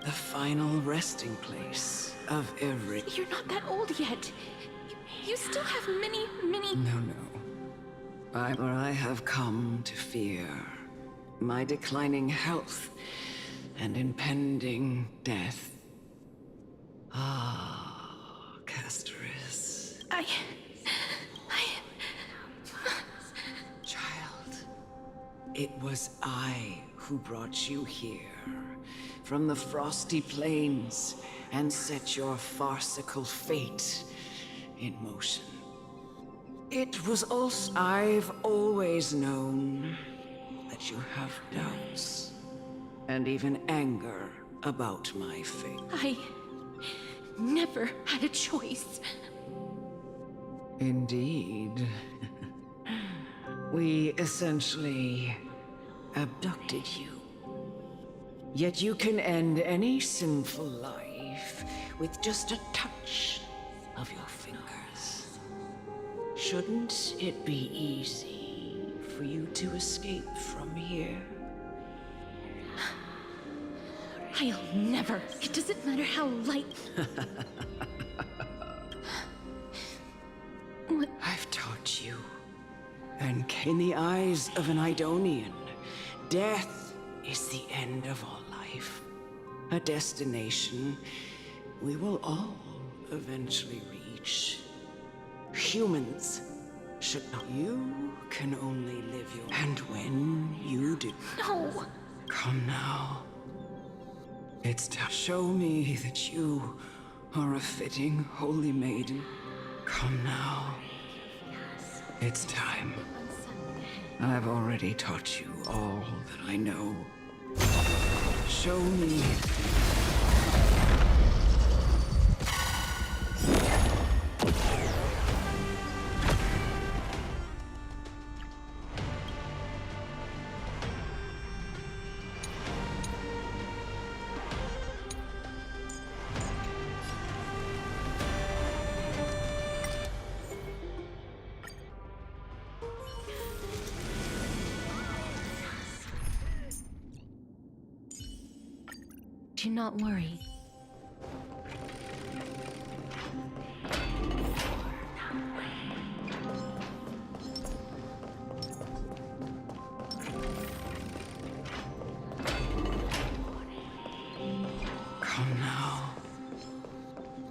The final resting place of every... You're not that old yet. You still have many... No. I have come to fear my declining health and impending death. Ah, Castoris. Child, it was I who brought you here from the frosty plains and set your farcical fate in motion. It was also... I've always known that you have doubts and even anger about my fate. I never had a choice. Indeed. We essentially abducted you. Yet you can end any sinful life with just a touch of your fingers. Shouldn't it be easy for you to escape from here? I'll never. It doesn't matter how light... What? I've taught you. And in the eyes of an Idonian, death is the end of all life. A destination we will all eventually reach. Humans should not. You can only live your... And when you do... No! Come now. It's to show me that you are a fitting holy maiden. Come now. It's time. I've already taught you all that I know. Show me. Do not worry. Come now.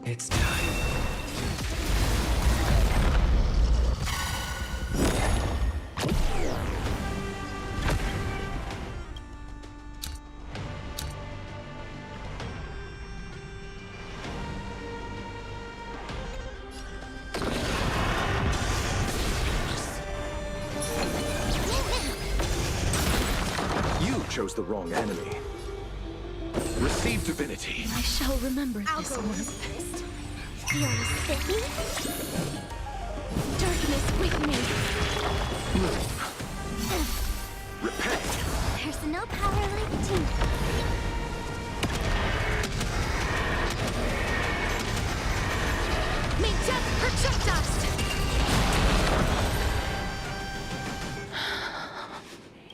It's time. Chose the wrong enemy. Receive divinity. I shall remember I'll this go one. first. Feel sticky? Darkness with me. Repent. There's no power like team. May death protect us!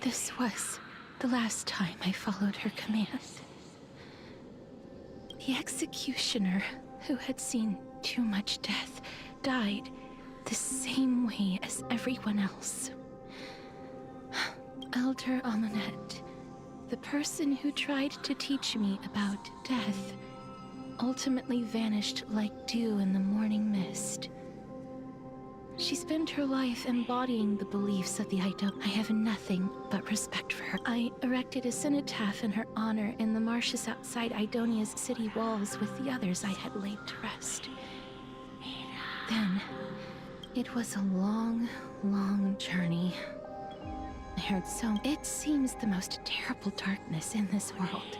This was the last time I followed her command. The executioner, who had seen too much death, died the same way as everyone else. Elder Amunet, the person who tried to teach me about death, ultimately vanished like dew in the morning mist. She spent her life embodying the beliefs of the Idon. I have nothing but respect for her. I erected a cenotaph in her honor in the marshes outside Idonia's city walls with the others I had laid to rest. Then, it was a long, long journey. I heard so... It seems the most terrible darkness in this world.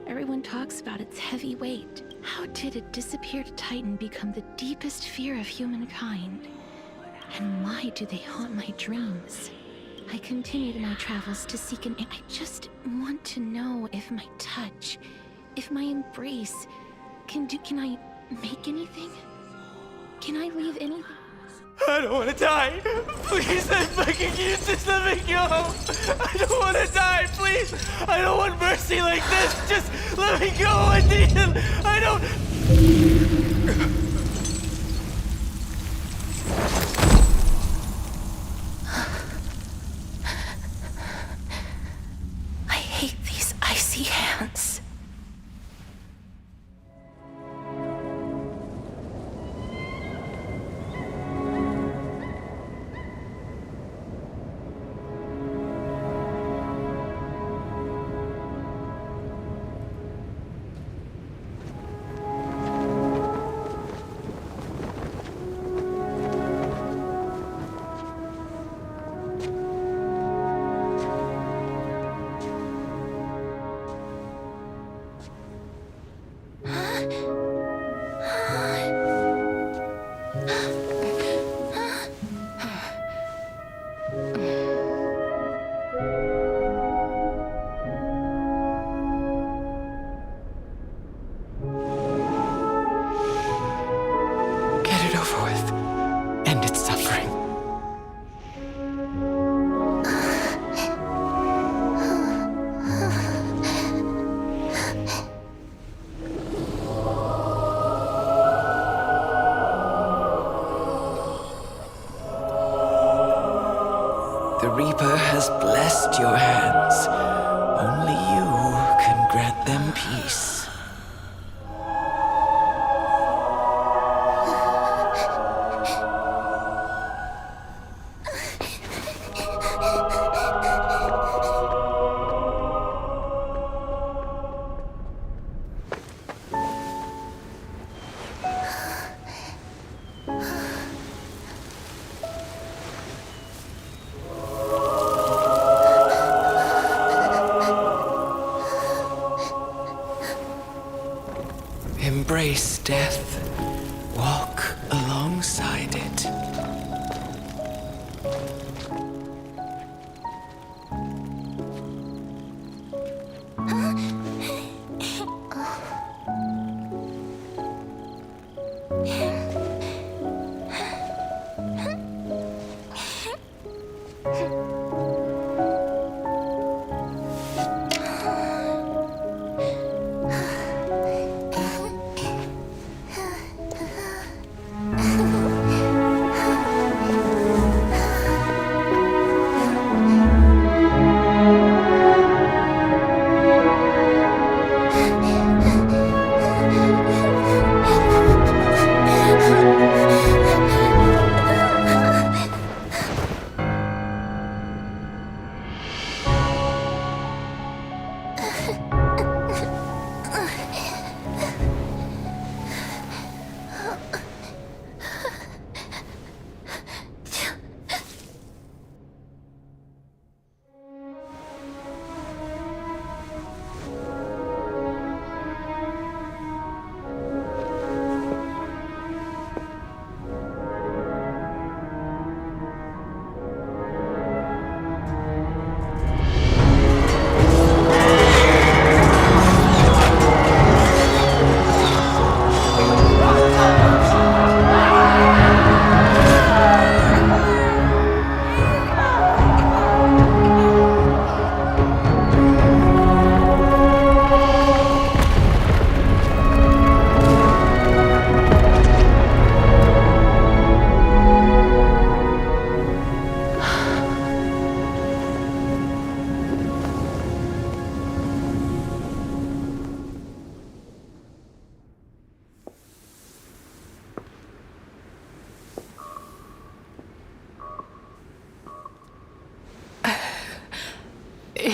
Everyone talks about its heavy weight. How did a disappeared titan become the deepest fear of humankind? And why do they haunt my dreams? I continued my travels to seek an... I just want to know if my touch, if my embrace, can I make anything? Can I leave anything? I don't want to die. Please, I fucking you just let me go. I don't want to die, please. I don't want mercy like this. Just let me go. I need it. I don't... I hate these icy hands. Get it over with. End its suffering. The Reaper has blessed your hands. Only you can grant them peace. Embrace death. Walk alongside it.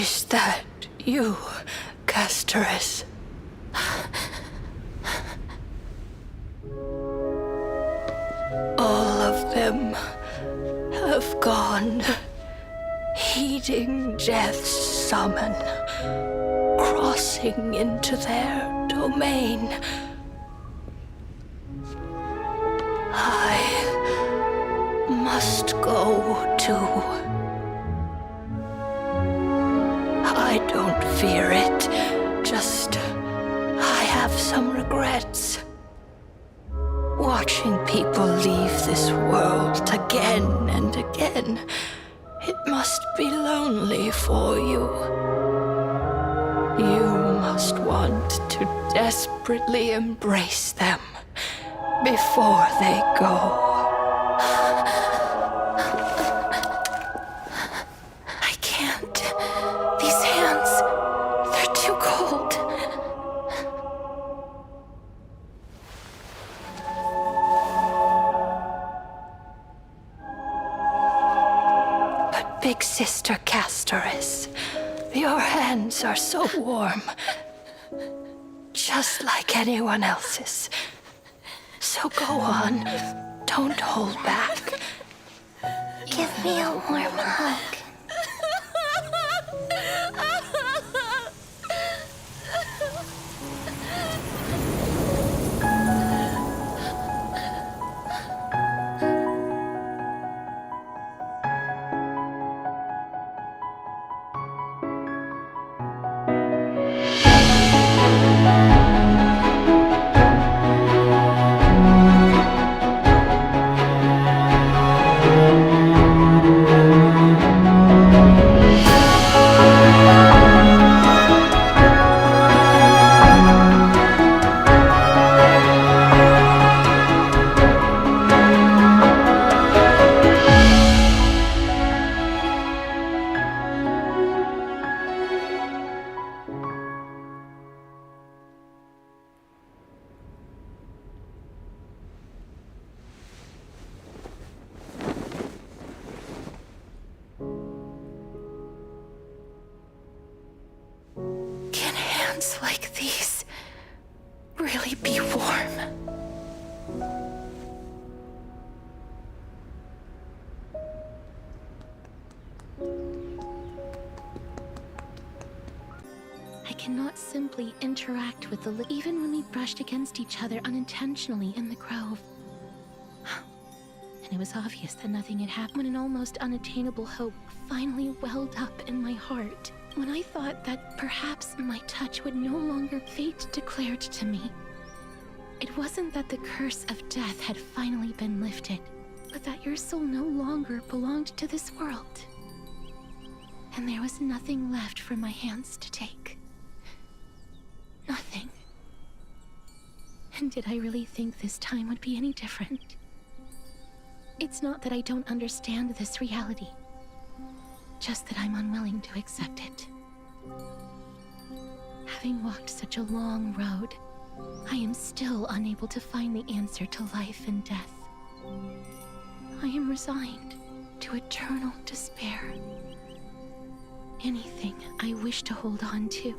Is that you, Castorus? All of them have gone, heeding death's summon, crossing into their domain. I must go too. I don't fear it, just I have some regrets. Watching people leave this world again and again, it must be lonely for you. You must want to desperately embrace them before they go. I can't. These hands, they're too cold. But Big Sister Castorus, your hands are so warm. Just like anyone else's. So go on. Don't hold back. Give me a warm hug. Can hands like these really be warm? I cannot simply interact with the even when we brushed against each other unintentionally in the grove. And it was obvious that nothing had happened when an almost unattainable hope finally welled up in my heart. When I thought that perhaps my touch would no longer fate declared to me. It wasn't that the curse of death had finally been lifted, but that your soul no longer belonged to this world. And there was nothing left for my hands to take. Nothing. And did I really think this time would be any different? It's not that I don't understand this reality. Just that I'm unwilling to accept it. Having walked such a long road, I am still unable to find the answer to life and death. I am resigned to eternal despair. Anything I wish to hold on to,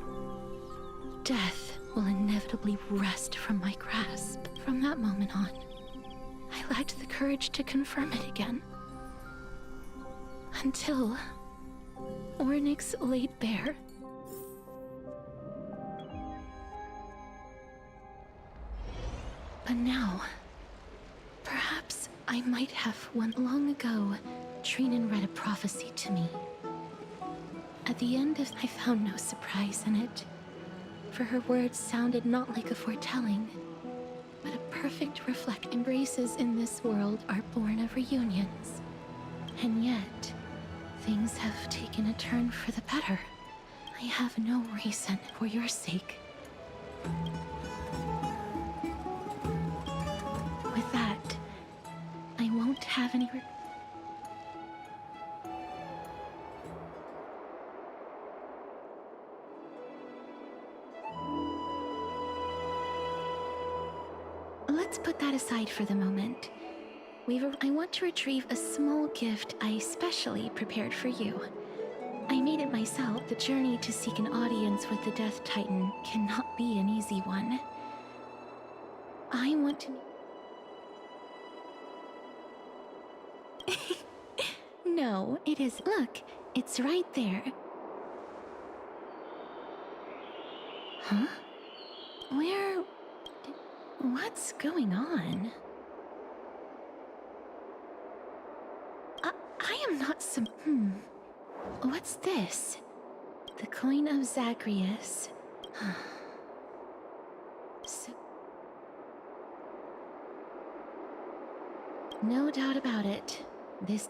death will inevitably wrest from my grasp. From that moment on, I lacked the courage to confirm it again. Until Ornyx laid bare. But now, perhaps I might have one. Long ago, Trinan read a prophecy to me. At the end of I found no surprise in it, for her words sounded not like a foretelling, but a perfect reflect. Embraces in this world are born of reunions. And yet, things have taken a turn for the better. I have no reason for your sake. With that, I won't have any Let's put that aside for the moment. I want to retrieve a small gift I specially prepared for you. I made it myself. The journey to seek an audience with the Death Titan cannot be an easy one. I want to... No, it is. Look, it's right there. Huh? Where... What's going on? I am not some... What's this? The coin of Zagreus. No doubt about it.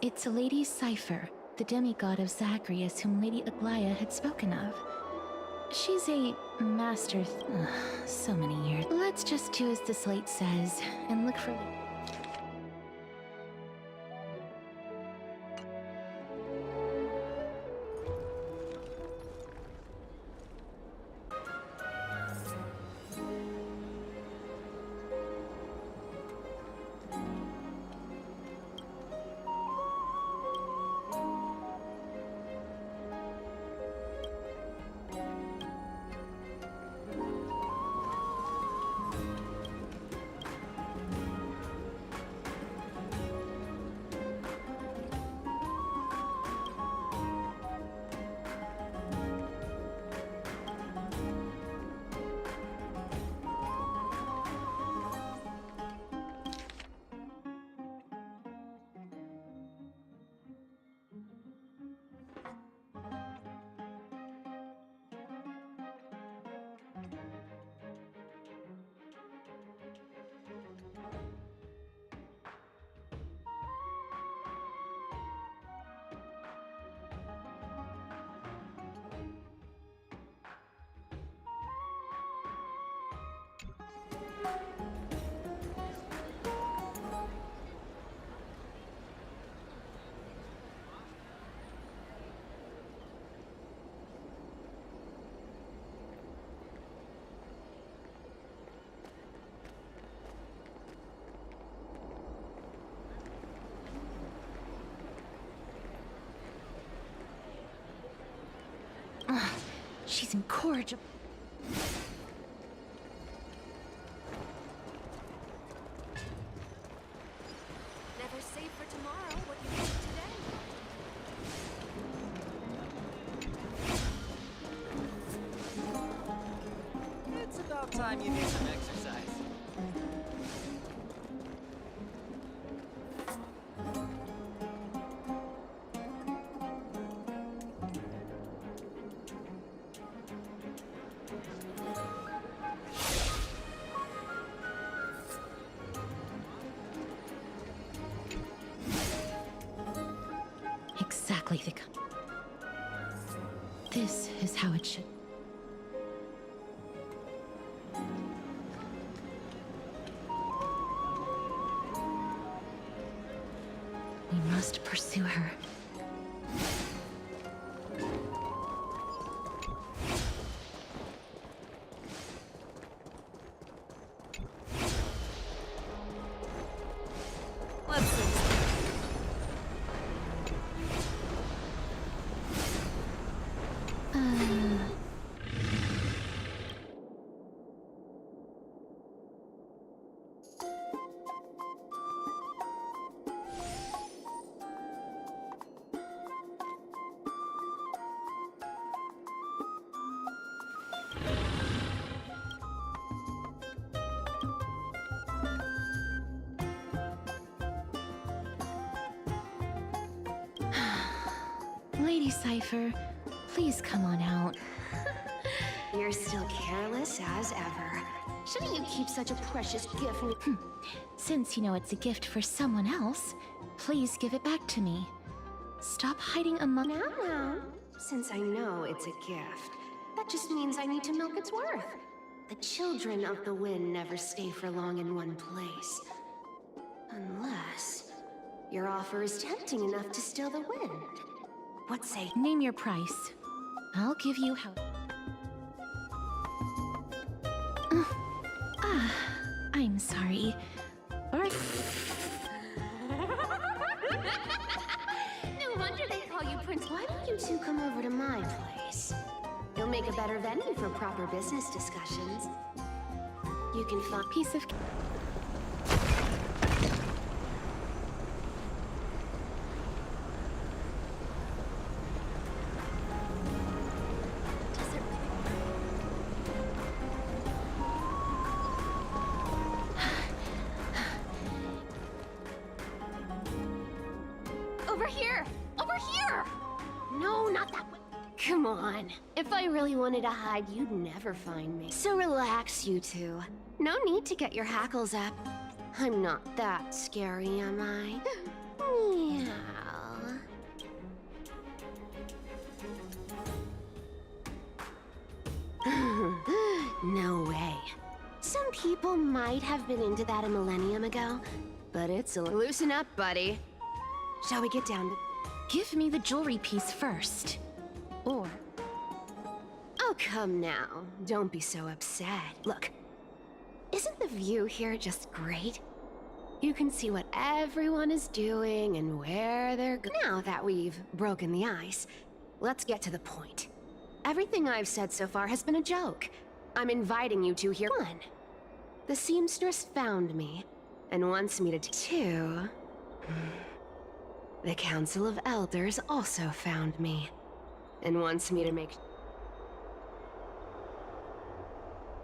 It's Lady Cipher, the demigod of Zagreus whom Lady Aglaia had spoken of. She's a master... so many years. Let's just do as the slate says, and look for... She's incorrigible. Never safe for tomorrow. What do you think today? It's about time you did some exercise. Exactly the kind. This is how it should. We must pursue her. Let's see. Lady Cipher, please come on out. You're still careless as ever. Shouldn't you keep such a precious gift? Since you know it's a gift for someone else, please give it back to me. Stop hiding among... Now, since I know it's a gift, that just means I need to milk its worth. The children of the wind never stay for long in one place. Unless your offer is tempting enough to steal the wind. What say? Name your price. I'll give you how... I'm sorry. No wonder they call you Prince. What? you two come over to my place? It'll make a better venue for proper business discussions. You can find a piece of... Over here! Over here! No, not that way. Come on. If I really wanted to hide, you'd never find me. So relax, you two. No need to get your hackles up. I'm not that scary, am I? Meow. No way. Some people might have been into that a millennium ago, but it's a... Loosen up, buddy. Shall we get down to... Give me the jewelry piece first. Or... Oh, come now. Don't be so upset. Look, isn't the view here just great? You can see what everyone is doing and where they're going. Now that we've broken the ice, let's get to the point. Everything I've said so far has been a joke. I'm inviting you two here. 1. The seamstress found me and wants me to... 2. The Council of Elders also found me and wants me to make...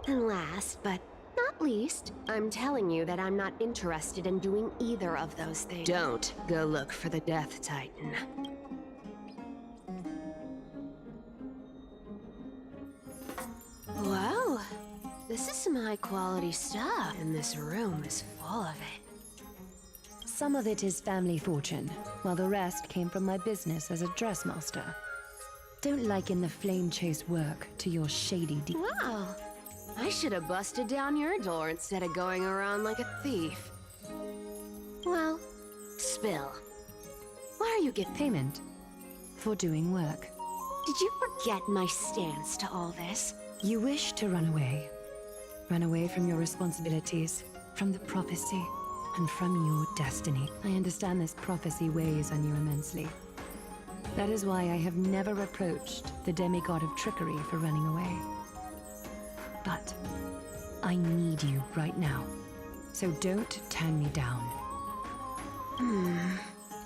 And last, but not least, I'm telling you that I'm not interested in doing either of those things. Don't go look for the Death Titan. Whoa, this is some high-quality stuff, and this room is full of it. Some of it is family fortune, while the rest came from my business as a dressmaster. Don't liken the flame chase work to your shady Wow, I should have busted down your door instead of going around like a thief. Well, spill. Why are you getting payment for doing work? Did you forget my stance to all this? You wish to run away. Run away from your responsibilities, from the prophecy, and from your destiny. I understand this prophecy weighs on you immensely. That is why I have never reproached the demigod of trickery for running away. But I need you right now, so don't turn me down.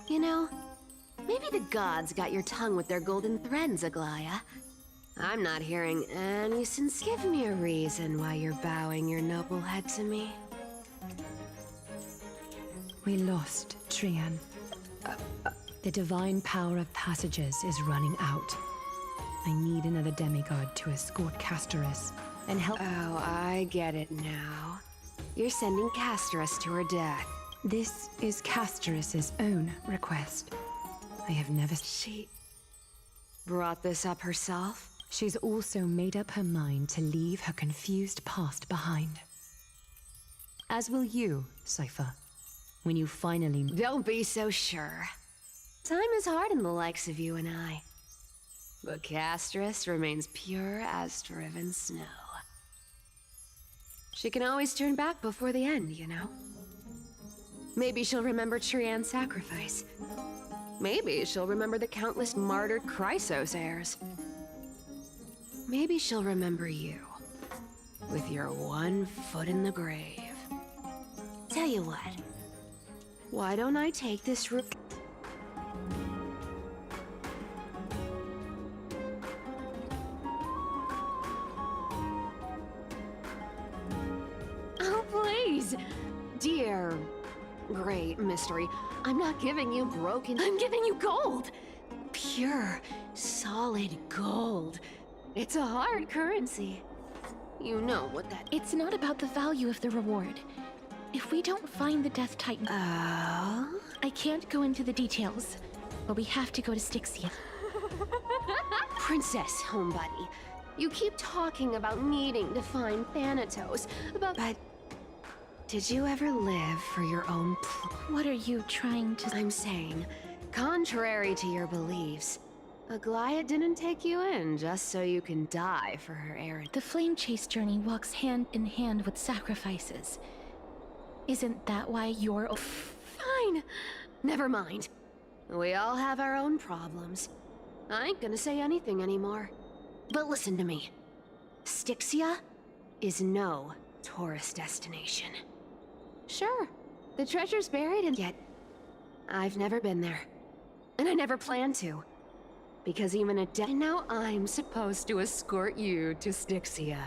You know, maybe the gods got your tongue with their golden threads, Aglaya. I'm not hearing any sense. Give me a reason why you're bowing your noble head to me. We lost Trian. The divine power of passages is running out. I need another demigod to escort Castorus and help. Oh, I get it now. You're sending Castorus to her death. This is Castorus's own request. I have never... She brought this up herself? She's also made up her mind to leave her confused past behind. As will you, Cypher, when you finally... Don't be so sure. Time is hard in the likes of you and I. But Castorus remains pure as driven snow. She can always turn back before the end, you know? Maybe she'll remember Trian's sacrifice. Maybe she'll remember the countless martyred Chrysos heirs. Maybe she'll remember you, with your one foot in the grave. Tell you what, why don't I take this route? Oh, please! Dear great mystery, I'm not giving you broken, I'm giving you gold! Pure, solid gold. It's a hard currency. You know what that... It's not about the value of the reward. If we don't find the Death Titan... Oh? I can't go into the details, but we have to go to Styxia. Princess, homebuddy, you keep talking about needing to find Thanatos, but... Did you ever live for your own What are you trying to... I'm saying, contrary to your beliefs, Aglaya didn't take you in just so you can die for her errand. The flame chase journey walks hand in hand with sacrifices. Isn't that why you're... Fine. Never mind. We all have our own problems. I ain't gonna say anything anymore. But listen to me. Styxia is no tourist destination. Sure, the treasure's buried in... Yet, I've never been there. And I never plan to. Because even a day now, I'm supposed to escort you to Styxia.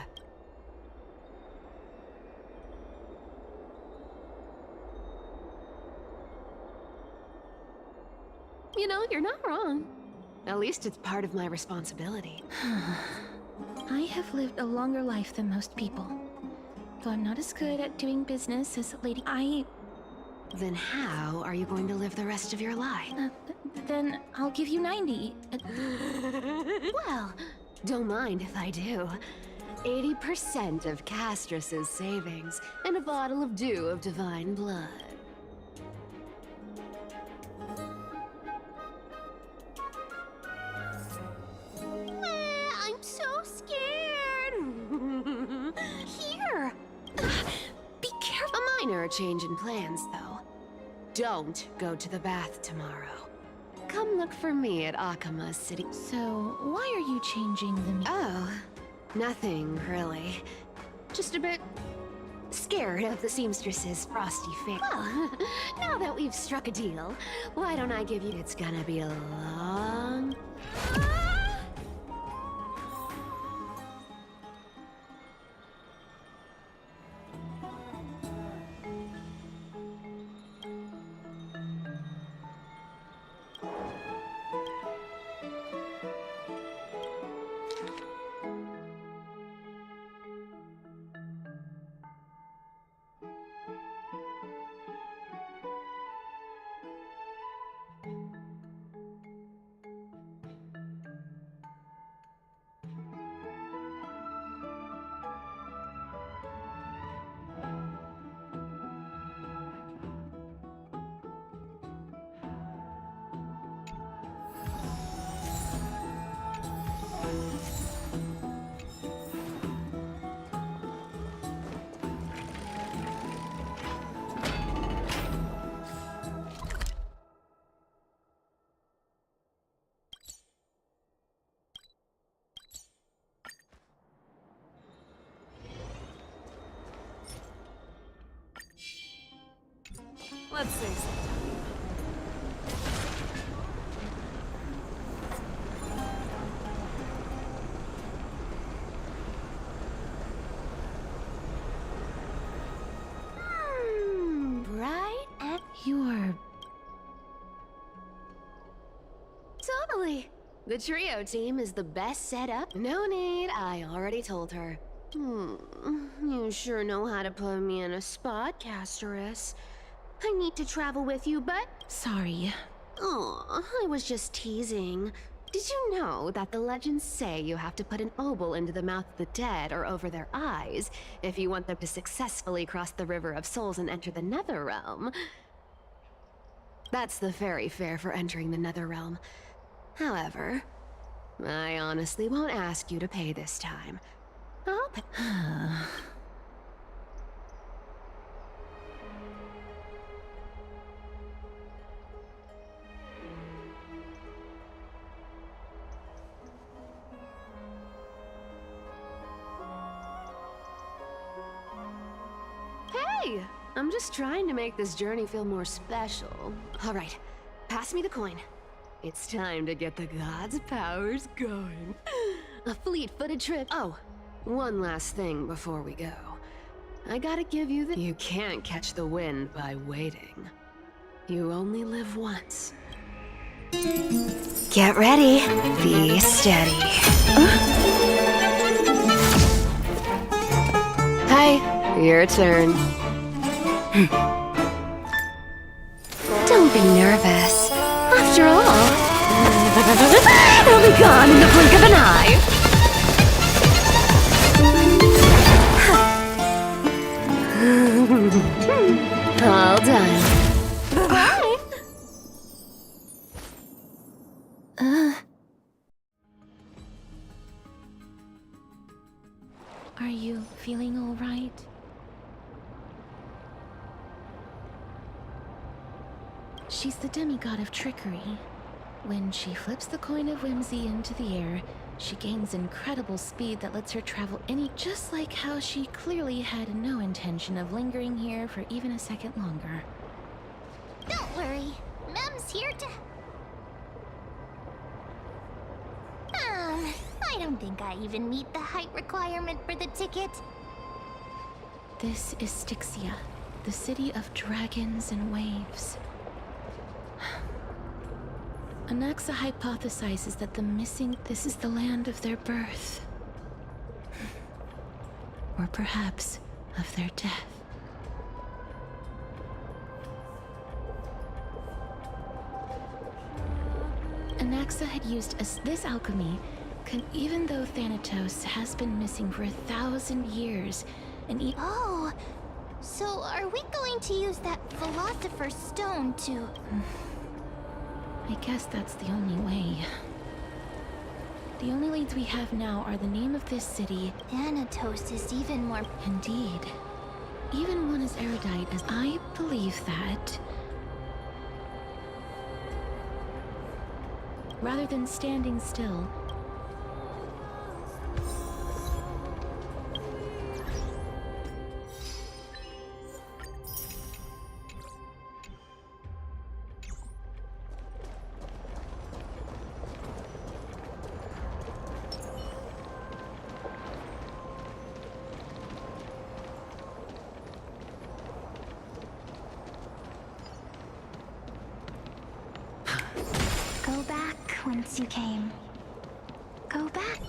You know, you're not wrong. At least it's part of my responsibility. I have lived a longer life than most people. Though I'm not as good at doing business as Lady... Then how are you going to live the rest of your life? Then I'll give you 90. Well, don't mind if I do. 80% of Castrus's savings and a bottle of dew of divine blood. I'm so scared. Here. Be careful. A minor change in plans, though. Don't go to the bath tomorrow. Come look for me at Akama City. So, why are you changing the... Oh, nothing, really. Just a bit... scared of the seamstress's frosty fate. Well, now that we've struck a deal, why don't I give you... It's gonna be a long... Let's say something. Right? And you are... Totally. The trio team is the best setup. No need, I already told her. You sure know how to put me in a spot, Casterus. I need to travel with you, but... Sorry. Oh, I was just teasing. Did you know that the legends say you have to put an obol into the mouth of the dead or over their eyes if you want them to successfully cross the River of Souls and enter the Netherrealm? That's the fairy fare for entering the Netherrealm. However, I honestly won't ask you to pay this time. I'll pay. Hey! I'm just trying to make this journey feel more special. All right, pass me the coin. It's time to get the gods' powers going. A fleet-footed trip. Oh, one last thing before we go. I gotta give you the... You can't catch the wind by waiting. You only live once. Get ready. Be steady. Hi, your turn. Don't be nervous. After all, it'll be gone in the blink of an eye. All done. Bye. Are you feeling all right? She's the demigod of trickery. When she flips the coin of whimsy into the air, she gains incredible speed that lets her travel just like how she clearly had no intention of lingering here for even a second longer. Don't worry, Mem's here to... I don't think I even meet the height requirement for the ticket. This is Styxia, the city of dragons and waves. Anaxa hypothesizes that this is the land of their birth. Or perhaps of their death. Anaxa had used this alchemy, even though Thanatos has been missing for 1,000 years, and Oh, so are we going to use that Philosopher's Stone to... I guess that's the only way. The only leads we have now are the name of this city. Thanatos is even more... Indeed. Even one as erudite as I believe that... Rather than standing still... Go back whence you came. Go back.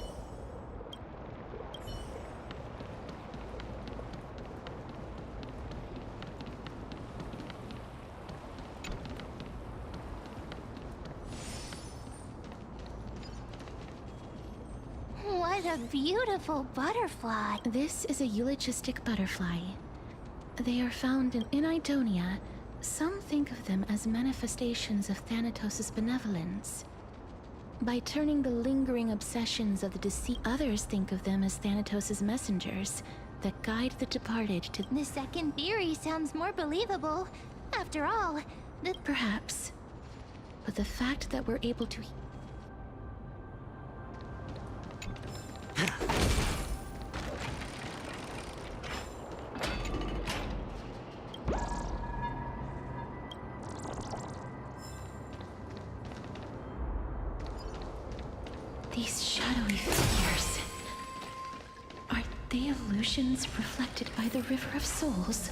What a beautiful butterfly. This is a eulogistic butterfly. They are found in Idonia. Some think of them as manifestations of Thanatos' benevolence. By turning the lingering obsessions of the deceased, others think of them as Thanatos' messengers that guide the departed to... The second theory sounds more believable. After all, Perhaps. But the fact that we're able to... These shadowy figures... Are they illusions reflected by the River of Souls?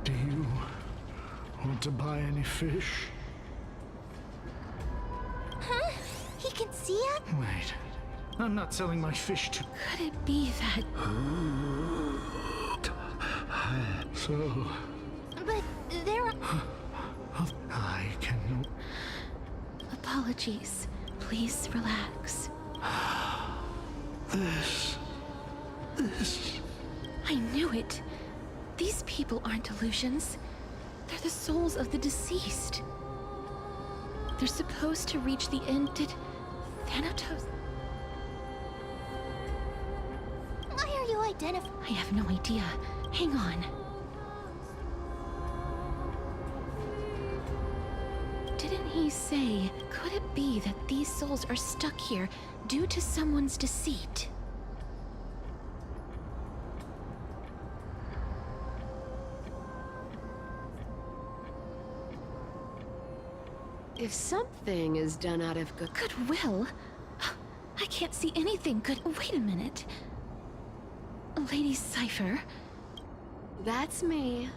Do you want to buy any fish? Huh? He can see it? Wait, I'm not selling my fish to... Could it be that... So... But there are... I can... Apologies. Please relax. This... I knew it. These people aren't illusions. They're the souls of the deceased. They're supposed to reach the end. Did Thanatos... Why are you identifying? I have no idea. Hang on. Didn't he say, could it be that these souls are stuck here due to someone's deceit? If something is done out of goodwill? I can't see anything good. Wait a minute. Lady Cypher? That's me.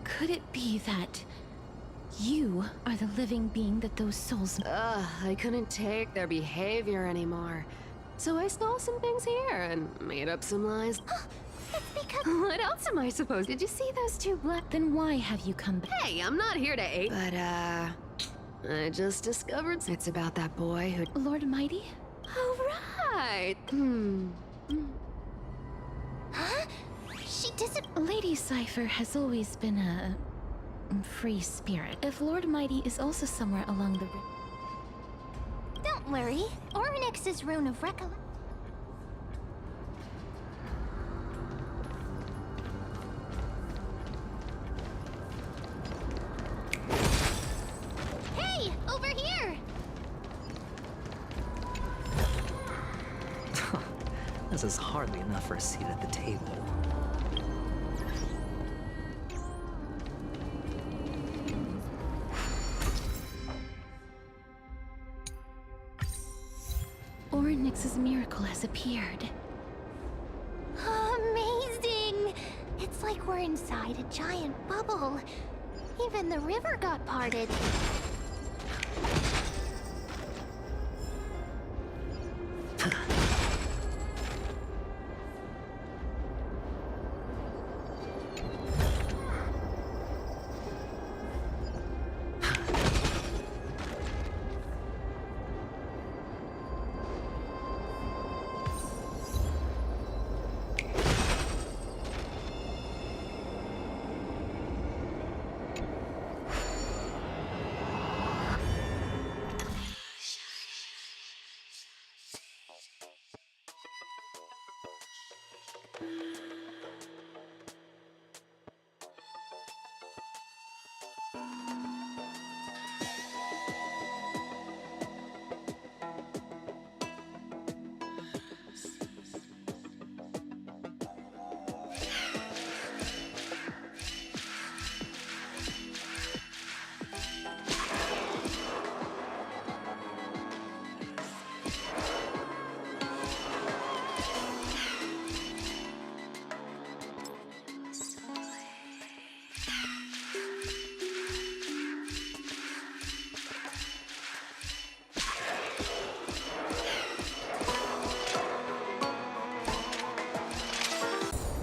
Could it be that you are the living being that those souls... Ugh, I couldn't take their behavior anymore. So I stole some things here and made up some lies. It's because... What else am I supposed to... Did you see those two black... Then why have you come back? Hey, I'm not here to aid. But, I just discovered it's about that boy who... Lord Mighty? Oh, right. Huh? She Lady Cypher has always been a free spirit. If Lord Mighty is also somewhere along the river. Don't worry. Oryx's rune of recollection. Hey, over here! This is hardly enough for a seat at the table. Oryx's miracle has appeared. Amazing! It's like we're inside a giant bubble. Even the river got parted.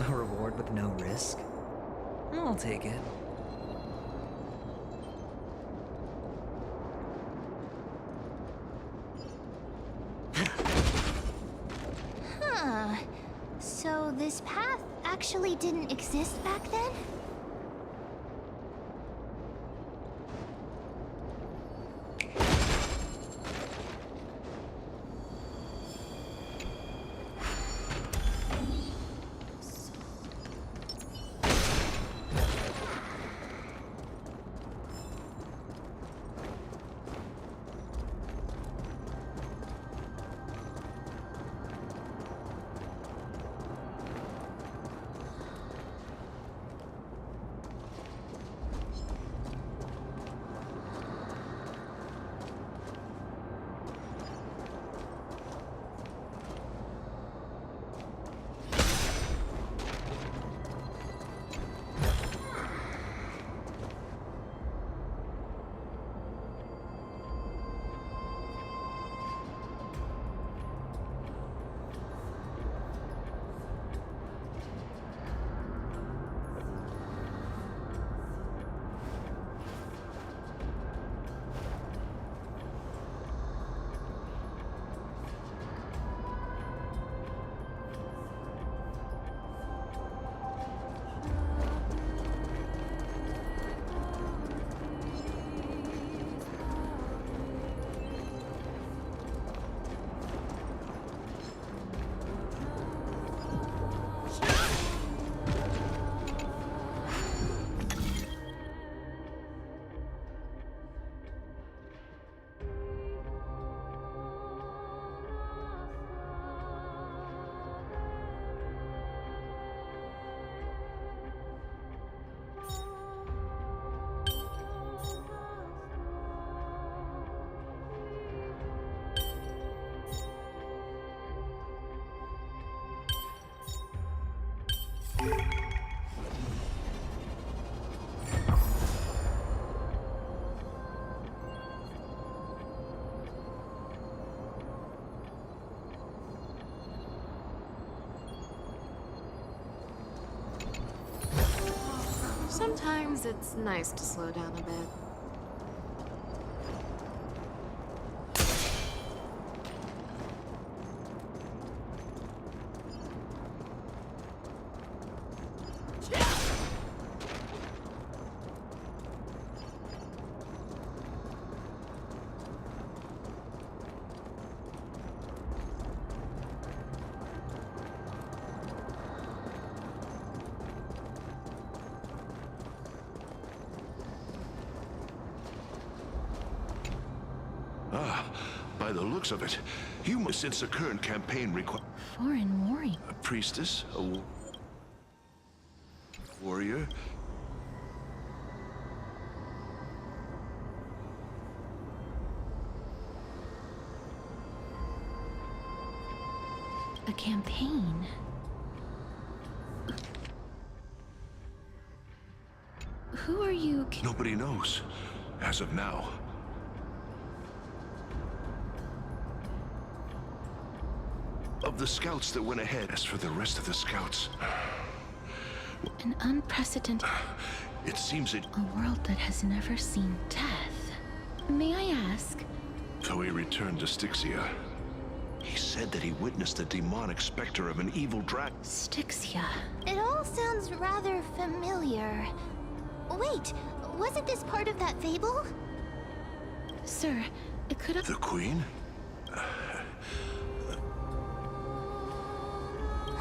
A reward with no risk? I'll take it. Huh. So this path actually didn't exist back then? Sometimes it's nice to slow down a bit. By the looks of it, you must, since the current campaign requires Foreign warrior. a priestess, a warrior. A campaign. Who are you? Nobody knows, as of now. Of the scouts that went ahead, as for the rest of the scouts, An unprecedented. it seems it. A world that has never seen death. May I ask? So he returned to Styxia. He said that he witnessed a demonic specter of an evil dragon. Styxia. It all sounds rather familiar. Wait, wasn't this part of that fable? Sir, it could have. The Queen?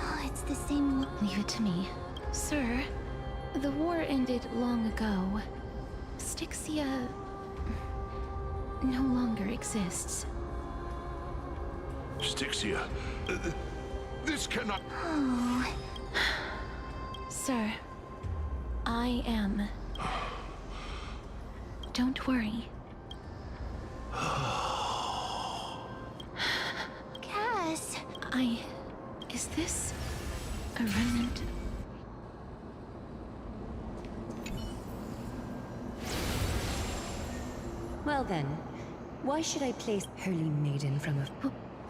Oh, it's the same. Leave it to me. Sir, the war ended long ago. Styxia no longer exists. Styxia. This cannot. Oh. Sir, I am. Don't worry. Cass. Is this a remnant? Well then, why should I place Holy Maiden from a...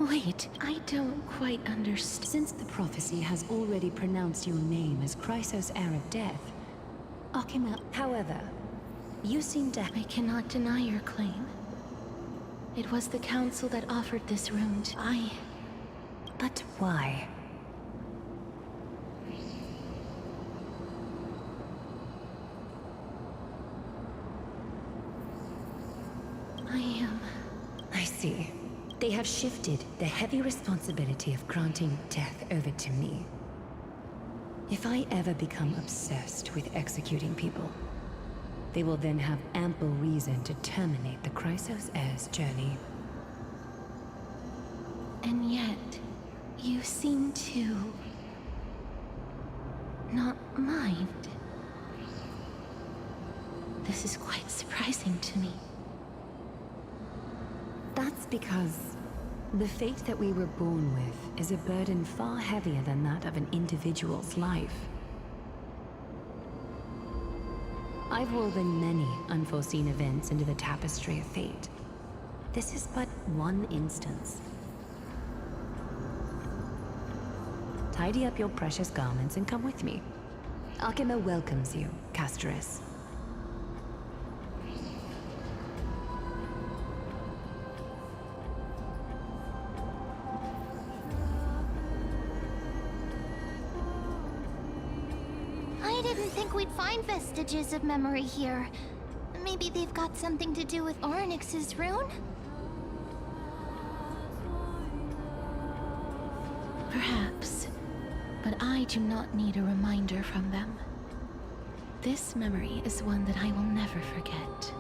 Wait, I don't quite understand. Since the prophecy has already pronounced your name as Chrysos, heir of death, Akima... However, you seem to... I cannot deny your claim. It was the council that offered this rune to... But why? I see. They have shifted the heavy responsibility of granting death over to me. If I ever become obsessed with executing people, they will then have ample reason to terminate the Chrysos heir's journey. And yet, you seem to... not mind. This is quite surprising to me. That's because the fate that we were born with is a burden far heavier than that of an individual's life. I've woven many unforeseen events into the tapestry of fate. This is but one instance. Tidy up your precious garments and come with me. Akima welcomes you, Casterus. I didn't think we'd find vestiges of memory here. Maybe they've got something to do with Ornyx's rune? Perhaps. But I do not need a reminder from them. This memory is one that I will never forget.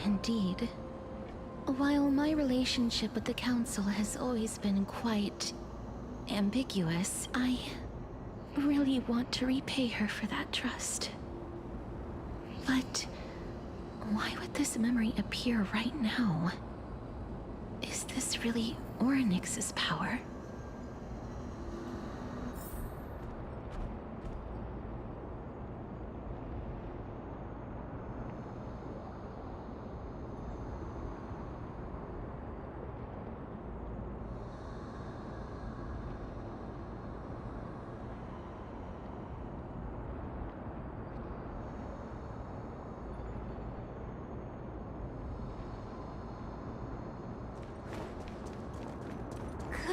Indeed. While my relationship with the Council has always been quite ambiguous, I really want to repay her for that trust. But why would this memory appear right now? Is this really Orynyx's power?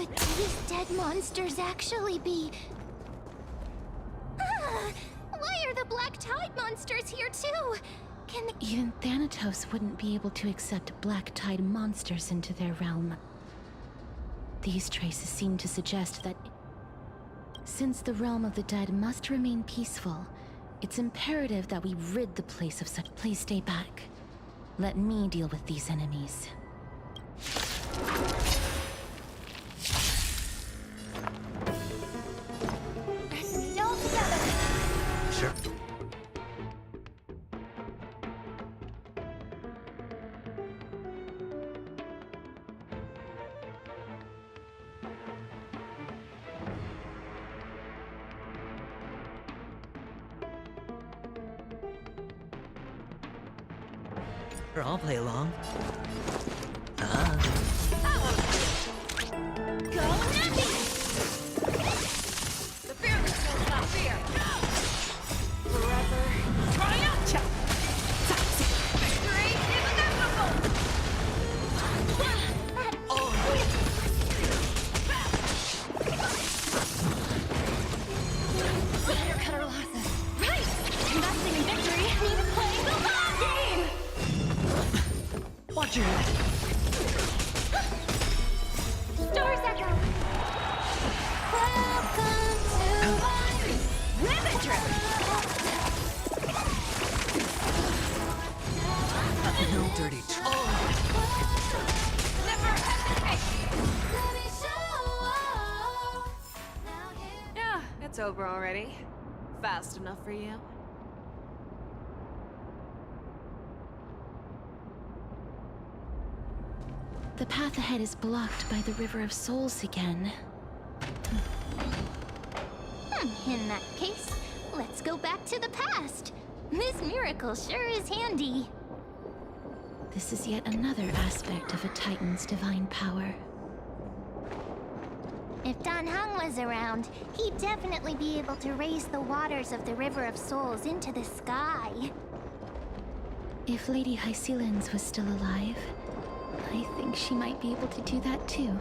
Could these dead monsters actually be... Why are the Black Tide monsters here too? Can they... Even Thanatos wouldn't be able to accept Black Tide monsters into their realm. These traces seem to suggest that since the realm of the dead must remain peaceful, it's imperative that we rid the place of such... Please stay back. Let me deal with these enemies. Let's meet all together. Sure. Sure, I'll play along. Go Nappy! The fearless knows not fear! Forever triumph! Victory is inevitable! Better cut our losses. Right! Investing in victory means playing the long game! Watch your head. Stars echo! Welcome to my ribbon trip! No dirty Never hesitate! Yeah, it's over already. Fast enough for you? The path ahead is blocked by the River of Souls again. In that case, let's go back to the past. This miracle sure is handy. This is yet another aspect of a Titan's divine power. If Dan Heng was around, he'd definitely be able to raise the waters of the River of Souls into the sky. If Lady Hycelens was still alive, I think she might be able to do that too.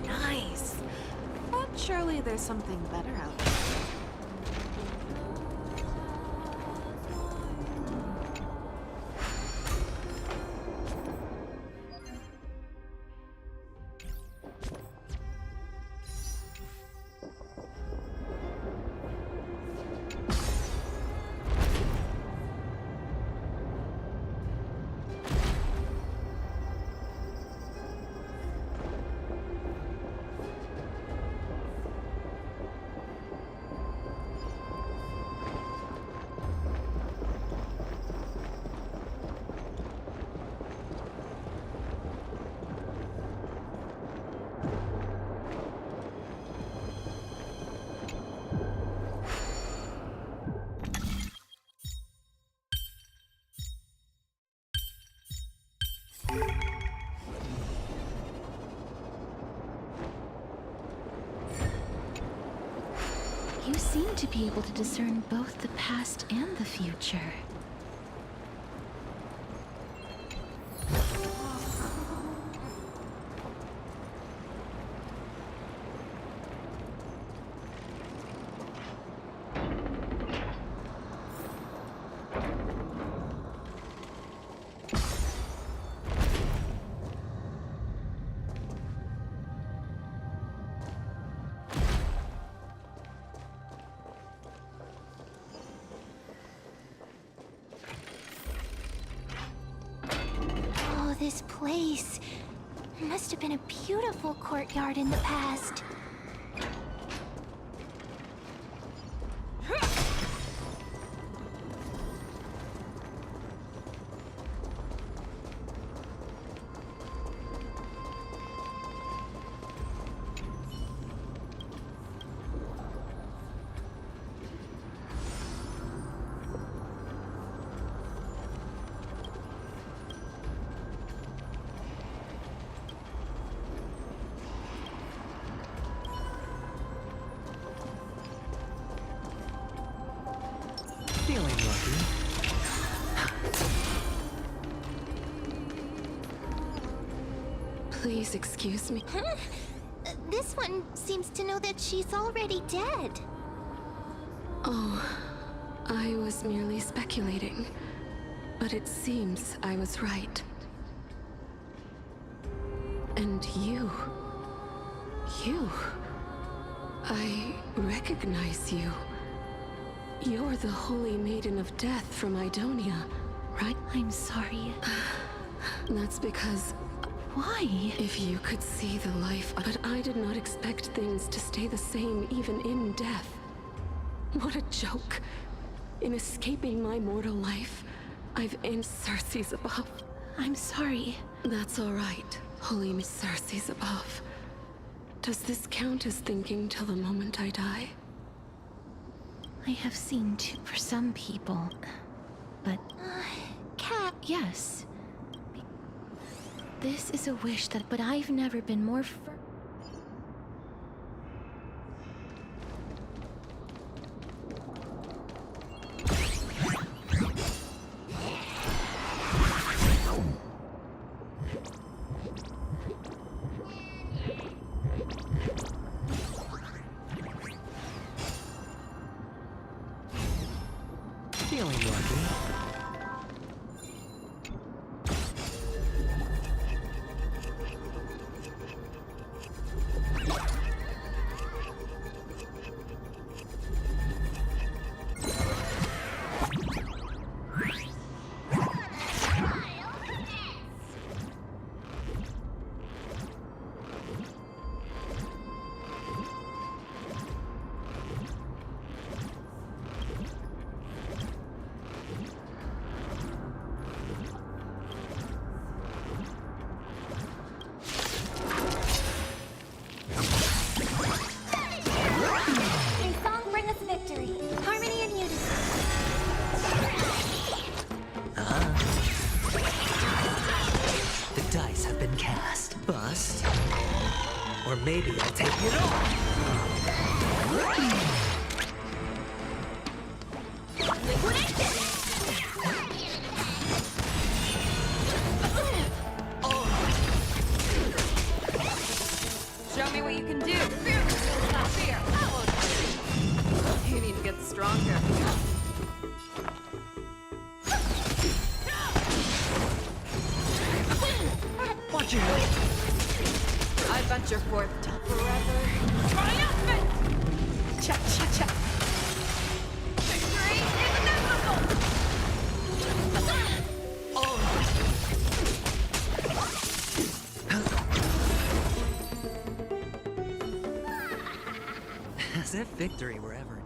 Nice. But surely there's something better out there. You seem to be able to discern both the past and the future. This place must have been a beautiful courtyard in the past. Feeling lucky. Please excuse me. Huh? This one seems to know that she's already dead. Oh, I was merely speculating. But it seems I was right. And you... I recognize you. You're the Holy Maiden of Death from Idonia, right? I'm sorry. That's because... Why? If you could see the life... But I did not expect things to stay the same even in death. What a joke. In escaping my mortal life, I've in Circe's above. I'm sorry. That's all right. Holy Miss Circe's above. Does this count as thinking till the moment I die? I have seen too for some people, but... Cat. Yes. This is a wish that... But I've never been more Feeling lucky. Or maybe I'll take it off. Show me what you can do. Fear is not fear. You need to get stronger. Watch your head. I venture forth to forever triumphant! Cha-cha-cha! Victory is inevitable! As if victory were ever...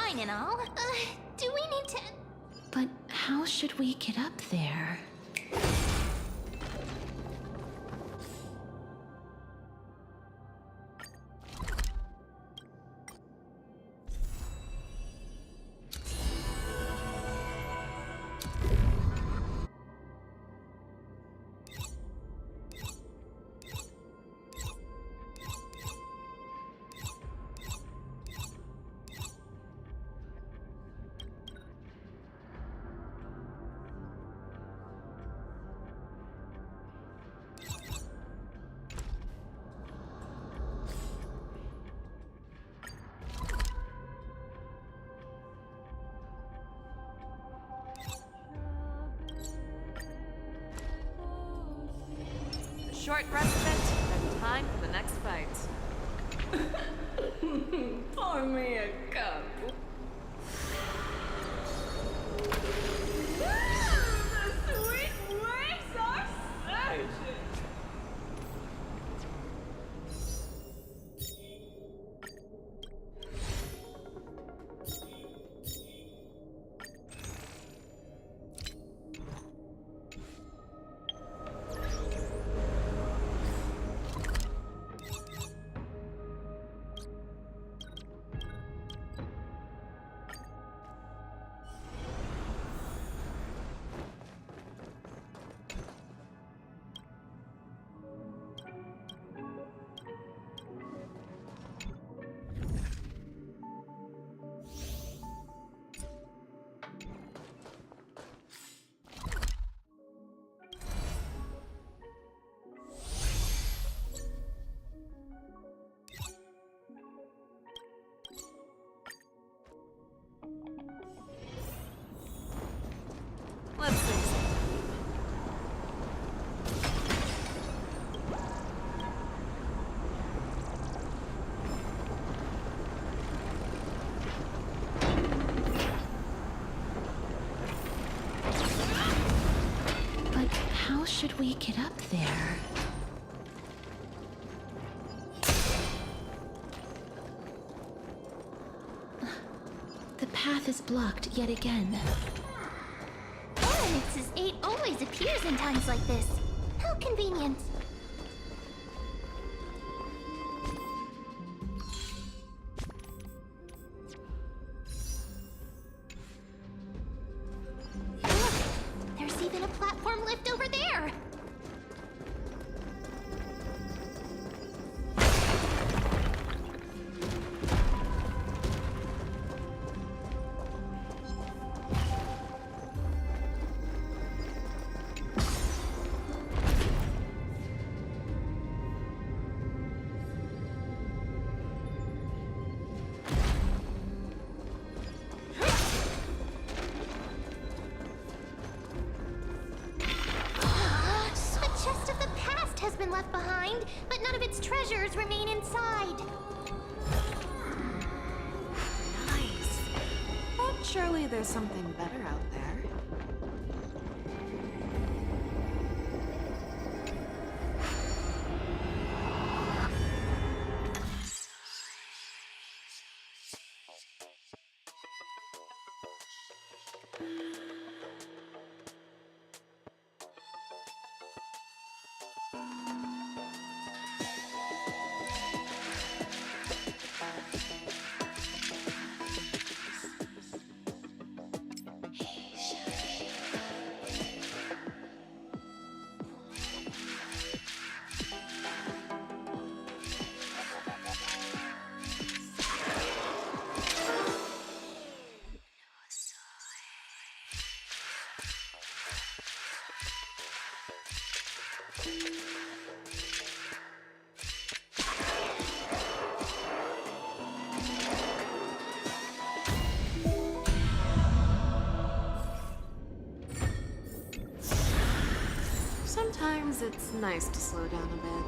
fine and all. Do we need to... But how should we get up there? Short respite, and time for the next fight. Pour me a cup. The sweet waves are surging. Let's see. But how should we get up there? The path is blocked yet again. Onyx's 8 always appears in times like this. How convenient. Look, there's even a platform lift over there. Been left behind, but none of its treasures remain inside. Nice. But surely there's something better out there. Sometimes it's nice to slow down a bit.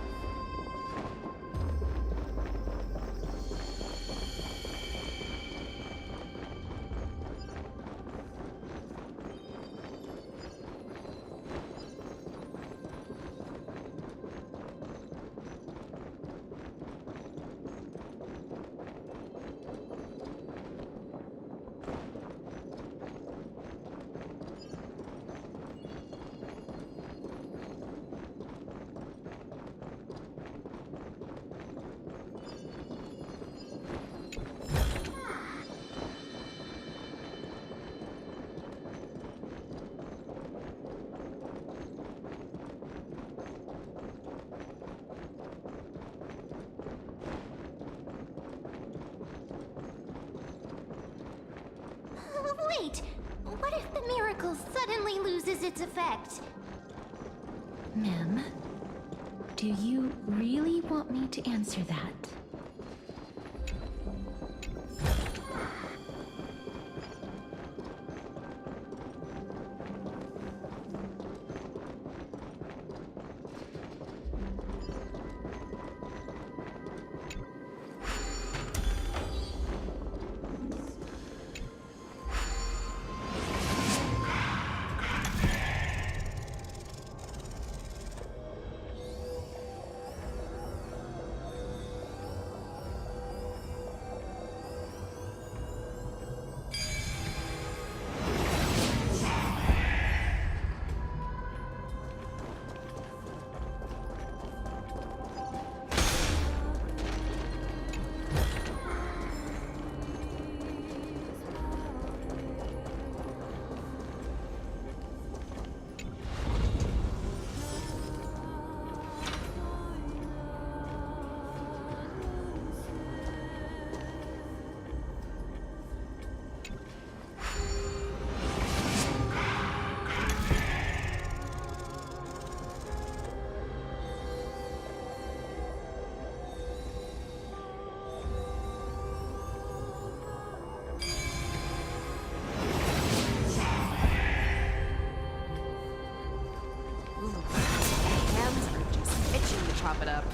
Wait! What if the miracle suddenly loses its effect? Mem, do you really want me to answer that? Chop it up.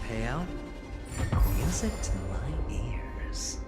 Payout? Music to my ears.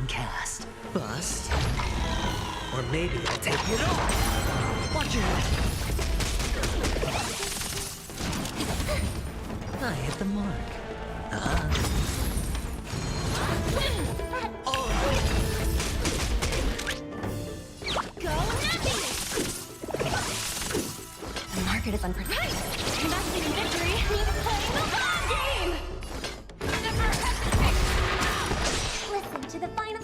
Cast. Bust. Or maybe I'll take it off. Watch your head. I hit the mark. Go nappy! The market is unpredictable. Investing in victory means playing the long game! Never hesitate! Listen to the final...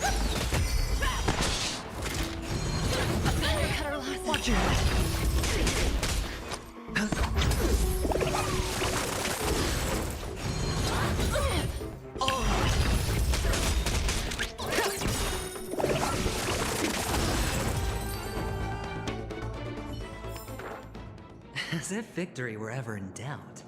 Watch your head. As if victory were ever in doubt.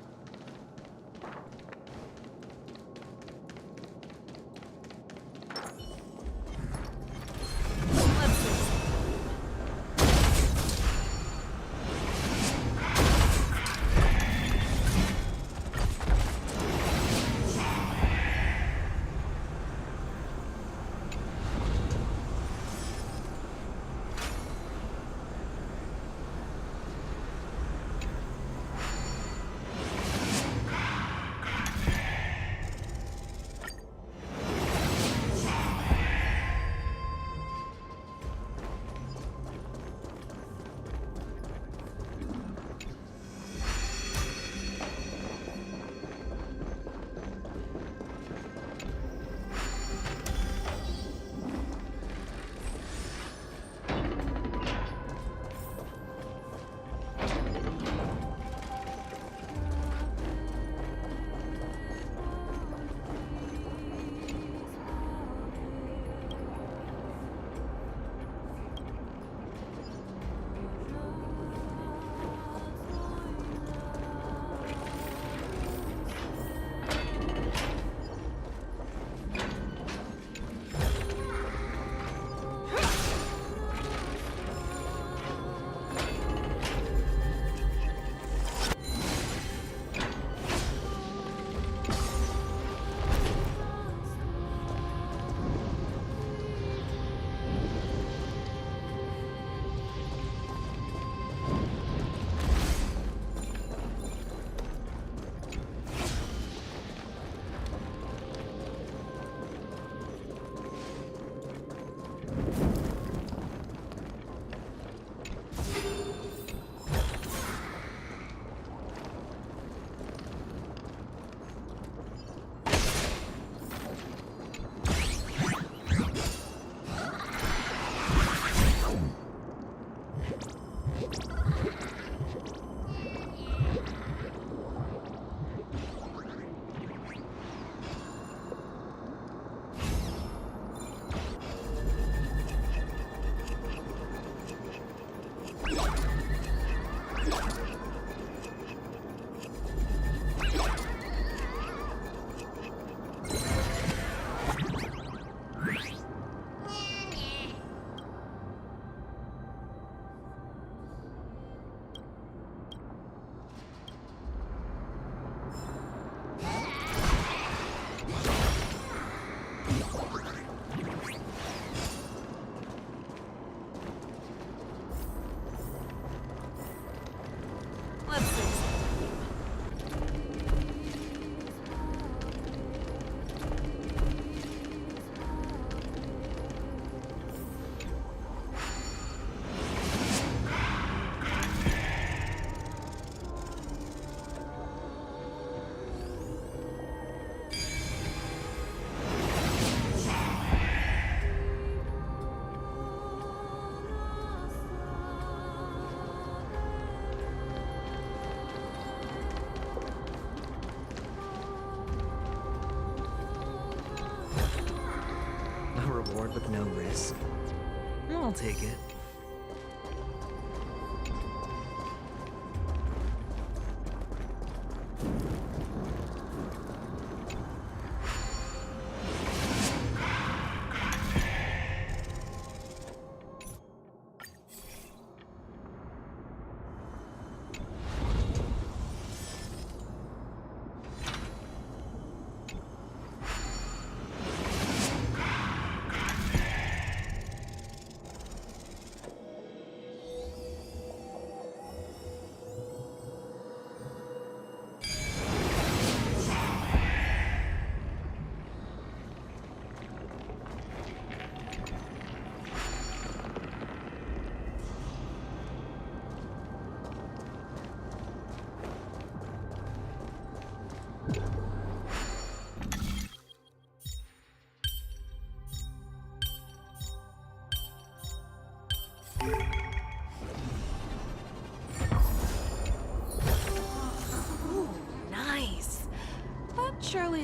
Reward with no risk. I'll take it.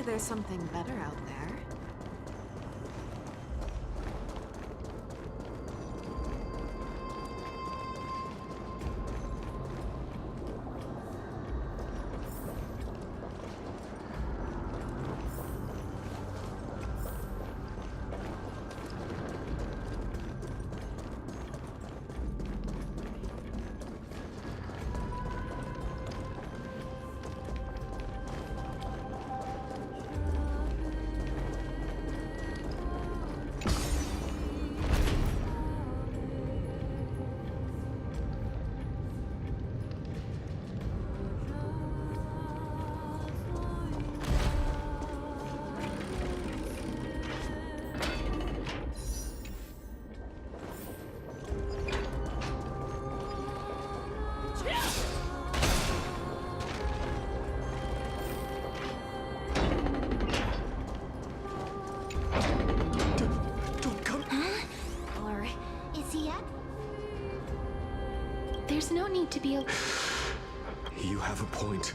there's something better out there. There's no need to be a... You have a point.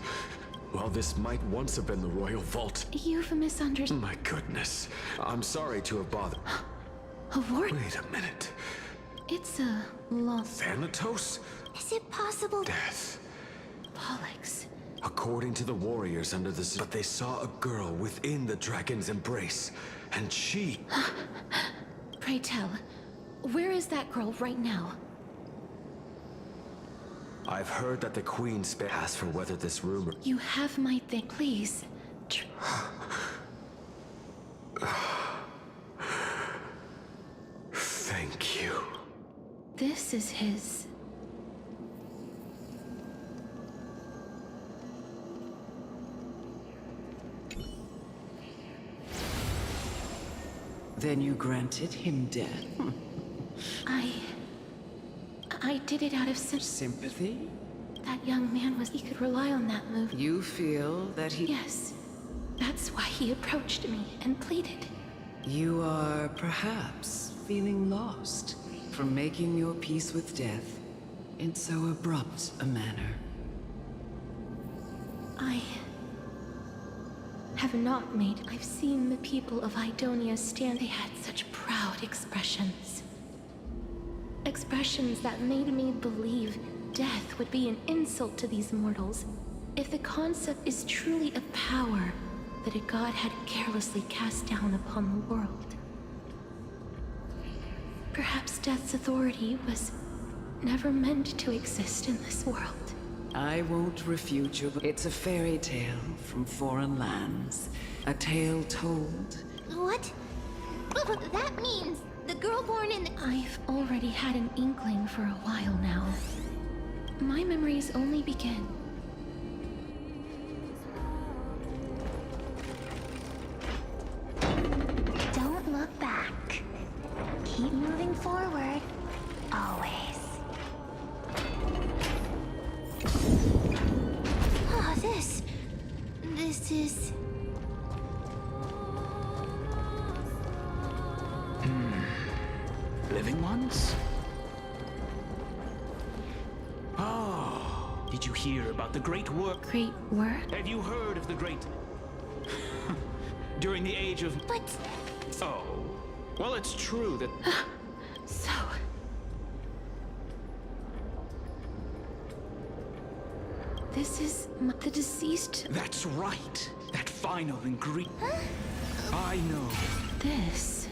While this might once have been the royal vault... You've misunderstood... My goodness. I'm sorry to have bothered... A war... Wait a minute. It's a long... Thanatos? Is it possible... Death. Pollux. According to the warriors under the... But they saw a girl within the dragon's embrace. And she... Pray tell, where is that girl right now? I've heard that the Queen asked for whether this rumor... You have my thing, please. Thank you. This is his... Then you granted him death? I did it out of sympathy? That young man he could rely on that move. You feel that he... Yes. That's why he approached me and pleaded. You are perhaps feeling lost from making your peace with death in so abrupt a manner. I have not made... I've seen the people of Idonia stand. They had such proud expressions. Expressions that made me believe death would be an insult to these mortals. If the concept is truly a power that a god had carelessly cast down upon the world. Perhaps death's authority was never meant to exist in this world. I won't refute you, but it's a fairy tale from foreign lands. A tale told. What? That means the girl born in... I've already had an inkling for a while now. My memories only begin. Don't look back. Keep moving forward. Always. Oh, this is... Living ones? Oh, did you hear about the great work? Great work? Have you heard of the great... During the age of... But... Oh. Well, it's true that... So... This is the deceased... That's right. That final ingredient. I know. This...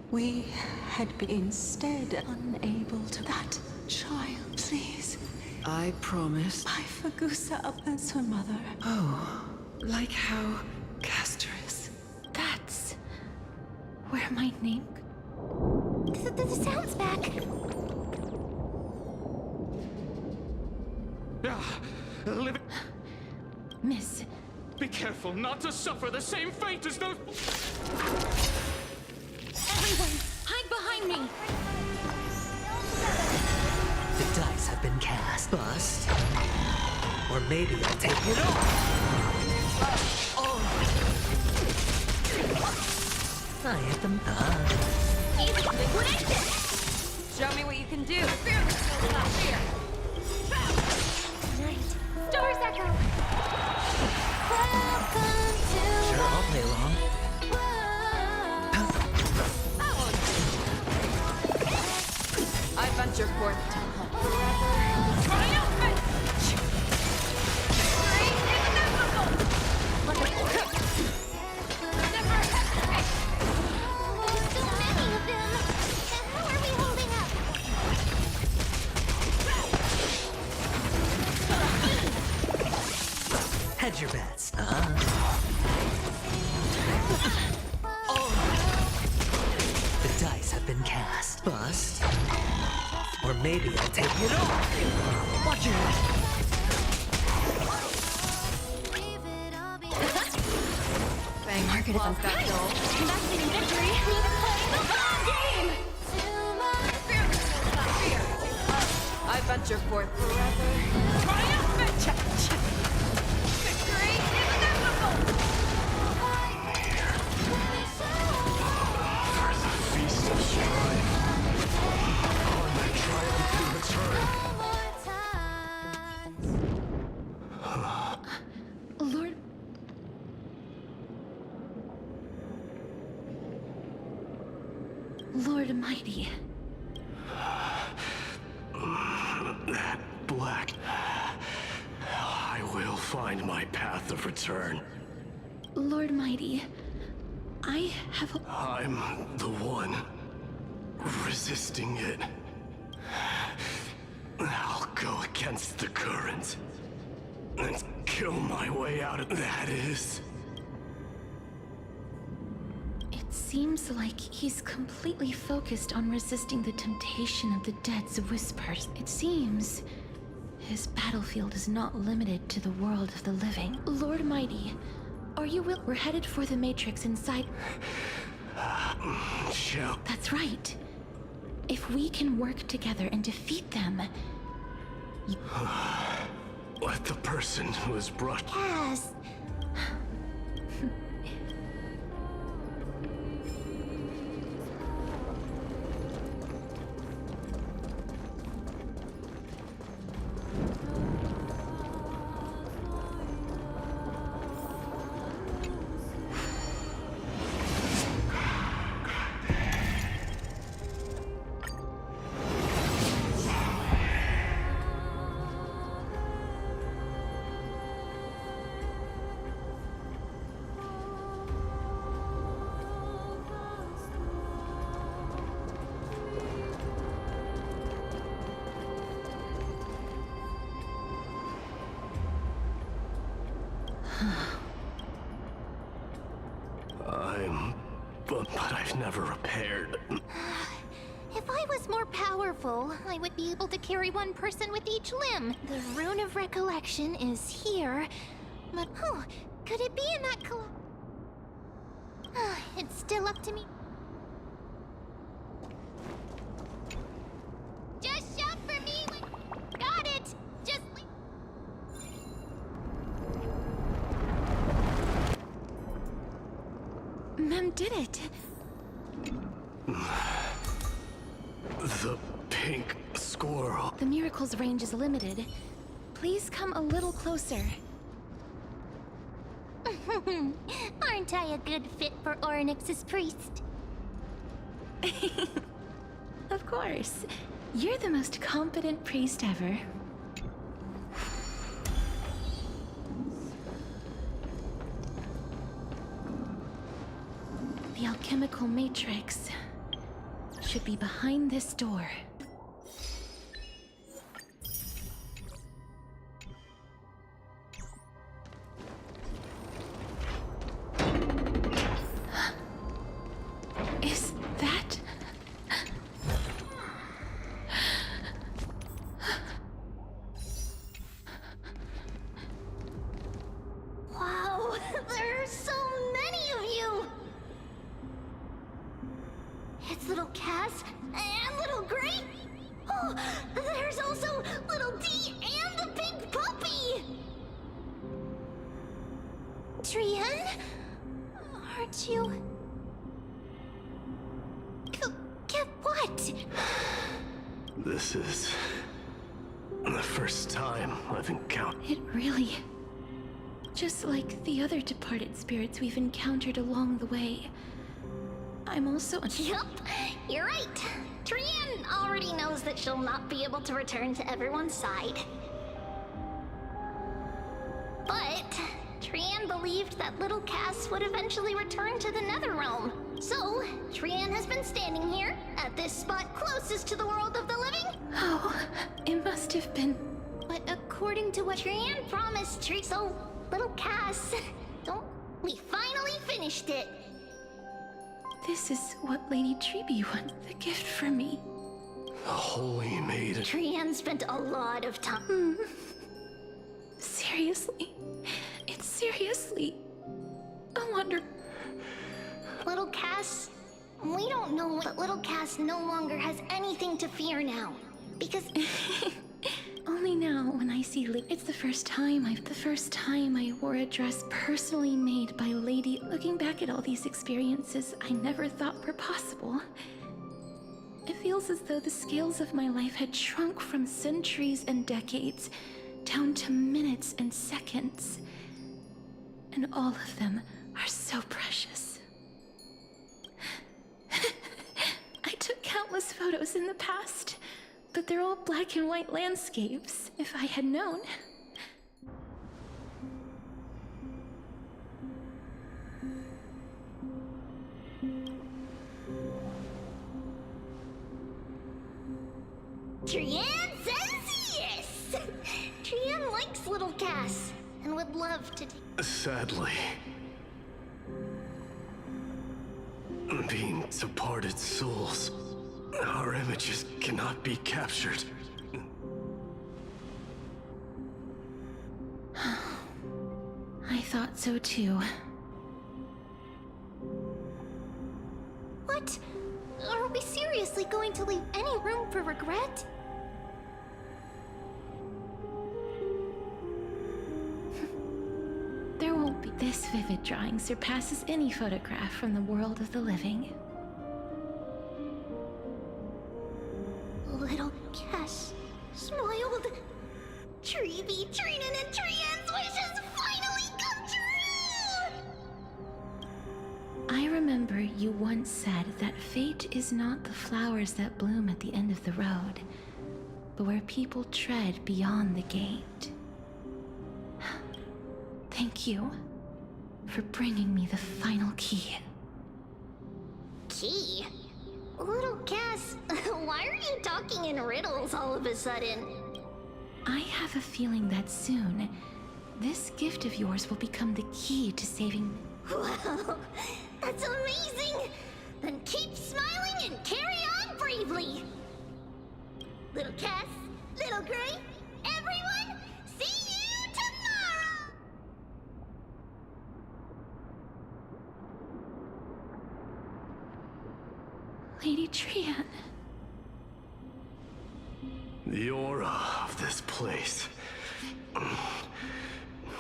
We had been instead unable to... That child, please. I promise. I Fagusa up as her mother. Oh, like how Castorus. That's... where my name... The sound's back. Living... Miss... Be careful not to suffer the same fate as those... Everyone, hide behind me! The dice have been cast. Bust. Or maybe I'll take it off. I hit them. Show me what you can do. Here. Night. Stars echo. Welcome to venture forth to hunt forever. Triumphant! Victory is inevitable! Never hesitate! There's so many of them! How are we holding up? Hedge your bets. The dice have been cast. Bust. Or maybe I'll take it off. Watch your head. Market is on that goal. Investing in victory. Need to play the long game. I venture forth forever. Triumphant! Victory is inevitable! There's a feast of strife. On that triumphant return. Lord... Lord Mighty. That black... I will find my path of return. Lord Mighty, I have... I'm the one resisting it. I'll go against the current and kill my way out of that is. It seems like he's completely focused on resisting the temptation of the dead's whispers. It seems his battlefield is not limited to the world of the living. Lord Mighty, are you We're headed for the Matrix inside... Shall... That's right. If we can work together and defeat them... Let the person who has brought... Cass. But I've never repaired. If I was more powerful, I would be able to carry one person with each limb. The Rune of Recollection is here, but could it be in that it's still up to me. Just shout for me when... Got it! Just... Mem did it! The pink squirrel. The miracle's range is limited. Please come a little closer. Aren't I a good fit for Ornyx's priest? Of course. You're the most competent priest ever. The alchemical matrix should be behind this door. Is that... Wow, there are so many of you! It's little Cass and little Grape. Oh, there's also little D and the pink puppy! Trian? Aren't you... Get what? This is... the first time I've encountered... It really... just like the other departed spirits we've encountered along the way. I'm also... Yup, You're right. Trian already knows that she'll not be able to return to everyone's side. But Trian believed that little Cass would eventually return to the Netherrealm. So, Trian has been standing here, at this spot closest to the world of the living. Oh, it must have been. But according to what Trian promised, so, little Cass, we finally finished it. This is what Lady Treeby wanted, the gift for me. The holy maiden. Trian spent a lot of time. Seriously? It's seriously a wonder. Little Cass, we don't know, but little Cass no longer has anything to fear now. Because only now when I see it's the first time I wore a dress personally made by Lady. Looking back at all these experiences I never thought were possible. It feels as though the scales of my life had shrunk from centuries and decades down to minutes and seconds. And all of them are so precious. I took countless photos in the past, but they're all black and white landscapes. If I had known. Trian says yes! Trian likes little Cass, and would love to take... Sadly, being departed souls, our images cannot be captured. I thought so too. What? Are we seriously going to leave any room for regret? There won't be. This vivid drawing surpasses any photograph from the world of the living. Little Cass smiled. Treeby, Trinan, and Trian's wishes finally come true! I remember you once said that fate is not the flowers that bloom at the end of the road, but where people tread beyond the gate. Thank you for bringing me the final key. Key? Little Cass, why are you talking in riddles all of a sudden? I have a feeling that soon, this gift of yours will become the key to saving... Wow, that's amazing! Then keep smiling and carry on bravely! Little Cass, Little Gray, everyone, see you tomorrow! Lady Trian. The aura of this place.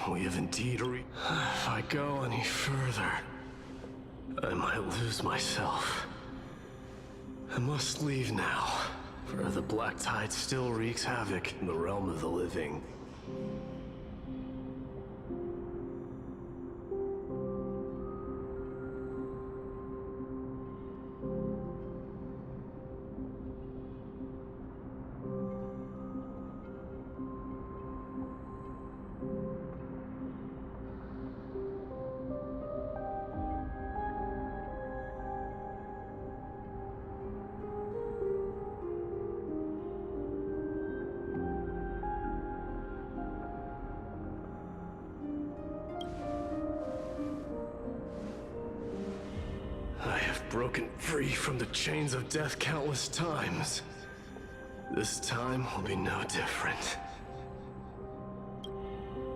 We have indeed If I go any further, I might lose myself. I must leave now, for the black tide still wreaks havoc in the realm of the living. I have broken free from the chains of death countless times. This time will be no different.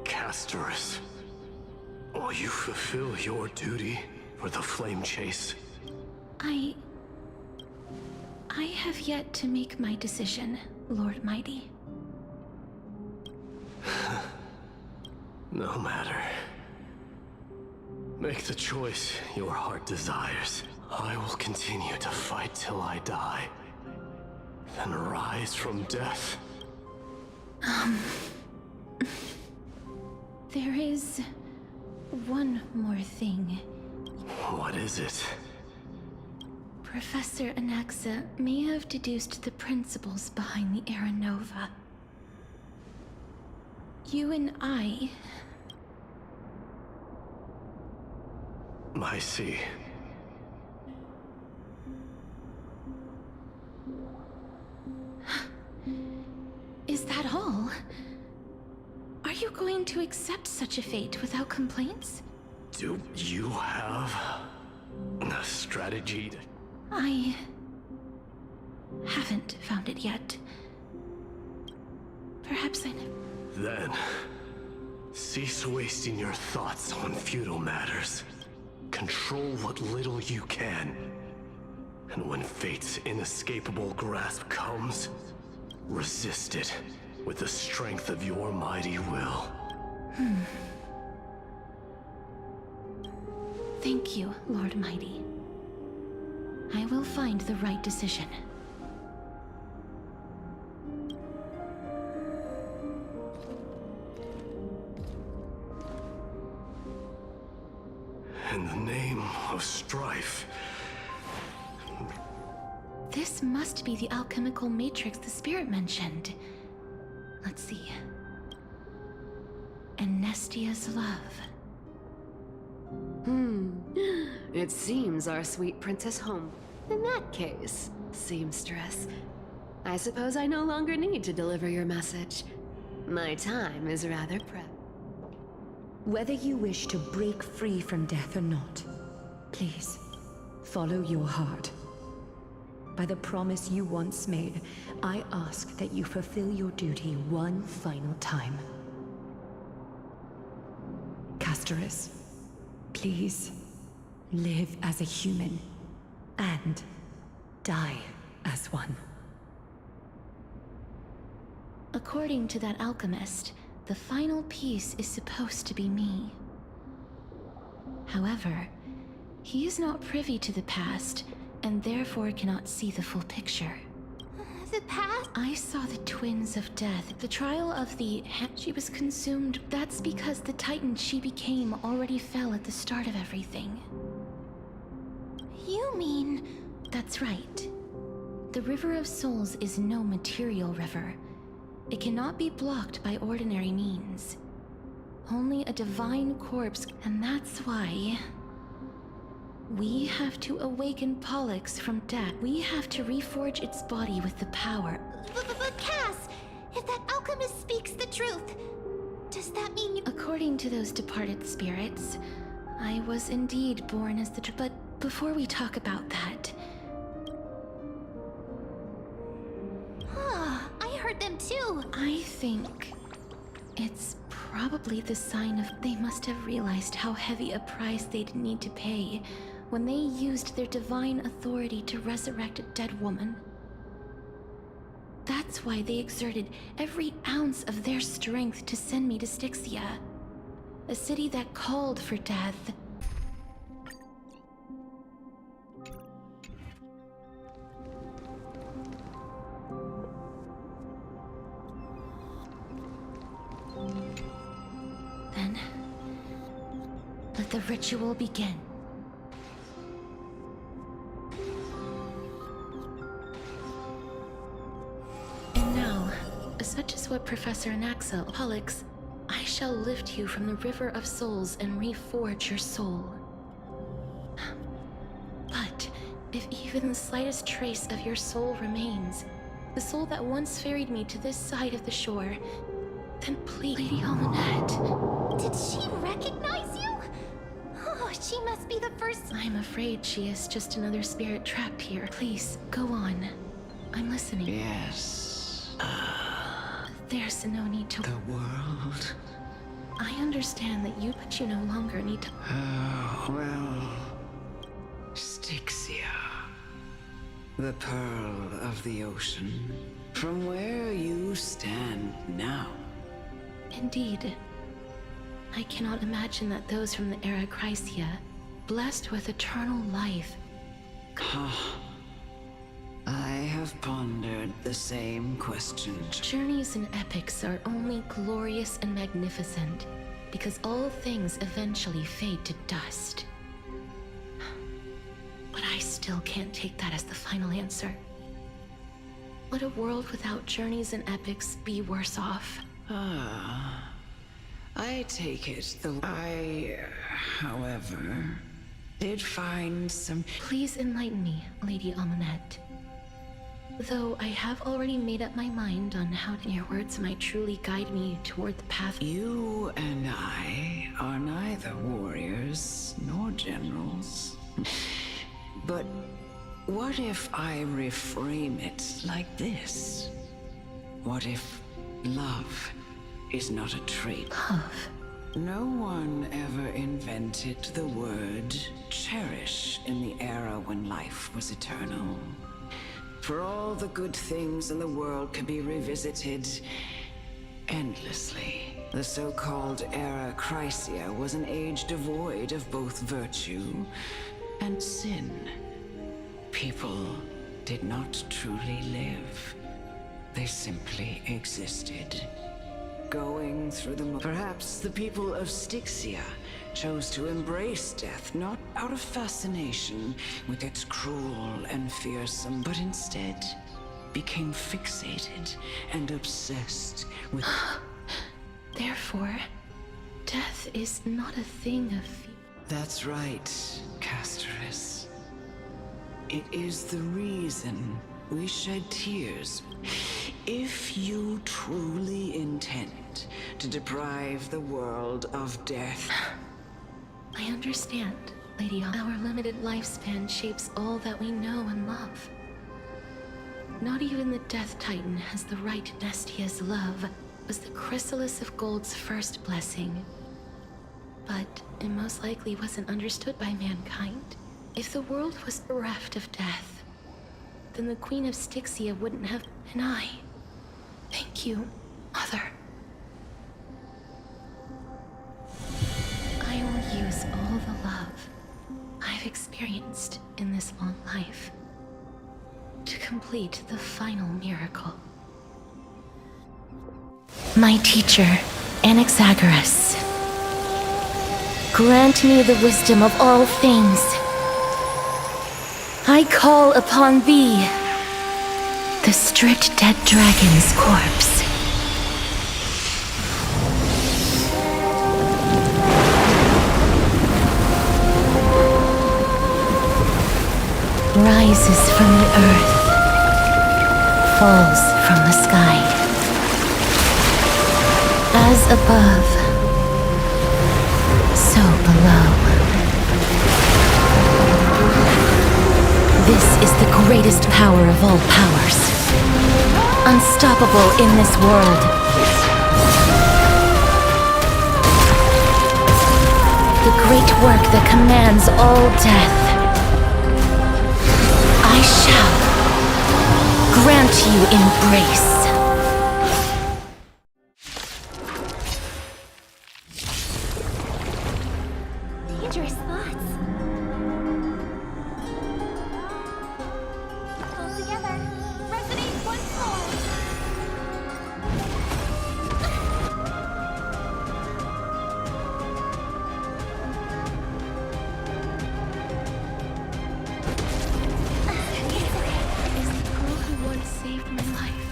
Castorus, will you fulfill your duty for the flame chase? I have yet to make my decision, Lord Mighty. No matter. Make the choice your heart desires. I will continue to fight till I die. Then rise from death. There is one more thing. What is it? Professor Anaxa may have deduced the principles behind the Era Nova. You and I... I see. Is that all? Are you going to accept such a fate without complaints? Do you have a strategy? I haven't found it yet. Perhaps I never... Then, cease wasting your thoughts on futile matters. Control what little you can. And when fate's inescapable grasp comes, resist it with the strength of your mighty will. Thank you, Lord Mighty. I will find the right decision. In the name of strife. This must be the alchemical matrix the spirit mentioned. Let's see. Anestia's love. It seems our sweet princess home. In that case, seamstress, I suppose I no longer need to deliver your message. My time is rather prep. Whether you wish to break free from death or not, please, follow your heart. By the promise you once made, I ask that you fulfill your duty one final time. Castorus, please, live as a human, and die as one. According to that alchemist, the final piece is supposed to be me. However, he is not privy to the past, and therefore cannot see the full picture. The past? I saw the twins of death. The trial of the... She was consumed. That's because the Titan she became already fell at the start of everything. You mean... That's right. The River of Souls is no material river. It cannot be blocked by ordinary means. Only a divine corpse, and that's why... We have to awaken Pollux from death. We have to reforge its body with the power. But Cass, if that alchemist speaks the truth, does that mean you... According to those departed spirits, I was indeed born as the... But before we talk about that... I heard them too. I think it's probably the sign of... They must have realized how heavy a price they'd need to pay when they used their divine authority to resurrect a dead woman. That's why they exerted every ounce of their strength to send me to Styxia, a city that called for death. Then, let the ritual begin. And now, such is what Professor Anaxa, Pollux, I shall lift you from the River of Souls and reforge your soul. But if even the slightest trace of your soul remains, the soul that once ferried me to this side of the shore, then please, Lady Almanette. Did she recognize you? Oh, she must be the first... I'm afraid she is just another spirit trapped here. Please, go on. I'm listening. Yes. There's no need to... The world? I understand that you, but you no longer need to... Well... Styxia. The pearl of the ocean. From where you stand now. Indeed. I cannot imagine that those from the Era Chrysia, blessed with eternal life... I have pondered the same question. Journeys and epics are only glorious and magnificent, because all things eventually fade to dust. But I still can't take that as the final answer. Would a world without journeys and epics be worse off? I take it however, did find some... Please enlighten me, Lady Amunet. Though I have already made up my mind on how your words might truly guide me toward the path. You and I are neither warriors nor generals. But what if I reframe it like this? What if love is not a trait? Love? No one ever invented the word cherish in the era when life was eternal. For all the good things in the world can be revisited endlessly. The so-called era Chrysia was an age devoid of both virtue and sin. People did not truly live. They simply existed. Going through the... Perhaps the people of Styxia chose to embrace death, not out of fascination with its cruel and fearsome, but instead became fixated and obsessed with... Therefore, death is not a thing of fear. That's right, Casterus. It is the reason we shed tears. If you truly intend to deprive the world of death... I understand, Lady. Our limited lifespan shapes all that we know and love. Not even the Death Titan has the right. Nestia's love was the chrysalis of Gold's first blessing. But it most likely wasn't understood by mankind. If the world was bereft of death, then the Queen of Styxia wouldn't have... And I... Thank you, Mother. I will use all the love I've experienced in this long life to complete the final miracle. My teacher, Anaxagoras, grant me the wisdom of all things. I call upon thee, the stripped dead dragon's corpse. Rises from the earth, falls from the sky. As above, so below. This is the greatest power of all powers. Unstoppable in this world. The great work that commands all death. I shall grant you embrace. Dangerous thoughts. All together. Resonate once more. Is the girl who once saved my life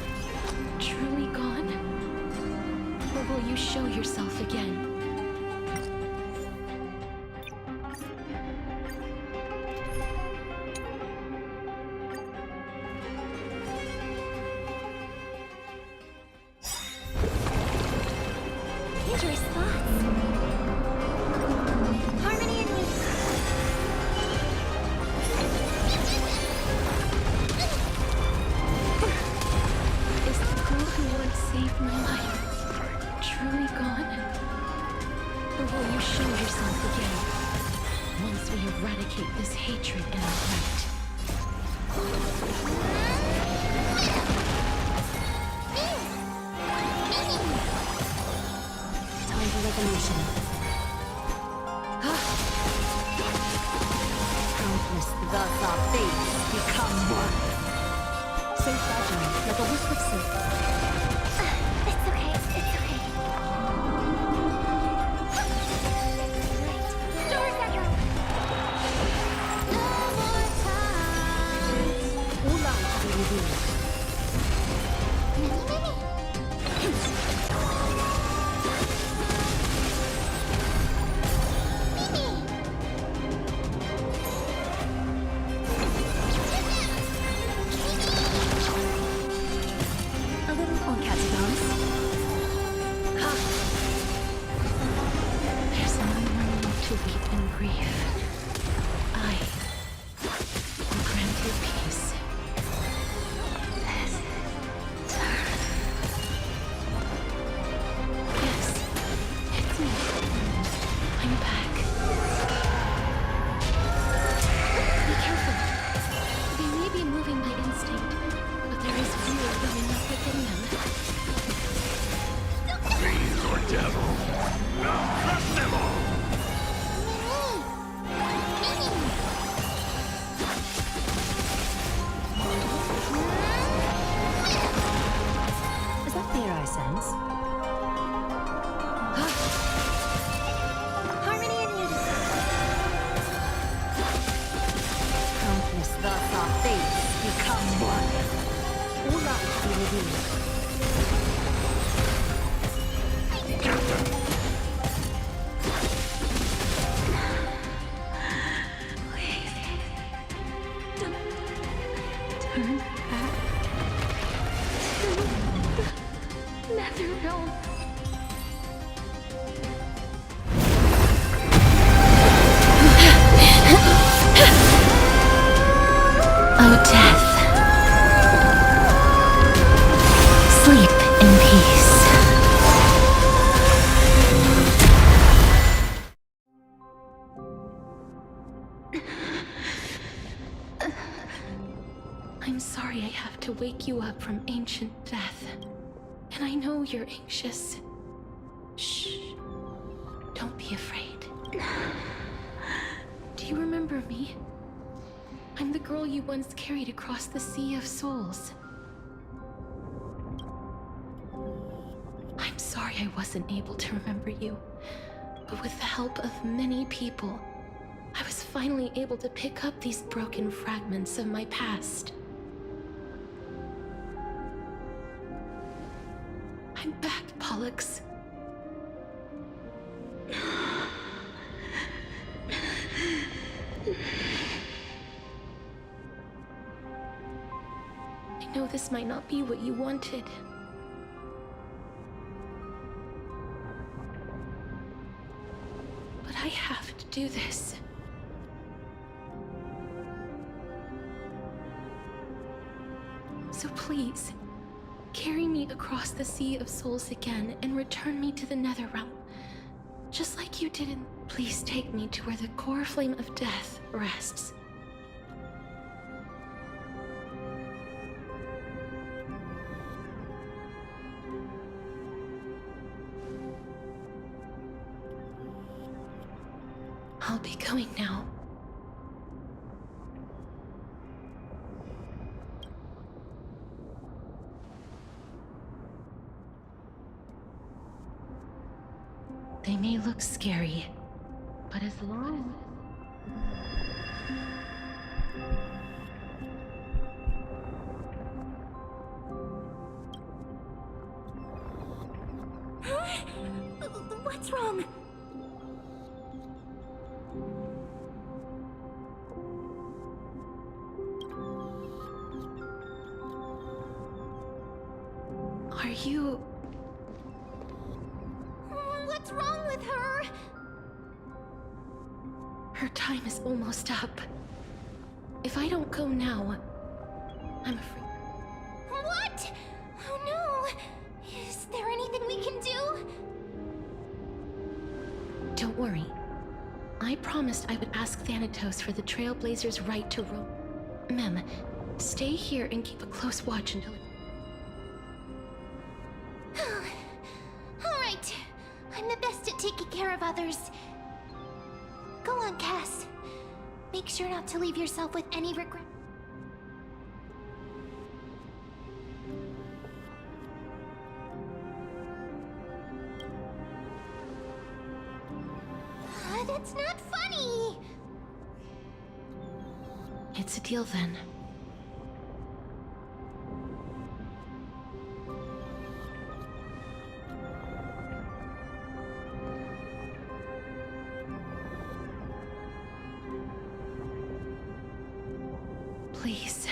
A little more cat's bones. There's no room to weep and grieve. I will grant you peace. This is Earth. Yes, it's me. I'm back. Be careful. They may be moving by instinct, but there is fear going up within them. Fiend or devil, I'll crush them all! Is that fear I sense? Harmony and unity. Countless, thus our fates become one. All life be revealed. Turn back to the Nether Realm. Oh, death. Sleep in peace. I'm sorry I have to wake you up from ancient death. And I know you're anxious. Shh. Don't be afraid. Do you remember me? I'm the girl you once carried across the Sea of Souls. I'm sorry I wasn't able to remember you. But with the help of many people, I was finally able to pick up these broken fragments of my past. I'm back, Pollux. I know this might not be what you wanted. But I have to do this. So please, carry me across the Sea of Souls again and return me to the Netherrealm. Just like you did in... Please take me to where the core flame of death rests. I'll be going now. They may look scary, but as long What's wrong? Are you... What's wrong with her? Her time is almost up. If I don't go now, I'm afraid... What? Oh no! Is there anything we can do? Don't worry. I promised I would ask Thanatos for the Trailblazers' right to roam. Mem, stay here and keep a close watch until... Alright. I'm the best at taking care of others. Go on, Cass. Make sure not to leave yourself with any regret. That's not funny! It's a deal then. Please.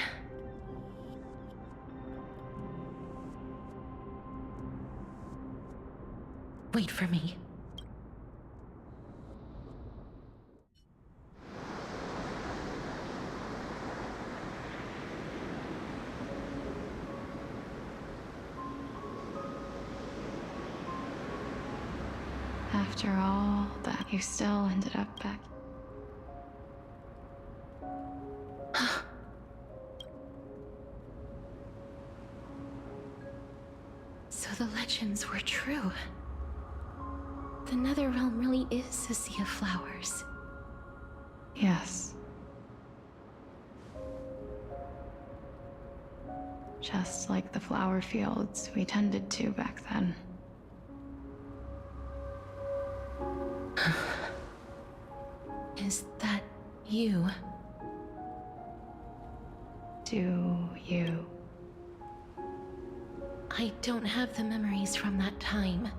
Wait for me. After all that, you still ended up back. So the legends were true. The Netherrealm really is a sea of flowers. Yes. Just like the flower fields we tended to back then. Is that you? Do you? I don't have the memories from that time,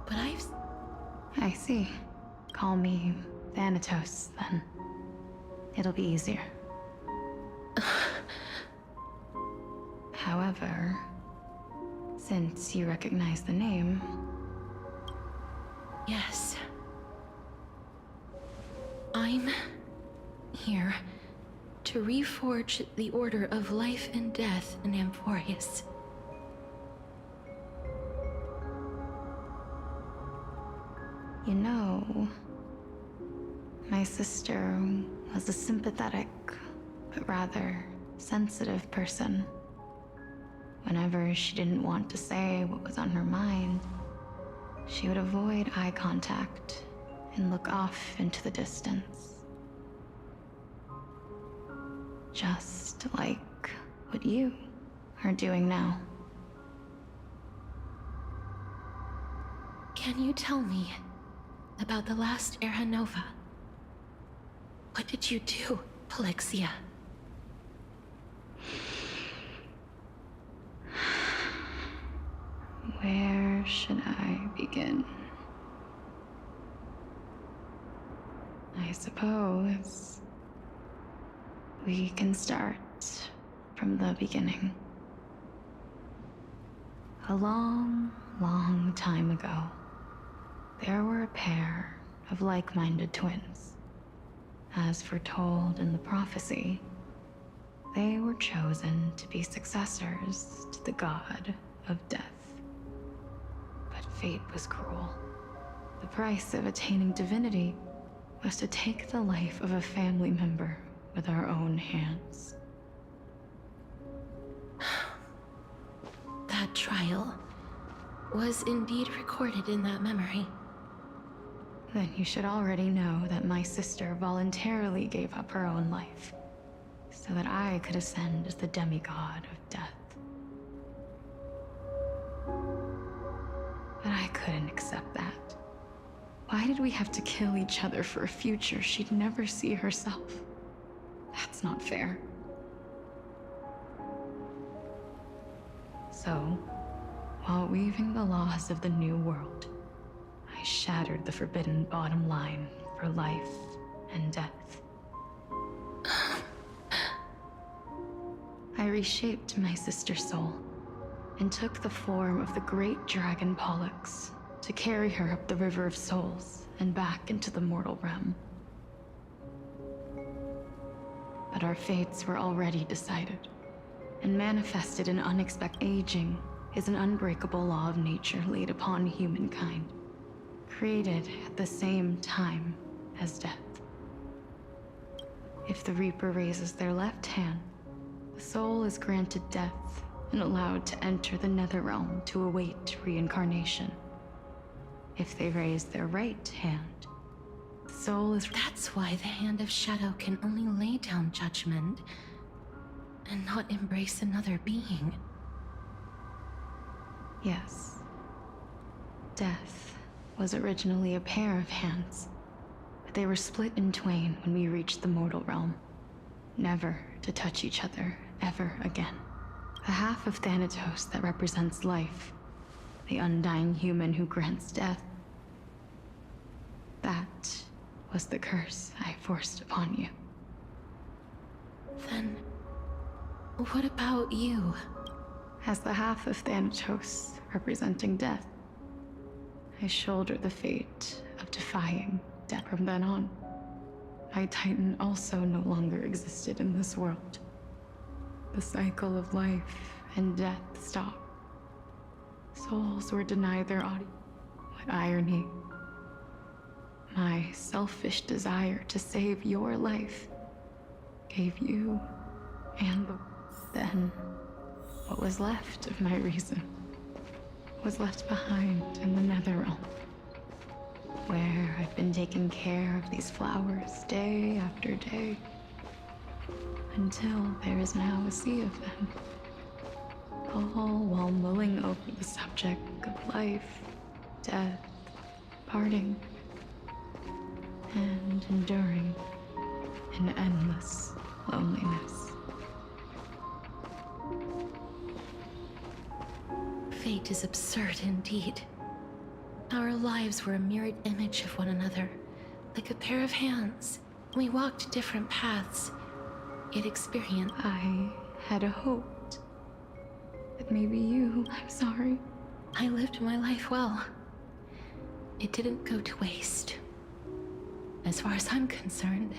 but I see. Call me Thanatos, then. It'll be easier. However, since you recognize the name... Yes. I'm here to reforge the order of life and death in Amphorius. You know, my sister was a sympathetic, but rather sensitive person. Whenever she didn't want to say what was on her mind, she would avoid eye contact and look off into the distance. Just like what you are doing now. Can you tell me about the last Era Nova? What did you do, Polixia? Where should I begin? I suppose we can start from the beginning. A long, long time ago, there were a pair of like-minded twins. As foretold in the prophecy, they were chosen to be successors to the god of death. But fate was cruel. The price of attaining divinity was to take the life of a family member with our own hands. That trial was indeed recorded in that memory. Then you should already know that my sister voluntarily gave up her own life, so that I could ascend as the demigod of death. But I couldn't accept that. Why did we have to kill each other for a future she'd never see herself? That's not fair. So, while weaving the laws of the new world, I shattered the forbidden bottom line for life and death. I reshaped my sister's soul and took the form of the great dragon Pollux to carry her up the River of Souls and back into the mortal realm. But our fates were already decided and manifested in unexpected aging is an unbreakable law of nature laid upon humankind, created at the same time as death. If the Reaper raises their left hand, the soul is granted death and allowed to enter the Netherrealm to await reincarnation. If they raise their right hand, the soul is... That's why the Hand of Shadow can only lay down judgment and not embrace another being. Yes. Death was originally a pair of hands, but they were split in twain when we reached the mortal realm, never to touch each other ever again. The half of Thanatos that represents life, the undying human who grants death, that was the curse I forced upon you. Then What about you? As the half of Thanatos, representing death, I shoulder the fate of defying death. From then on, my Titan also no longer existed in this world. The cycle of life and death stopped. Souls were denied their audience. What irony. My selfish desire to save your life gave you and then what was left of my reason was left behind in the Netherrealm, where I've been taking care of these flowers day after day, until there is now a sea of them, all while mulling over the subject of life, death, parting, and enduring an endless loneliness. Fate is absurd indeed. Our lives were a mirrored image of one another, like a pair of hands. We walked different paths, yet experienced. I had hoped that maybe you, I'm sorry. I lived my life well. It didn't go to waste. As far as I'm concerned.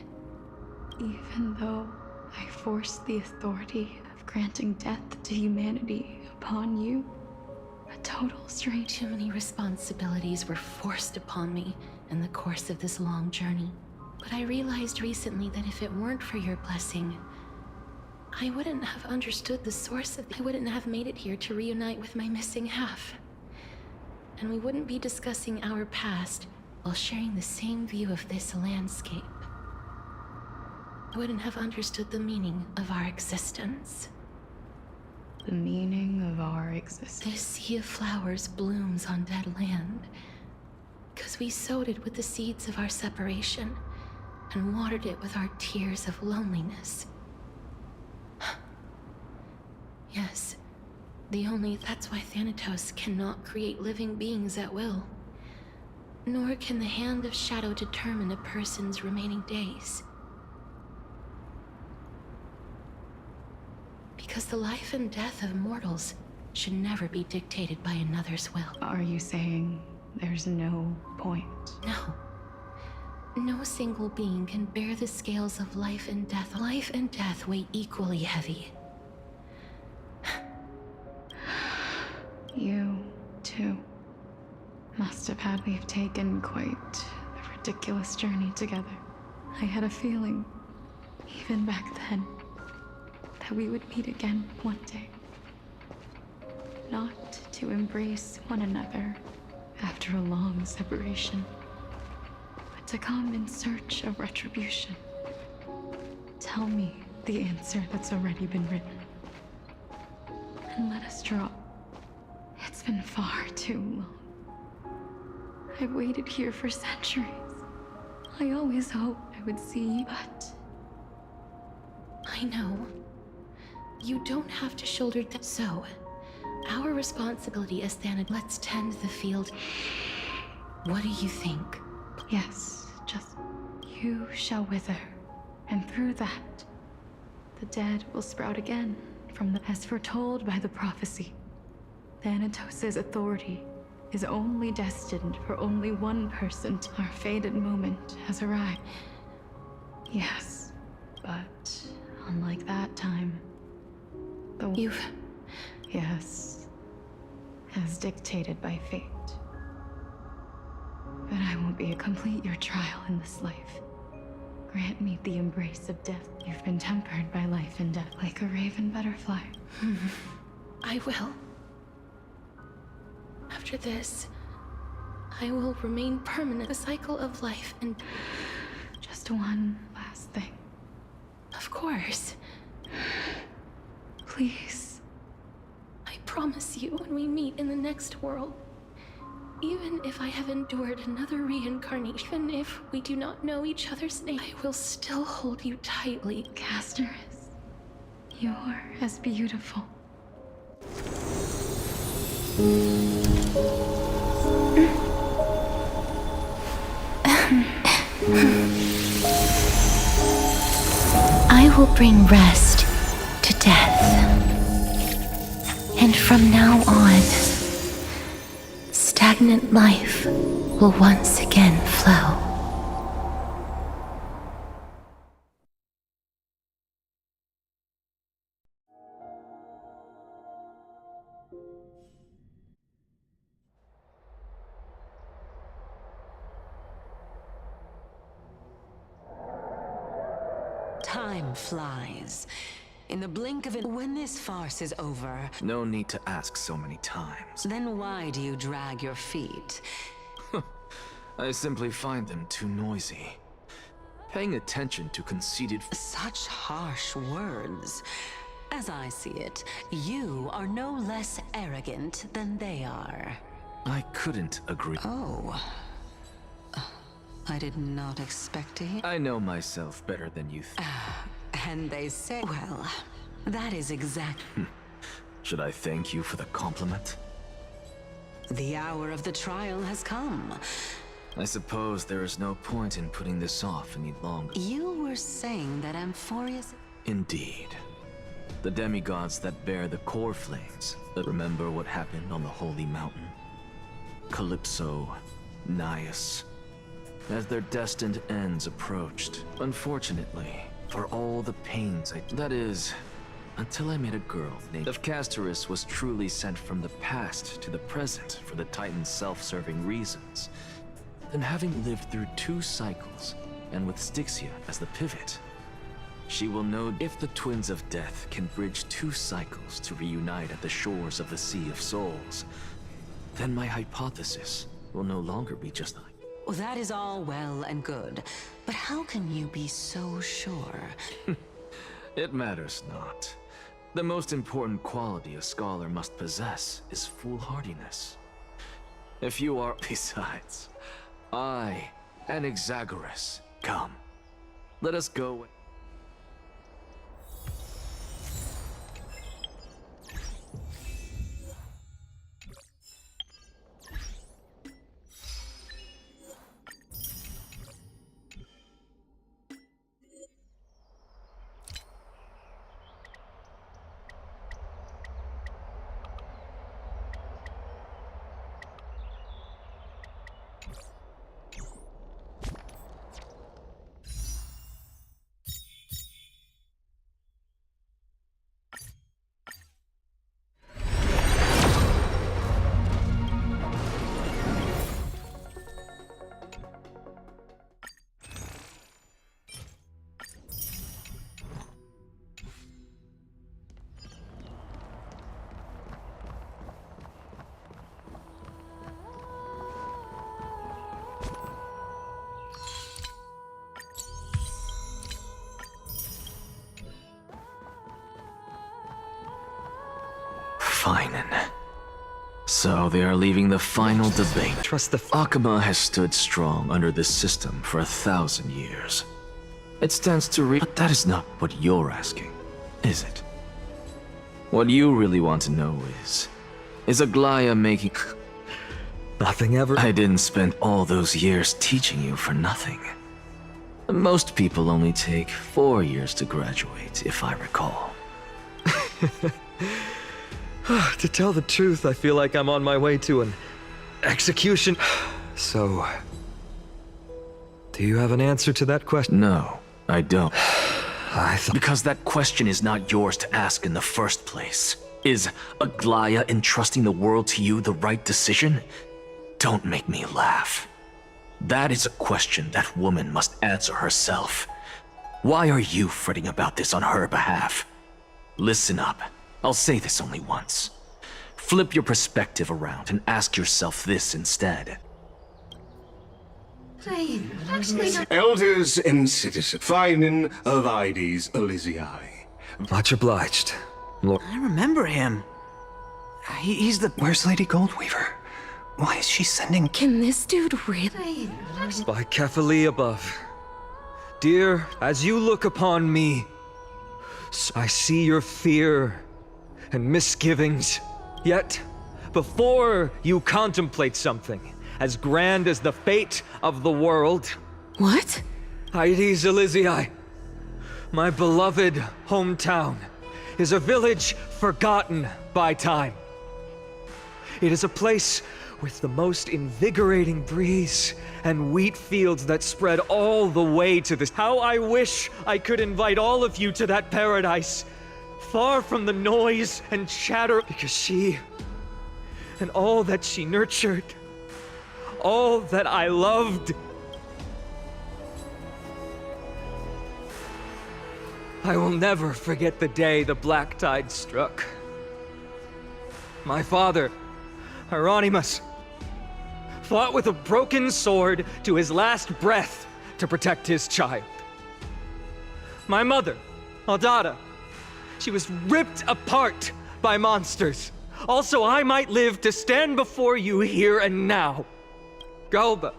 Even though I forced the authority of granting death to humanity upon you, a total stranger. Too many responsibilities were forced upon me in the course of this long journey. But I realized recently that if it weren't for your blessing, I wouldn't have understood the source of I wouldn't have made it here to reunite with my missing half. And we wouldn't be discussing our past while sharing the same view of this landscape. I wouldn't have understood the meaning of our existence. The meaning of our existence. This sea of flowers blooms on dead land because we sowed it with the seeds of our separation and watered it with our tears of loneliness. Yes, that's why Thanatos cannot create living beings at will. Nor can the hand of shadow determine a person's remaining days. Because the life and death of mortals should never be dictated by another's will. Are you saying there's no point? No. No single being can bear the scales of life and death. Life and death weigh equally heavy. You, too, must have had. We've taken quite a ridiculous journey together. I had a feeling, even back then, that we would meet again one day. Not to embrace one another after a long separation, but to come in search of retribution. Tell me the answer that's already been written, and let us draw. It's been far too long. I've waited here for centuries. I always hoped I would see you, but... I know. You don't have to shoulder that. So, our responsibility as Thanatos. Let's tend the field. What do you think? Yes, just you shall wither, and through that, the dead will sprout again from the as foretold by the prophecy. Thanatos' authority is only destined for only one person. Our fated moment has arrived. Yes, but unlike that time, Yes, as dictated by fate. But I won't be a complete your trial in this life. Grant me the embrace of death. You've been tempered by life and death, like a raven butterfly. I will. After this, I will remain permanent. A cycle of life and... Just one last thing. Of course. Please. I promise you, when we meet in the next world, even if I have endured another reincarnation, even if we do not know each other's name, I will still hold you tightly. Casterus, you're as beautiful. I will bring rest to death. And from now on, stagnant life will once again flow. Time flies. In the blink of an... When this farce is over... No need to ask so many times. Then why do you drag your feet? I simply find them too noisy. Paying attention to conceited... Such harsh words. As I see it, you are no less arrogant than they are. I couldn't agree. Oh. I did not expect to hear... I know myself better than you think. And they say... Well, that is exact... Should I thank you for the compliment? The hour of the trial has come. I suppose there is no point in putting this off any longer. You were saying that Amphorius... Indeed. The demigods that bear the core flames. Remember what happened on the Holy Mountain? Calypso, Naias... As their destined ends approached. Unfortunately, for all the pains that is, until I met a girl named... If Castorus was truly sent from the past to the present for the Titan's self-serving reasons, then having lived through 2 cycles, and with Styxia as the pivot, she will know if the Twins of Death can bridge 2 cycles to reunite at the shores of the Sea of Souls, then my hypothesis will no longer be just a... Well, that is all well and good, but how can you be so sure? It matters not. The most important quality a scholar must possess is foolhardiness. If you are... Besides, I and Exagoras, come. Let us go... So they are leaving the final debate. Trust the... Akama has stood strong under this system for 1,000 years. It stands to reason, but that is not what you're asking, is it? What you really want to know is Aglaya making... Nothing ever... I didn't spend all those years teaching you for nothing. Most people only take 4 years to graduate, if I recall. To tell the truth, I feel like I'm on my way to an execution. So, do you have an answer to that question? No, I don't. Because that question is not yours to ask in the first place. Is Aglaya entrusting the world to you the right decision? Don't make me laugh. That is a question that woman must answer herself. Why are you fretting about this on her behalf? Listen up. I'll say this only once. Flip your perspective around and ask yourself this instead. I actually don't... Elders and citizens, finding of Ides Elysiae. Much obliged, Lord. I remember him. He's the... Where's Lady Goldweaver? Why is she sending... Can this dude really... By Kefali above. Dear, as you look upon me, I see your fear and misgivings. Yet, before you contemplate something as grand as the fate of the world... What? Ides Elysiae, my beloved hometown, is a village forgotten by time. It is a place with the most invigorating breeze and wheat fields that spread all the way to this. How I wish I could invite all of you to that paradise, far from the noise and chatter, because she and all that she nurtured, all that I loved. I will never forget the day the black tide struck. My father, Hieronymus, fought with a broken sword to his last breath to protect his child. My mother, Aldada, she was ripped apart by monsters. Also, I might live to stand before you here and now. Galba,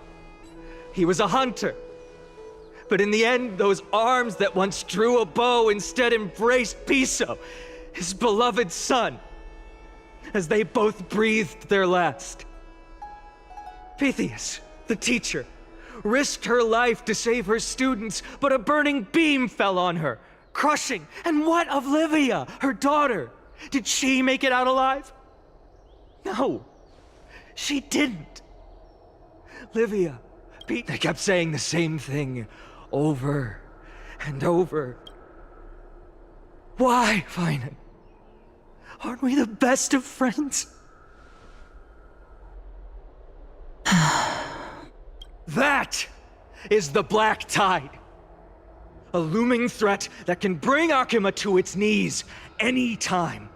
he was a hunter. But in the end, those arms that once drew a bow instead embraced Piso, his beloved son, as they both breathed their last. Pythias, the teacher, risked her life to save her students, but a burning beam fell on her, crushing. And what of Livia, her daughter? Did she make it out alive? No, she didn't. Livia, they kept saying the same thing over and over. Why, Finan? Aren't we the best of friends? That is the black tide. A looming threat that can bring Akima to its knees any time.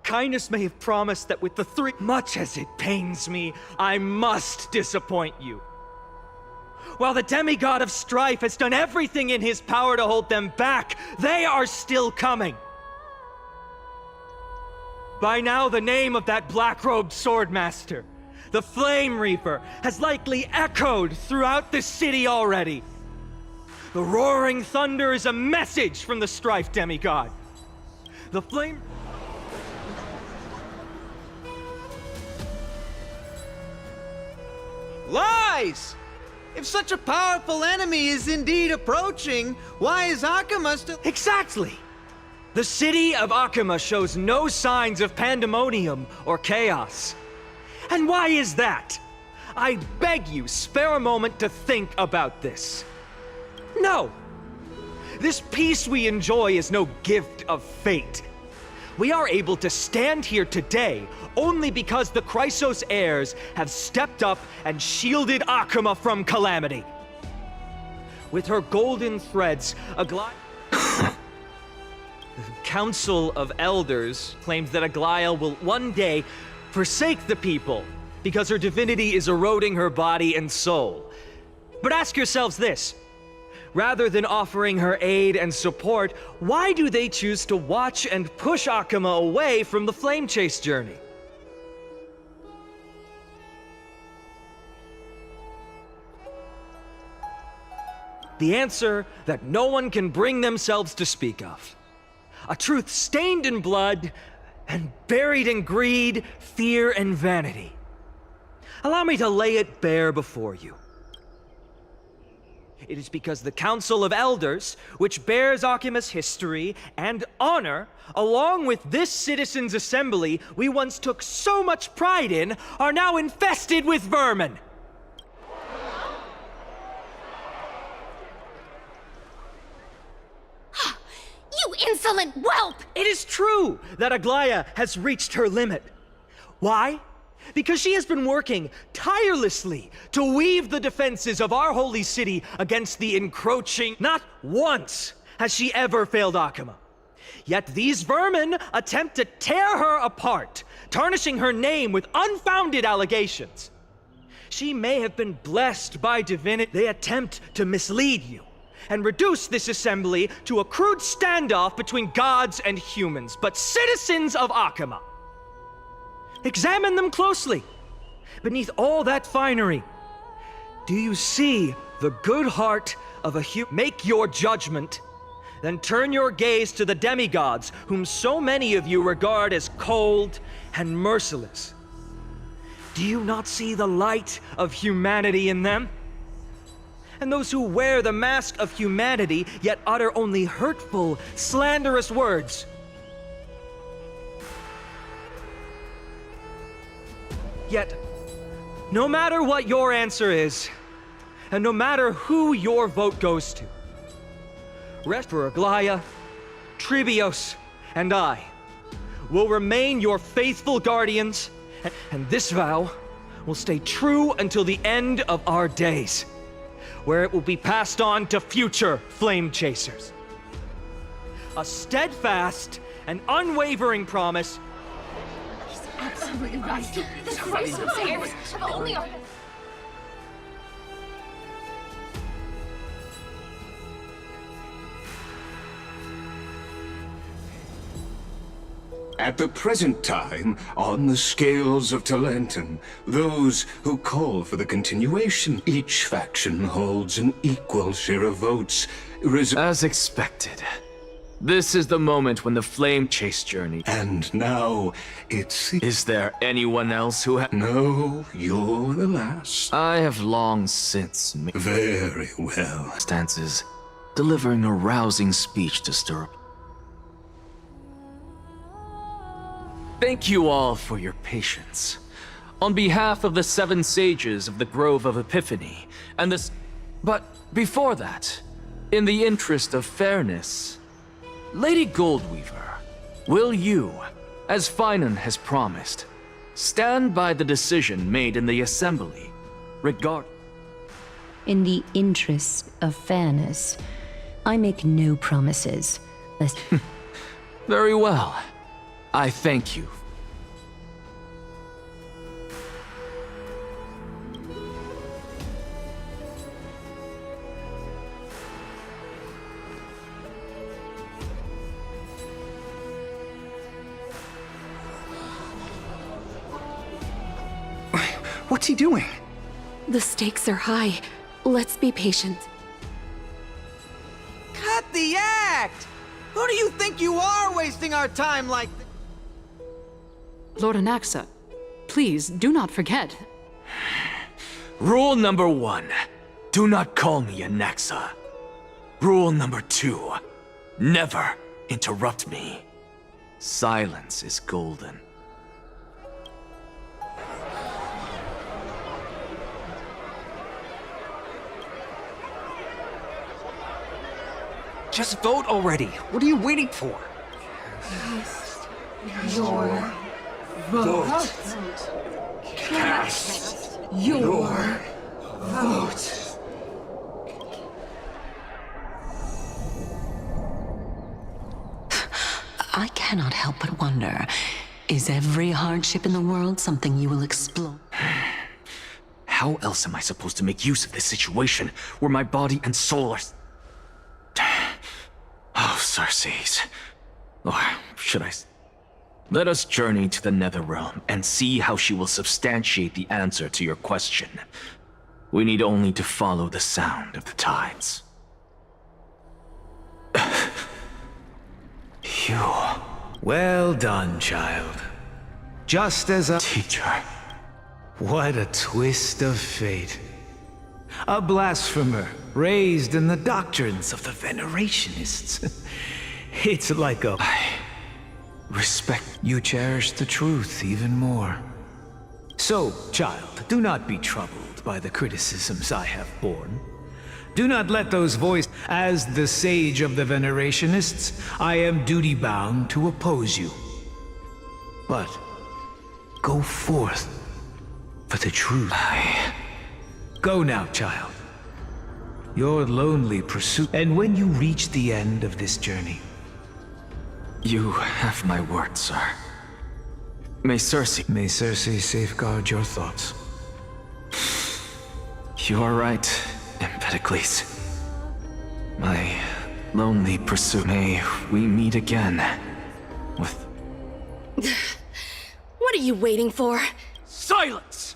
Kindness may have promised that with the three, much as it pains me, I must disappoint you. While the demigod of strife has done everything in his power to hold them back, they are still coming. By now, the name of that black-robed swordmaster, the Flame Reaper, has likely echoed throughout the city already. The roaring thunder is a message from the strife demigod. The flame... Lies! If such a powerful enemy is indeed approaching, why is Akima still— Exactly! The city of Akima shows no signs of pandemonium or chaos. And why is that? I beg you, spare a moment to think about this. No! This peace we enjoy is no gift of fate. We are able to stand here today only because the Chrysos heirs have stepped up and shielded Akima from calamity. With her golden threads, The Council of Elders claims that Aglaia will one day forsake the people because her divinity is eroding her body and soul. But ask yourselves this. Rather than offering her aid and support, why do they choose to watch and push Akima away from the Flame Chase journey? The answer that no one can bring themselves to speak of. A truth stained in blood and buried in greed, fear, and vanity. Allow me to lay it bare before you. It is because the Council of Elders, which bears Akima's history and honor, along with this citizens' assembly we once took so much pride in, are now infested with vermin. You insolent whelp! It is true that Aglaia has reached her limit. Why? Because she has been working tirelessly to weave the defenses of our holy city against the encroaching. Not once has she ever failed Akima. Yet these vermin attempt to tear her apart, tarnishing her name with unfounded allegations. She may have been blessed by divinity. They attempt to mislead you and reduce this assembly to a crude standoff between gods and humans, but citizens of Akima. Examine them closely. Beneath all that finery, do you see the good heart of a human? Make your judgment, then turn your gaze to the demigods, whom so many of you regard as cold and merciless. Do you not see the light of humanity in them? and those who wear the mask of humanity yet utter only hurtful, slanderous words. Yet, no matter what your answer is, and no matter who your vote goes to, rest for Aglaya, Tribios, and I will remain your faithful guardians, and this vow will stay true until the end of our days, where it will be passed on to future flame chasers. A steadfast and unwavering promise. He's absolutely right. The Christ of Bears have only our... At the present time, on the scales of Talentum, those who call for the continuation, each faction holds an equal share of votes. As expected. This is the moment when the flame chase journey... And now, it's... Is there anyone else who No, you're the last. I have long since made... Very well. Stances, delivering a rousing speech to stir up... Thank you all for your patience. On behalf of the 7 sages of the Grove of Epiphany, and the... But before that, in the interest of fairness, Lady Goldweaver, will you, as Finan has promised, stand by the decision made in the Assembly regard... In the interest of fairness, I make no promises. Very well. I thank you. What's he doing? The stakes are high. Let's be patient. Cut the act! Who do you think you are wasting our time like this? Lord Anaxa, please do not forget. Rule number 1, do not call me Anaxa. Rule number 2, never interrupt me. Silence is golden. Just vote already. What are you waiting for? Your vote. Cast your vote. I cannot help but wonder, is every hardship in the world something you will explore? How else am I supposed to make use of this situation where my body and soul are... Oh, Circes. Or should I... Let us journey to the Netherrealm and see how she will substantiate the answer to your question. We need only to follow the sound of the tides. Phew. Well done, child. Just as a... Teacher. What a twist of fate. A blasphemer, raised in the doctrines of the Venerationists. It's like a... Respect. You cherish the truth even more. So, child, do not be troubled by the criticisms I have borne. Do not let those voices... As the sage of the Venerationists, I am duty-bound to oppose you. But, go forth for the truth. Go now, child. Your lonely pursuit... And when you reach the end of this journey... You have my word, sir. May Circe... May Circe safeguard your thoughts. You are right, Empedocles. My lonely pursuit. May we meet again with... What are you waiting for? Silence!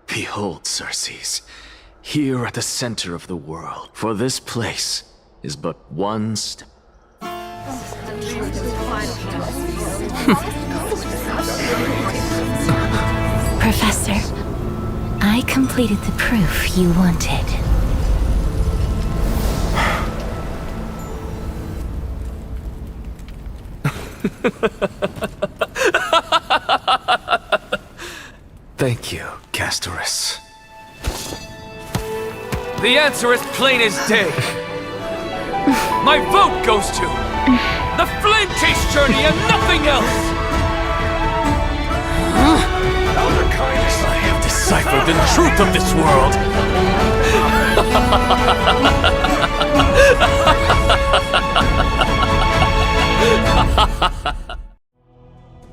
Behold, Circes, here at the center of the world, for this place is but one step. Professor, I completed the proof you wanted. Thank you, Castorus. The answer is plain as day. My vote goes to the Flame Chase Journey and nothing else! Elder Kindness, I have deciphered the truth of this world!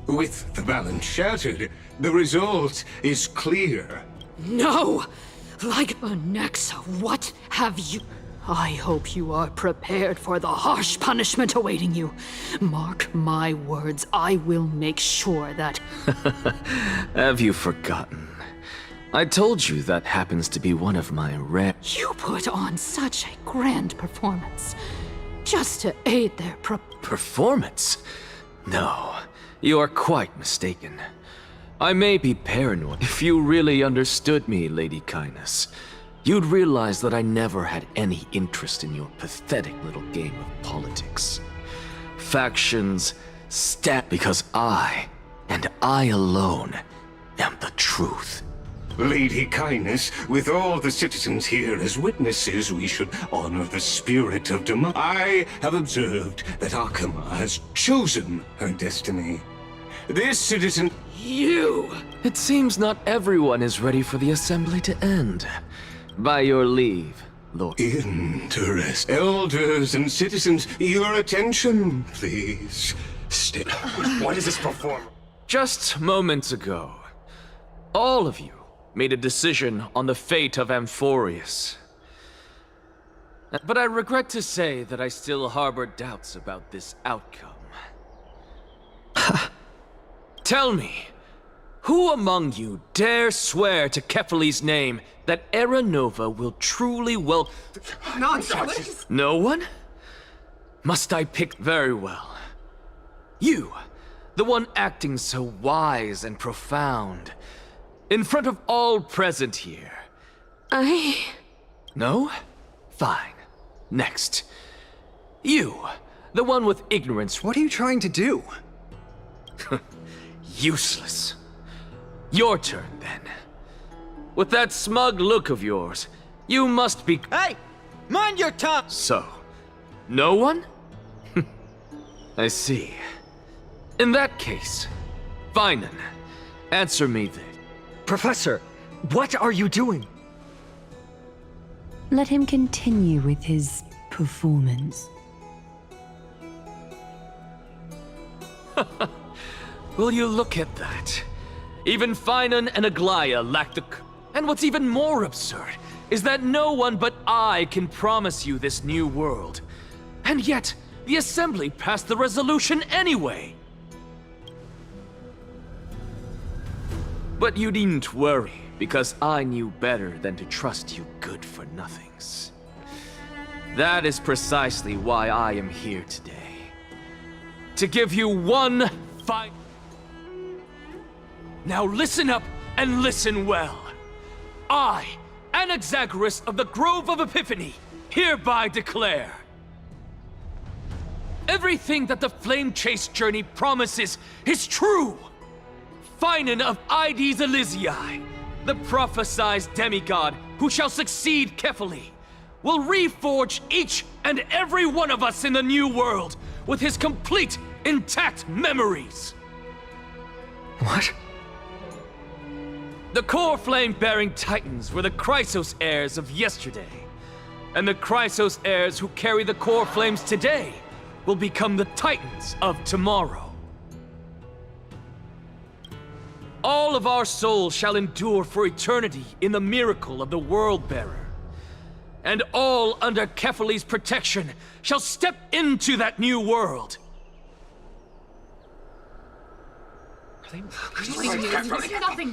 With the balance shattered, the result is clear. No! Like Anaxa, what have you... I hope you are prepared for the harsh punishment awaiting you. Mark my words, I will make sure that... Have you forgotten? I told you that happens to be one of my rare... You put on such a grand performance, just to aid their Performance? No, you are quite mistaken. I may be paranoid. If you really understood me, Lady Kindness, you'd realize that I never had any interest in your pathetic little game of politics. Factions, because I, and I alone, am the truth. Lady Kindness, with all the citizens here as witnesses, we should honor the spirit of democracy. I have observed that Akama has chosen her destiny. This citizen... You! It seems not everyone is ready for the assembly to end. By your leave, Lord. Interest. Elders and citizens, your attention, please. What is this performance? Just moments ago, all of you made a decision on the fate of Amphorius. But I regret to say that I still harbor doubts about this outcome. Tell me, who among you dare swear to Kefali's name that Era Nova will truly Nonsense! No one? Must I pick very well? You, the one acting so wise and profound, in front of all present here. No? Fine. Next. You, the one with ignorance. What are you trying to do? Useless. Your turn, then. With that smug look of yours, you must be... Hey! Mind your tongue! So, no one? I see. In that case, Finan, answer me this. Professor, what are you doing? Let him continue with his performance. Will you look at that? Even Finan and Aglaya lack the... And what's even more absurd is that no one but I can promise you this new world. And yet, the Assembly passed the resolution anyway. But you needn't worry, because I knew better than to trust you good-for-nothings. That is precisely why I am here today. To give you one fight. Now listen up and listen well. I, Anaxagoras of the Grove of Epiphany, hereby declare everything that the Flame Chase Journey promises is true. Finan of Ides Elysiae, the prophesized demigod who shall succeed Kefali, will reforge each and every one of us in the new world with his complete, intact memories. What? The core flame-bearing titans were the Chrysos heirs of yesterday, and the Chrysos heirs who carry the core flames today will become the titans of tomorrow. All of our souls shall endure for eternity in the miracle of the World-Bearer. And all under Kefali's protection shall step into that new world.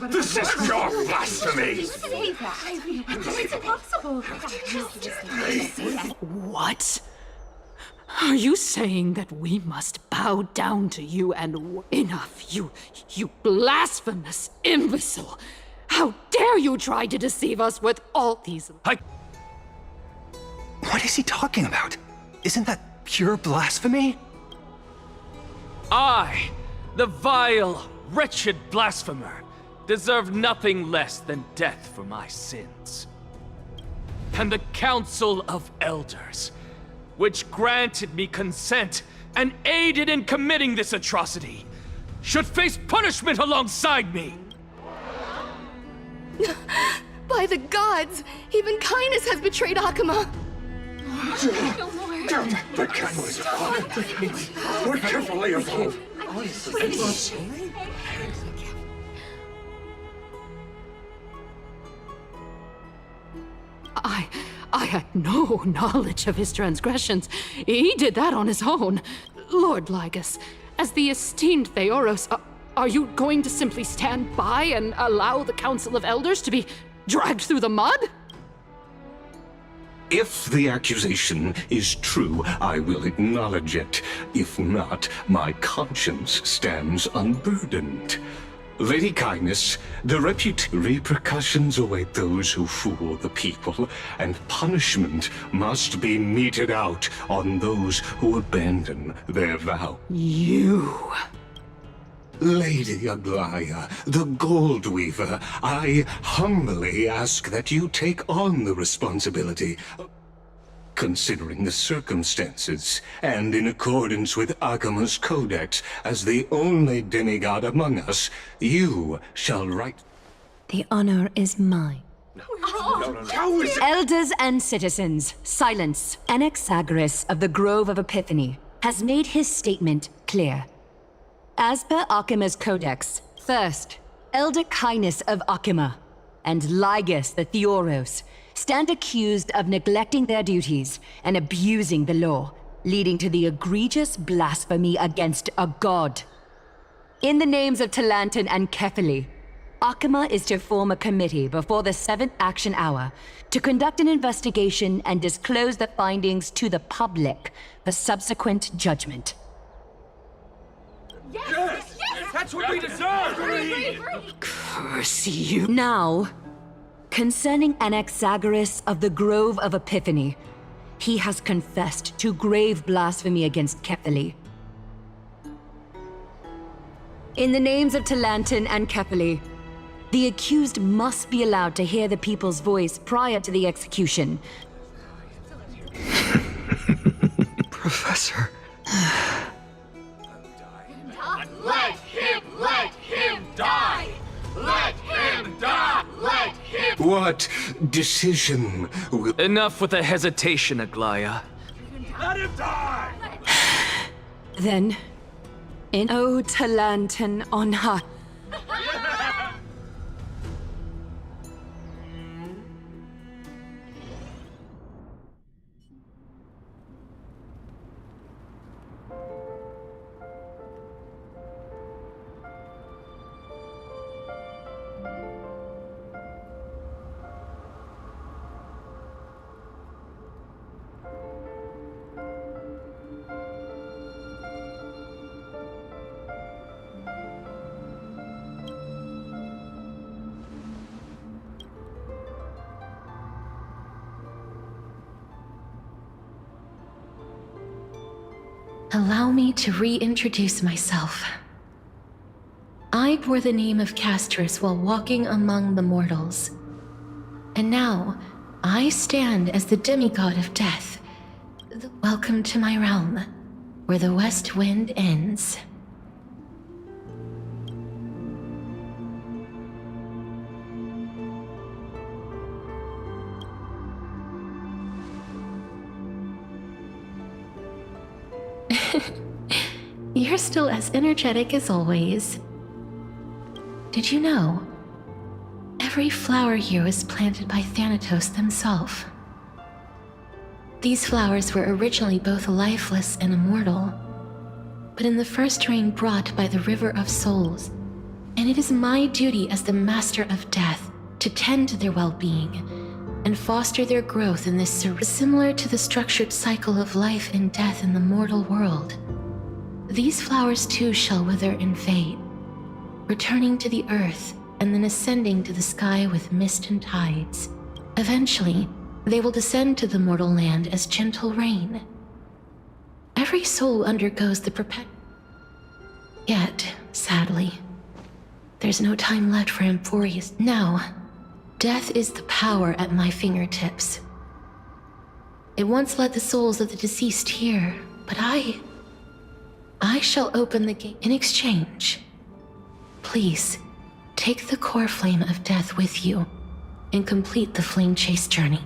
This is pure blasphemy! It's impossible. What? Are you saying that we must bow down to you and enough, you blasphemous imbecile? How dare you try to deceive us with all these... What is he talking about? Isn't that pure blasphemy? I, the vile, wretched blasphemer, deserve nothing less than death for my sins. And the Council of Elders, which granted me consent and aided in committing this atrocity, should face punishment alongside me! By the gods! Even kindness has betrayed Akuma! No more. The kindness of God. We're carefully evolved. I had no knowledge of his transgressions. He did that on his own. Lord Lygus, as the esteemed Theoros, are you going to simply stand by and allow the Council of Elders to be dragged through the mud? If the accusation is true, I will acknowledge it. If not, my conscience stands unburdened. Lady Kindness, the repercussions await those who fool the people, and punishment must be meted out on those who abandon their vow. You... Lady Aglaya, the Gold Weaver, I humbly ask that you take on the responsibility. Considering the circumstances, and in accordance with Akuma's codex, as the only demigod among us, you shall write... The honor is mine. Elders and citizens, silence. Anaxagoras of the Grove of Epiphany has made his statement clear. As per Akuma's codex, first, Elder Kindness of Akuma and Lygus the Theoros stand accused of neglecting their duties and abusing the law, leading to the egregious blasphemy against a god. In the names of Talantan and Kefili, Akuma is to form a committee before the 7th action hour to conduct an investigation and disclose the findings to the public for subsequent judgment. Yes! That's what we deserve! Curse you. Now, concerning Anaxagoras of the Grove of Epiphany, he has confessed to grave blasphemy against Kefili. In the names of Talantan and Kefili, the accused must be allowed to hear the people's voice prior to the execution. Professor. Let him die! Let him die! Let him... What decision will... Enough with the hesitation, Aglaya. Let him die! Then, in O Talantan on high. Allow me to reintroduce myself. I bore the name of Castris while walking among the mortals. And now, I stand as the demigod of death. Welcome to my realm, where the west wind ends. You're still as energetic as always. Did you know? Every flower here was planted by Thanatos themselves. These flowers were originally both lifeless and immortal, but in the first rain brought by the River of Souls, and it is my duty as the Master of Death to tend to their well-being and foster their growth in this similar to the structured cycle of life and death in the mortal world. These flowers too shall wither and fade, returning to the earth and then ascending to the sky with mist and tides. Eventually, they will descend to the mortal land as gentle rain. Every soul undergoes the Yet, sadly, there's no time left for Emphorius. Now, death is the power at my fingertips. It once led the souls of the deceased here, but I shall open the gate in exchange. Please, take the core flame of death with you and complete the flame chase journey.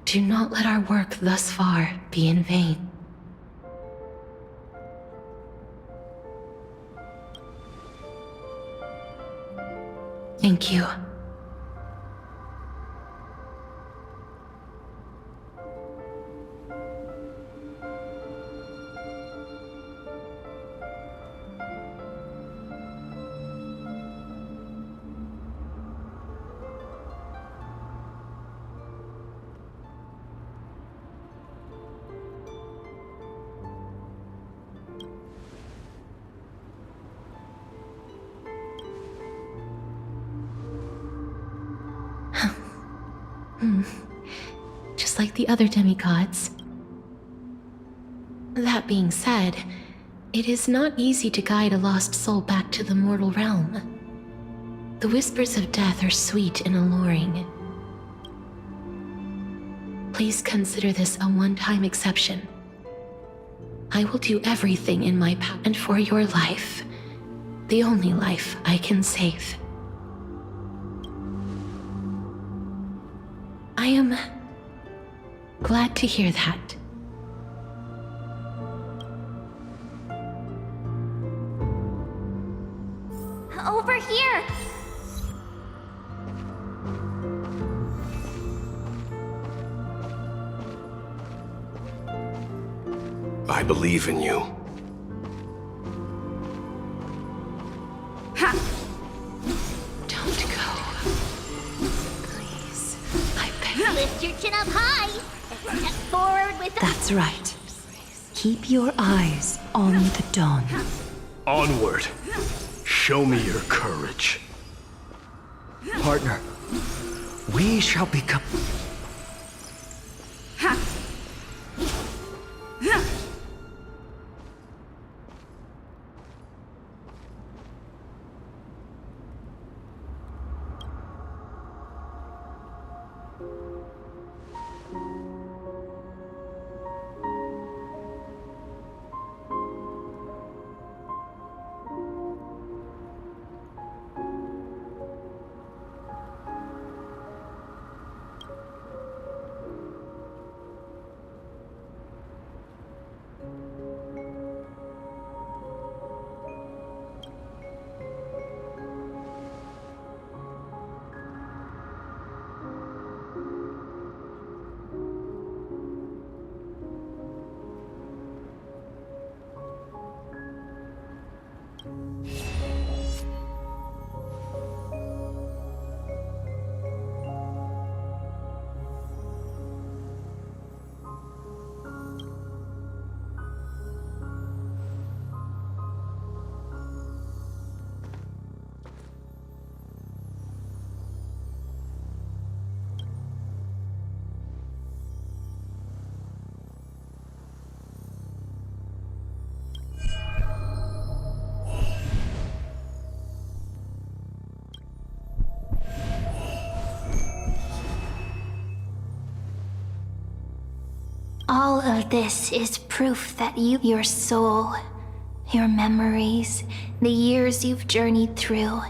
Do not let our work thus far be in vain. Thank you. Just like the other demigods. That being said, it is not easy to guide a lost soul back to the mortal realm. The whispers of death are sweet and alluring. Please consider this a one-time exception. I will do everything in my power, and for your life, the only life I can save. I am glad to hear that. Over here! I believe in you. Ha! Don't go. Please, I beg. Lift your chin up high! And step forward with a... That's right. Keep your eyes on the dawn. Onward. Show me your courage. Partner, we shall become... All of this is proof that your soul, your memories, the years you've journeyed through,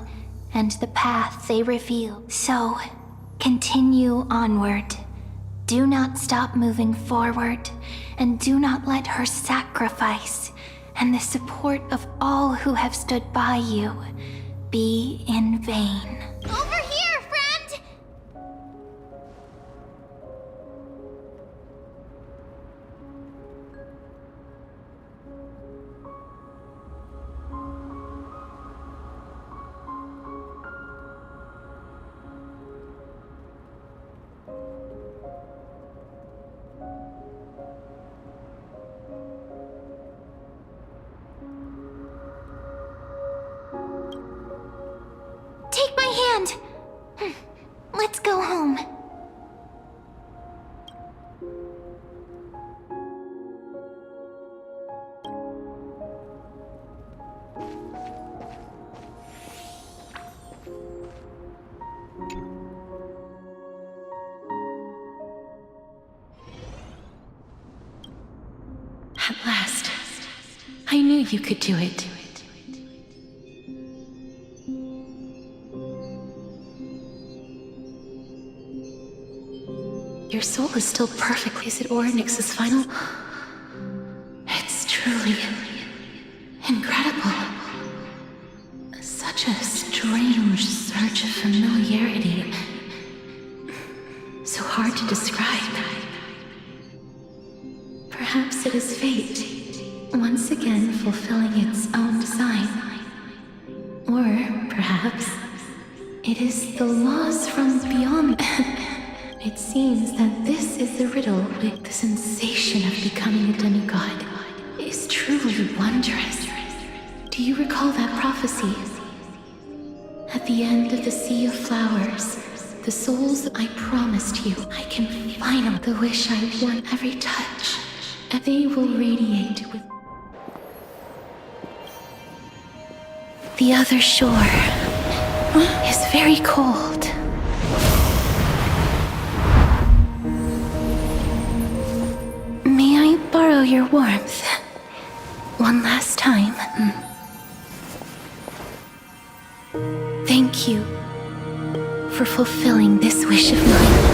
and the path they reveal. So, continue onward. Do not stop moving forward, and do not let her sacrifice and the support of all who have stood by you be in vain. Over here, friend! Take my hand! knew you could do it. Your soul is still perfect. Is it Orynyx's final? It's truly incredible. Such a strange surge of familiarity. So hard to describe. Perhaps it is fate, once again fulfilling its own design. Or perhaps it is the laws from beyond. It seems that this is the riddle with the sensation of becoming a demigod is truly wondrous. Do you recall that prophecy? At the end of the sea of flowers, the souls I promised you, I can finally the wish I want every touch, and they will radiate with the other shore is very cold. May I borrow your warmth? One last time. Thank you for fulfilling this wish of mine.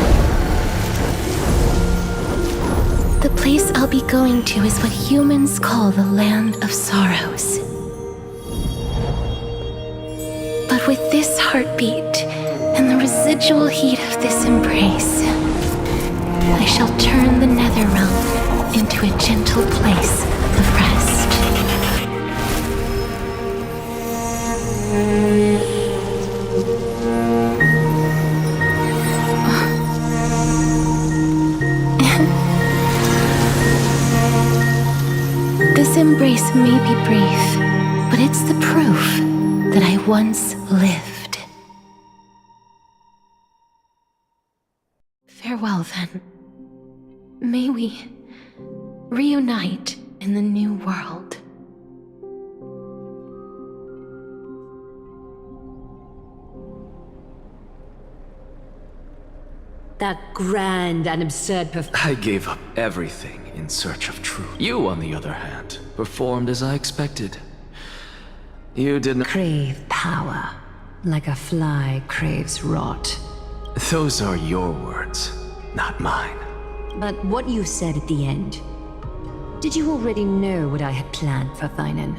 The place I'll be going to is what humans call the Land of Sorrows. But with this heartbeat and the residual heat of this embrace, I shall turn the nether realm into a gentle place of rest. This embrace may be brief, but it's the proof that I once lived. Farewell, then. May we reunite in the new world. That grand and absurd I gave up everything in search of truth. You, on the other hand, performed as I expected. You didn't crave power, like a fly craves rot. Those are your words, not mine. But what you said at the end, did you already know what I had planned for Thynan?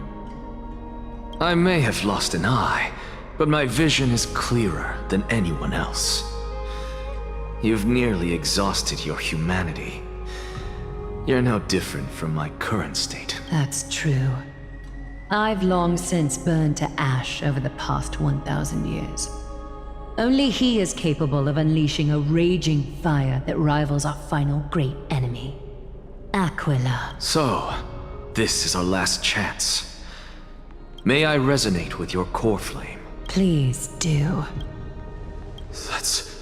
I may have lost an eye, but my vision is clearer than anyone else. You've nearly exhausted your humanity. You're no different from my current state. That's true. I've long since burned to ash over the past 1,000 years. Only he is capable of unleashing a raging fire that rivals our final great enemy, Aquila. So, this is our last chance. May I resonate with your core flame? Please do. That's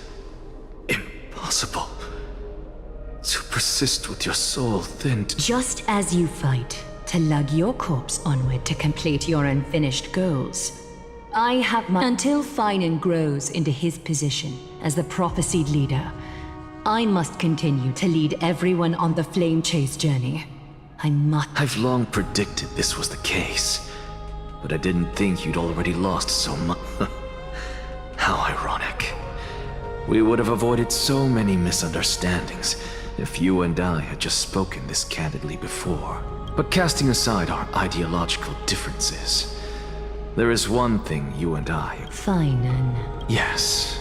impossible. To persist with your soul thinned. Just as you fight to lug your corpse onward to complete your unfinished goals, I have my... Until Thynan grows into his position as the prophesied leader, I must continue to lead everyone on the flame chase journey. I must... I've long predicted this was the case, but I didn't think you'd already lost so much. How ironic. We would have avoided so many misunderstandings if you and I had just spoken this candidly before. But casting aside our ideological differences, there is one thing you and I... Thynan. Yes.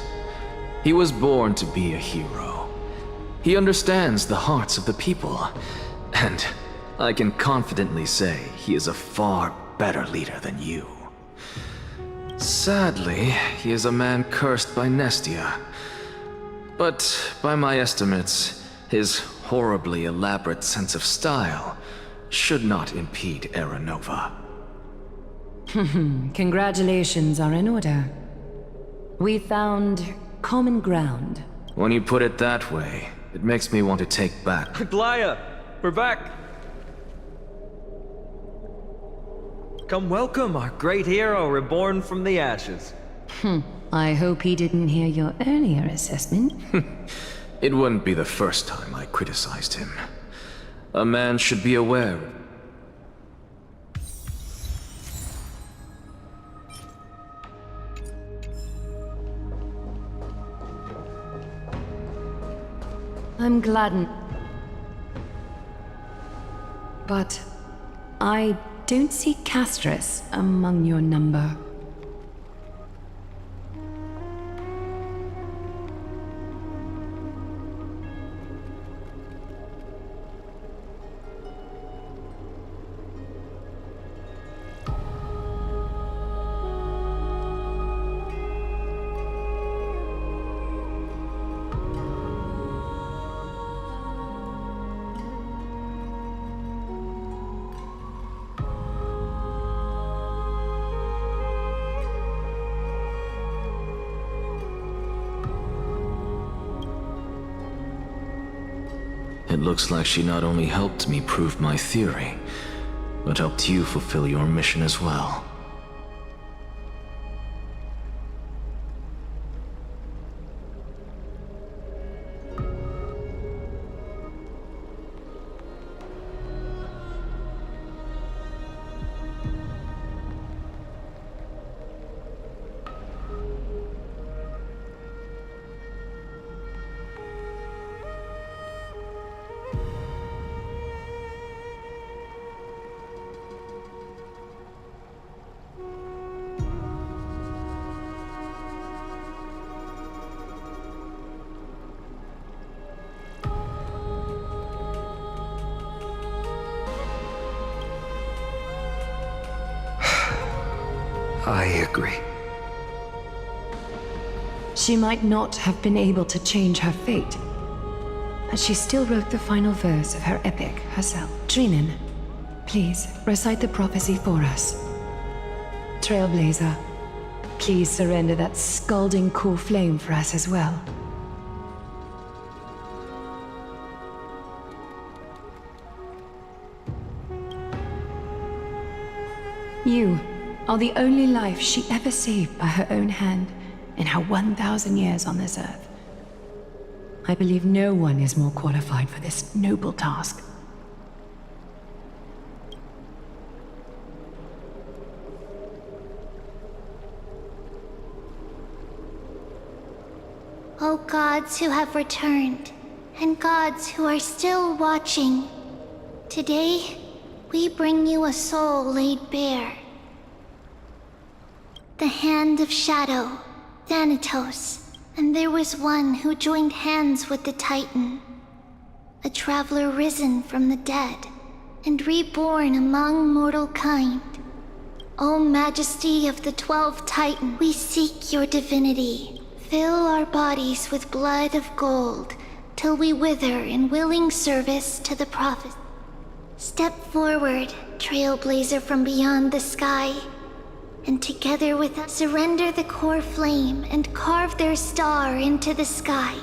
He was born to be a hero. He understands the hearts of the people, and I can confidently say he is a far better leader than you. Sadly, he is a man cursed by Nestia. But by my estimates, his horribly elaborate sense of style should not impede Era Nova. Congratulations are in order. We found common ground. When you put it that way, it makes me want to take back. Glaya, we're back. Come welcome our great hero reborn from the ashes. I hope he didn't hear your earlier assessment. It wouldn't be the first time I criticized him. A man should be aware. I'm glad. But I don't see Castris among your number. It looks like she not only helped me prove my theory, but helped you fulfill your mission as well. I agree. She might not have been able to change her fate, but she still wrote the final verse of her epic herself. Trinin, please recite the prophecy for us. Trailblazer, please surrender that scalding cool flame for us as well. You are the only life she ever saved by her own hand in her 1,000 years on this earth. I believe no one is more qualified for this noble task. O gods who have returned, and gods who are still watching, today we bring you a soul laid bare. The hand of shadow, Thanatos, and there was one who joined hands with the Titan. A traveler risen from the dead, and reborn among mortal kind. O majesty of the 12 Titan, we seek your divinity. Fill our bodies with blood of gold, till we wither in willing service to the prophet. Step forward, trailblazer from beyond the sky, and together with us surrender the core flame and carve their star into the sky.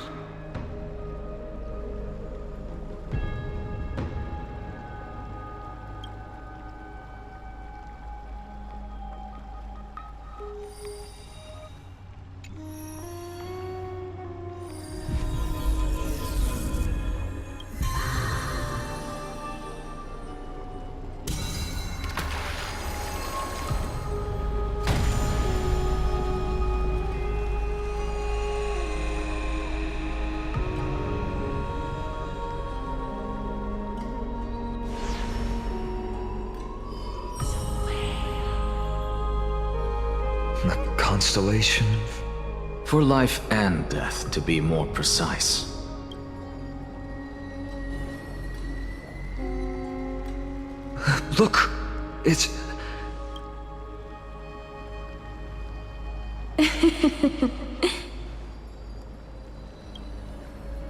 The constellation? For life and death, to be more precise. Look! It's...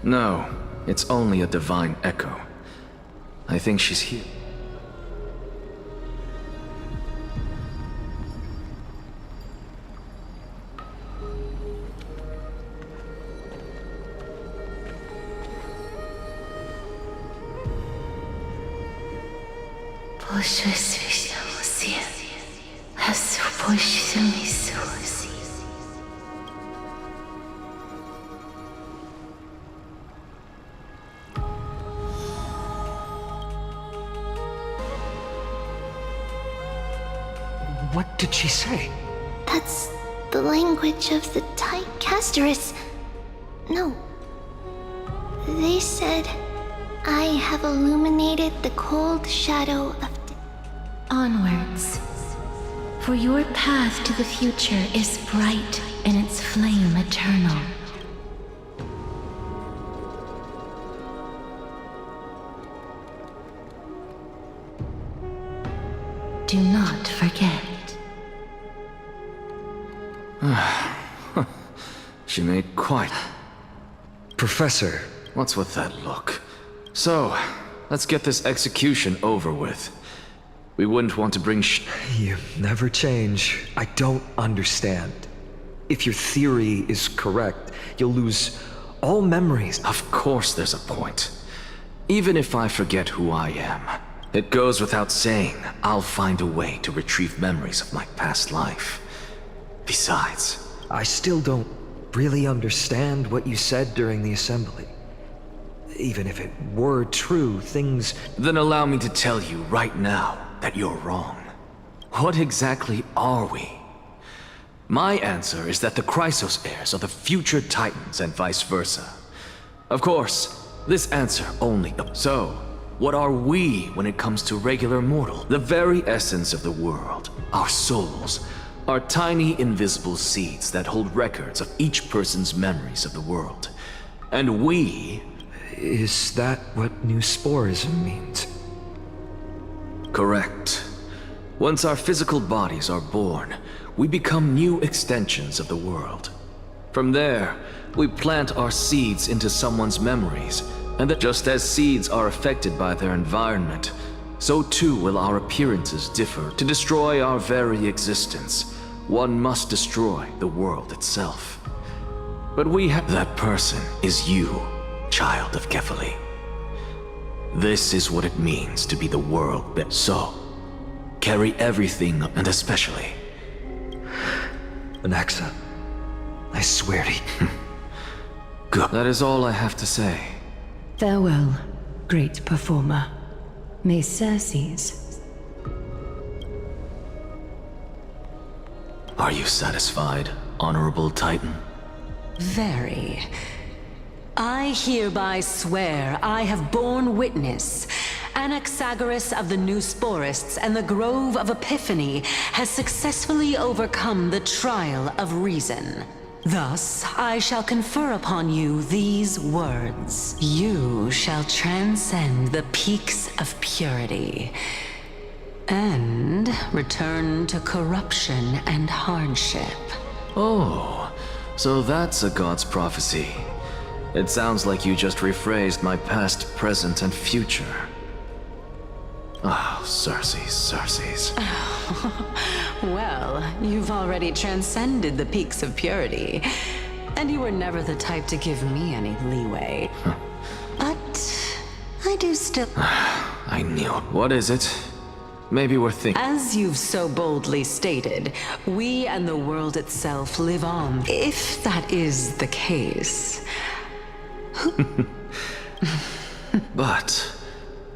No, it's only a divine echo. I think she's here. What did she say? That's the language of the Castris. No. They said I have illuminated the cold shadow of onwards. For your path to the future is bright and its flame eternal. Do not forget. She made quite... Professor. What's with that look? So, let's get this execution over with. We wouldn't want to bring You never change. I don't understand. If your theory is correct, you'll lose all memories. Of course there's a point. Even if I forget who I am, it goes without saying, I'll find a way to retrieve memories of my past life. Besides... I still don't really understand what you said during the assembly. Even if it were true, things... Then allow me to tell you right now that you're wrong. What exactly are we? My answer is that the Chrysos heirs are the future Titans and vice versa. Of course, this answer only... So, what are we when it comes to regular mortal? The very essence of the world, our souls, are tiny invisible seeds that hold records of each person's memories of the world. And we... Is that what new sporism means? Correct. Once our physical bodies are born, we become new extensions of the world. From there, we plant our seeds into someone's memories, and that just as seeds are affected by their environment, so too will our appearances differ. To destroy our very existence, one must destroy the world itself. But we have... That person is you, child of Kefali. This is what it means to be the world. So, carry everything, and especially... Anaxa, I swear to you. Good. That is all I have to say. Farewell, great performer. May Circes... Are you satisfied, Honorable Titan? Very. I hereby swear I have borne witness. Anaxagoras of the New Sporists and the Grove of Epiphany has successfully overcome the trial of reason. Thus, I shall confer upon you these words. You shall transcend the peaks of purity and return to corruption and hardship. Oh, so that's a god's prophecy. It sounds like you just rephrased my past, present, and future. Oh, Circes. Well, you've already transcended the peaks of purity, and you were never the type to give me any leeway. But I do still... I knew it. What is it? Maybe we're thinking... As you've so boldly stated, we and the world itself live on. If that is the case... But,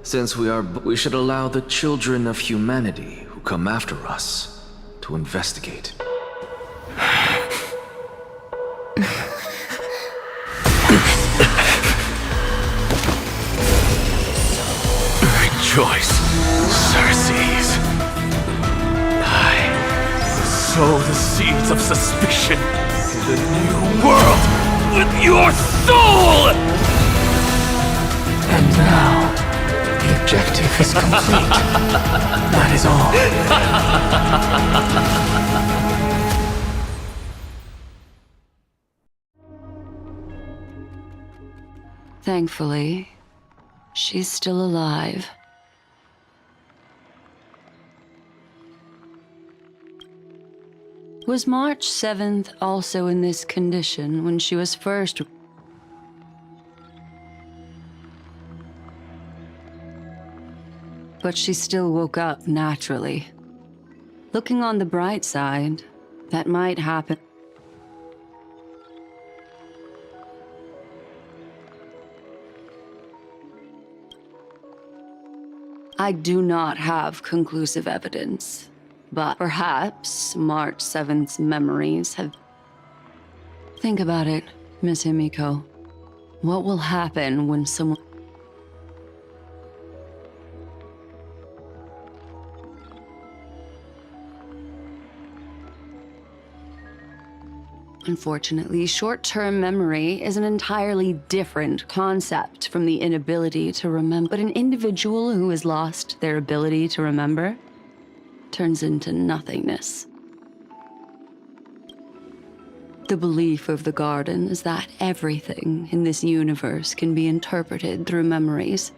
since we should allow the children of humanity who come after us to investigate. Rejoice, Circes. I sow the seeds of suspicion in the new world with your soul! And now, the objective is complete. That is all. Thankfully, she's still alive. Was March 7th also in this condition when she was first... But she still woke up naturally. Looking on the bright side, that might happen. I do not have conclusive evidence, but perhaps March 7th's memories have... Think about it, Miss Himiko. What will happen when someone... Unfortunately, short-term memory is an entirely different concept from the inability to remember. But an individual who has lost their ability to remember turns into nothingness. The belief of the Garden is that everything in this universe can be interpreted through memories.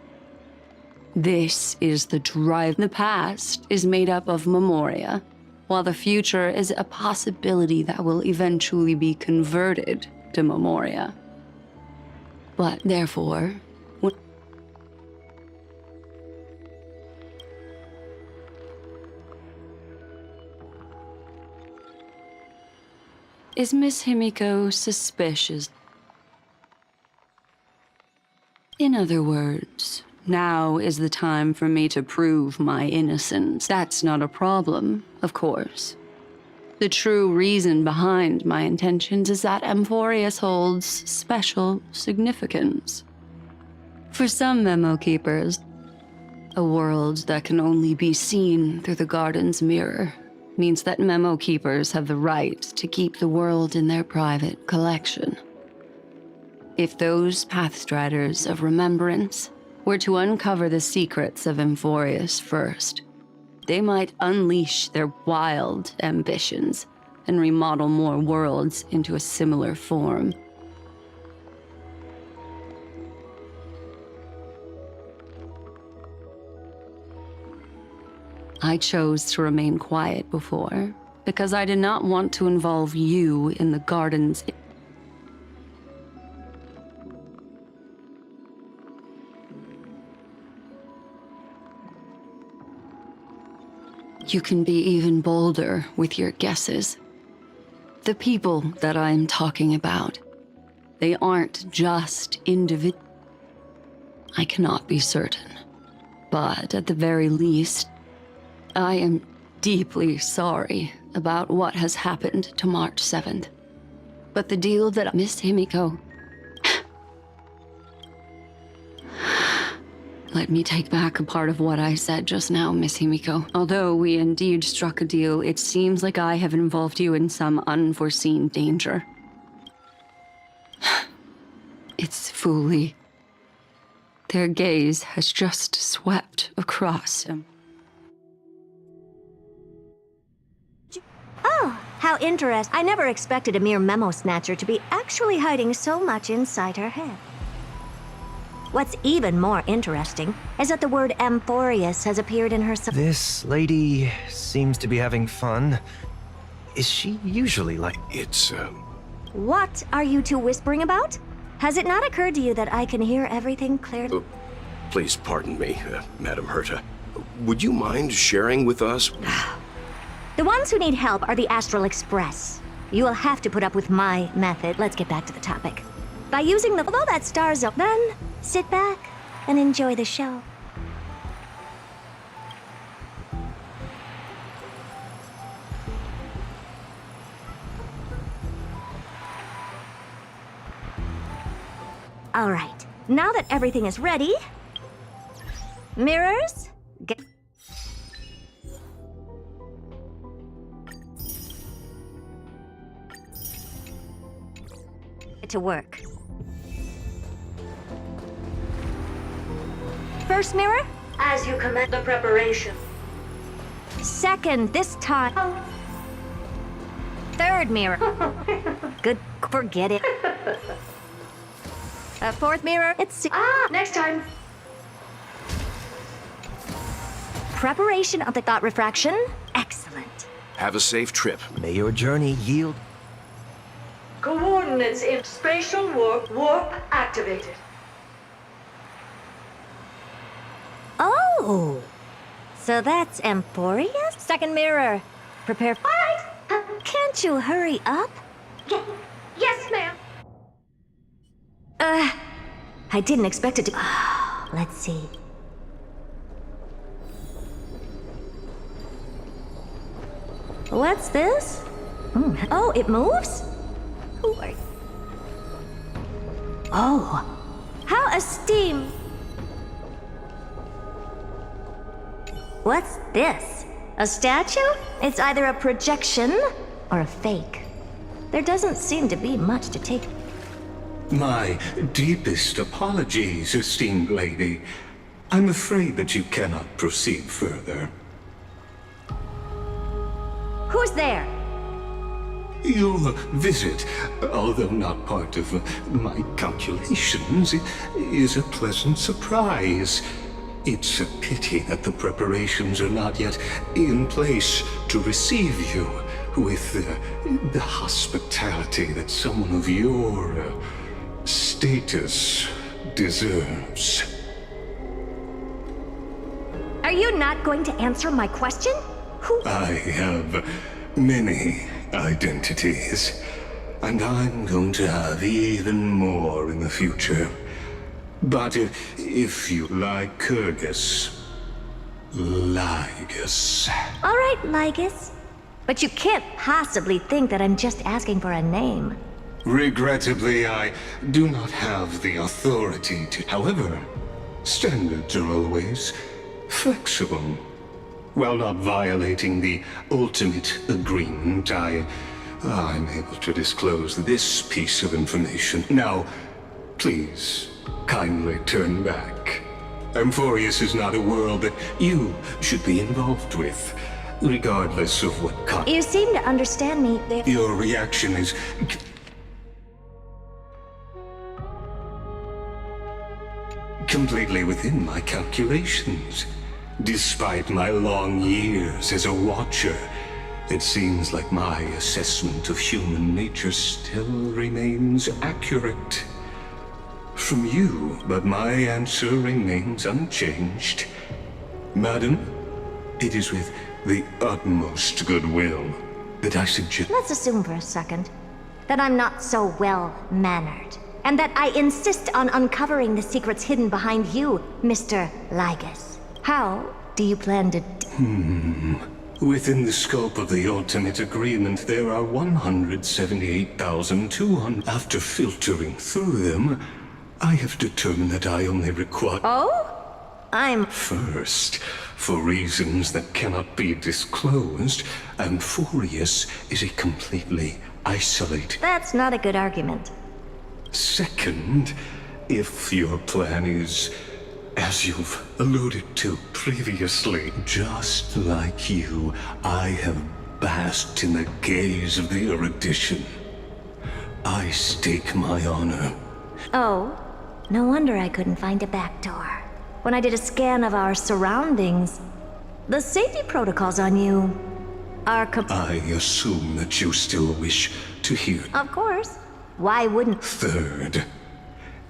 This is the drive. The past is made up of memoria, while the future is a possibility that will eventually be converted to memoria. But therefore, is Miss Himiko suspicious? In other words, now is the time for me to prove my innocence. That's not a problem, of course. The true reason behind my intentions is that Amphorius holds special significance. For some memo keepers, a world that can only be seen through the Garden's mirror means that memo keepers have the right to keep the world in their private collection. If those Pathstriders of Remembrance were to uncover the secrets of Amphorius first, they might unleash their wild ambitions and remodel more worlds into a similar form. I chose to remain quiet before, because I did not want to involve you in the Garden's... You can be even bolder with your guesses. The people that I'm talking about, they aren't just individuals. I cannot be certain, but at the very least, I am deeply sorry about what has happened to March 7th. But the deal that Miss Himiko... Let me take back a part of what I said just now, Miss Himiko. Although we indeed struck a deal, it seems like I have involved you in some unforeseen danger. It's Fuli. Their gaze has just swept across him. Oh, how interesting. I never expected a mere memo snatcher to be actually hiding so much inside her head. What's even more interesting is that the word Amphorius has appeared in her... This lady seems to be having fun. Is she usually like... What are you two whispering about? Has it not occurred to you that I can hear everything clearly? Please pardon me, Madam Herta. Would you mind sharing with us? The ones who need help are the Astral Express. You will have to put up with my method. Let's get back to the topic. By using the... Although that star zone, then sit back and enjoy the show. All right, now that everything is ready, mirrors, get to work. First mirror, as you commence the preparation. Second, this time. Third mirror. Good, forget it. Fourth mirror, it's... next time. Preparation of the thought refraction. Excellent. Have a safe trip. May your journey yield... Coordinates in spatial warp activated. Oh, so that's Amphorius? Second mirror, prepare. All right. Can't you hurry up? Yes, ma'am. I didn't expect it to... Let's see. What's this? Oh, it moves? Who are you? Oh. How esteemed. What's this? A statue? It's either a projection or a fake. There doesn't seem to be much to take. My deepest apologies, esteemed lady. I'm afraid that you cannot proceed further. Who's there? Your visit, although not part of my calculations, is a pleasant surprise. It's a pity that the preparations are not yet in place to receive you with the hospitality that someone of your status deserves. Are you not going to answer my question? Who? I have many identities, and I'm going to have even more in the future. But if you like Kurgus, Lygus. All right, Lygus. But you can't possibly think that I'm just asking for a name. Regrettably, I do not have the authority to. However, standards are always flexible. While not violating the ultimate agreement, I'm able to disclose this piece of information. Now, please, kindly turn back. Amphorius is not a world that you should be involved with, regardless of what You seem to understand me. Your reaction is completely within my calculations. Despite my long years as a watcher, it seems like my assessment of human nature still remains accurate. From you, but my answer remains unchanged. Madam, it is with the utmost goodwill that I suggest. Let's assume for a second that I'm not so well-mannered, and that I insist on uncovering the secrets hidden behind you, Mr. Lygus. How do you plan to... Within the scope of the ultimate agreement, there are 178,200. After filtering through them, I have determined that I only require... Oh? First, for reasons that cannot be disclosed, Amphorius is a completely isolated... That's not a good argument. Second, if your plan is, as you've alluded to previously, just like you, I have basked in the gaze of the erudition. I stake my honor. Oh, no wonder I couldn't find a back door. When I did a scan of our surroundings, the safety protocols on you are I assume that you still wish to hear. Of course. Why wouldn't... Third,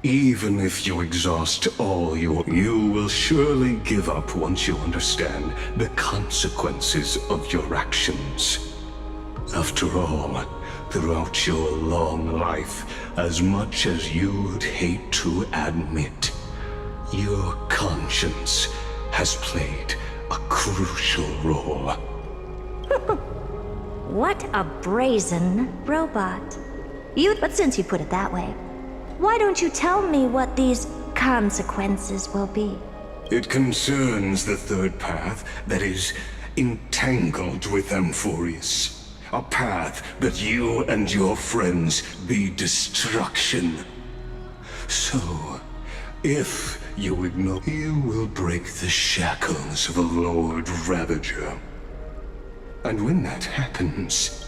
even if you exhaust all you will surely give up once you understand the consequences of your actions. After all, throughout your long life, as much as you'd hate to admit, your conscience has played a crucial role. What a brazen robot. But since you put it that way, why don't you tell me what these consequences will be? It concerns the third path that is entangled with Amphorius. A path that you and your friends be destruction. So, if you ignore, you will break the shackles of a Lord Ravager. And when that happens,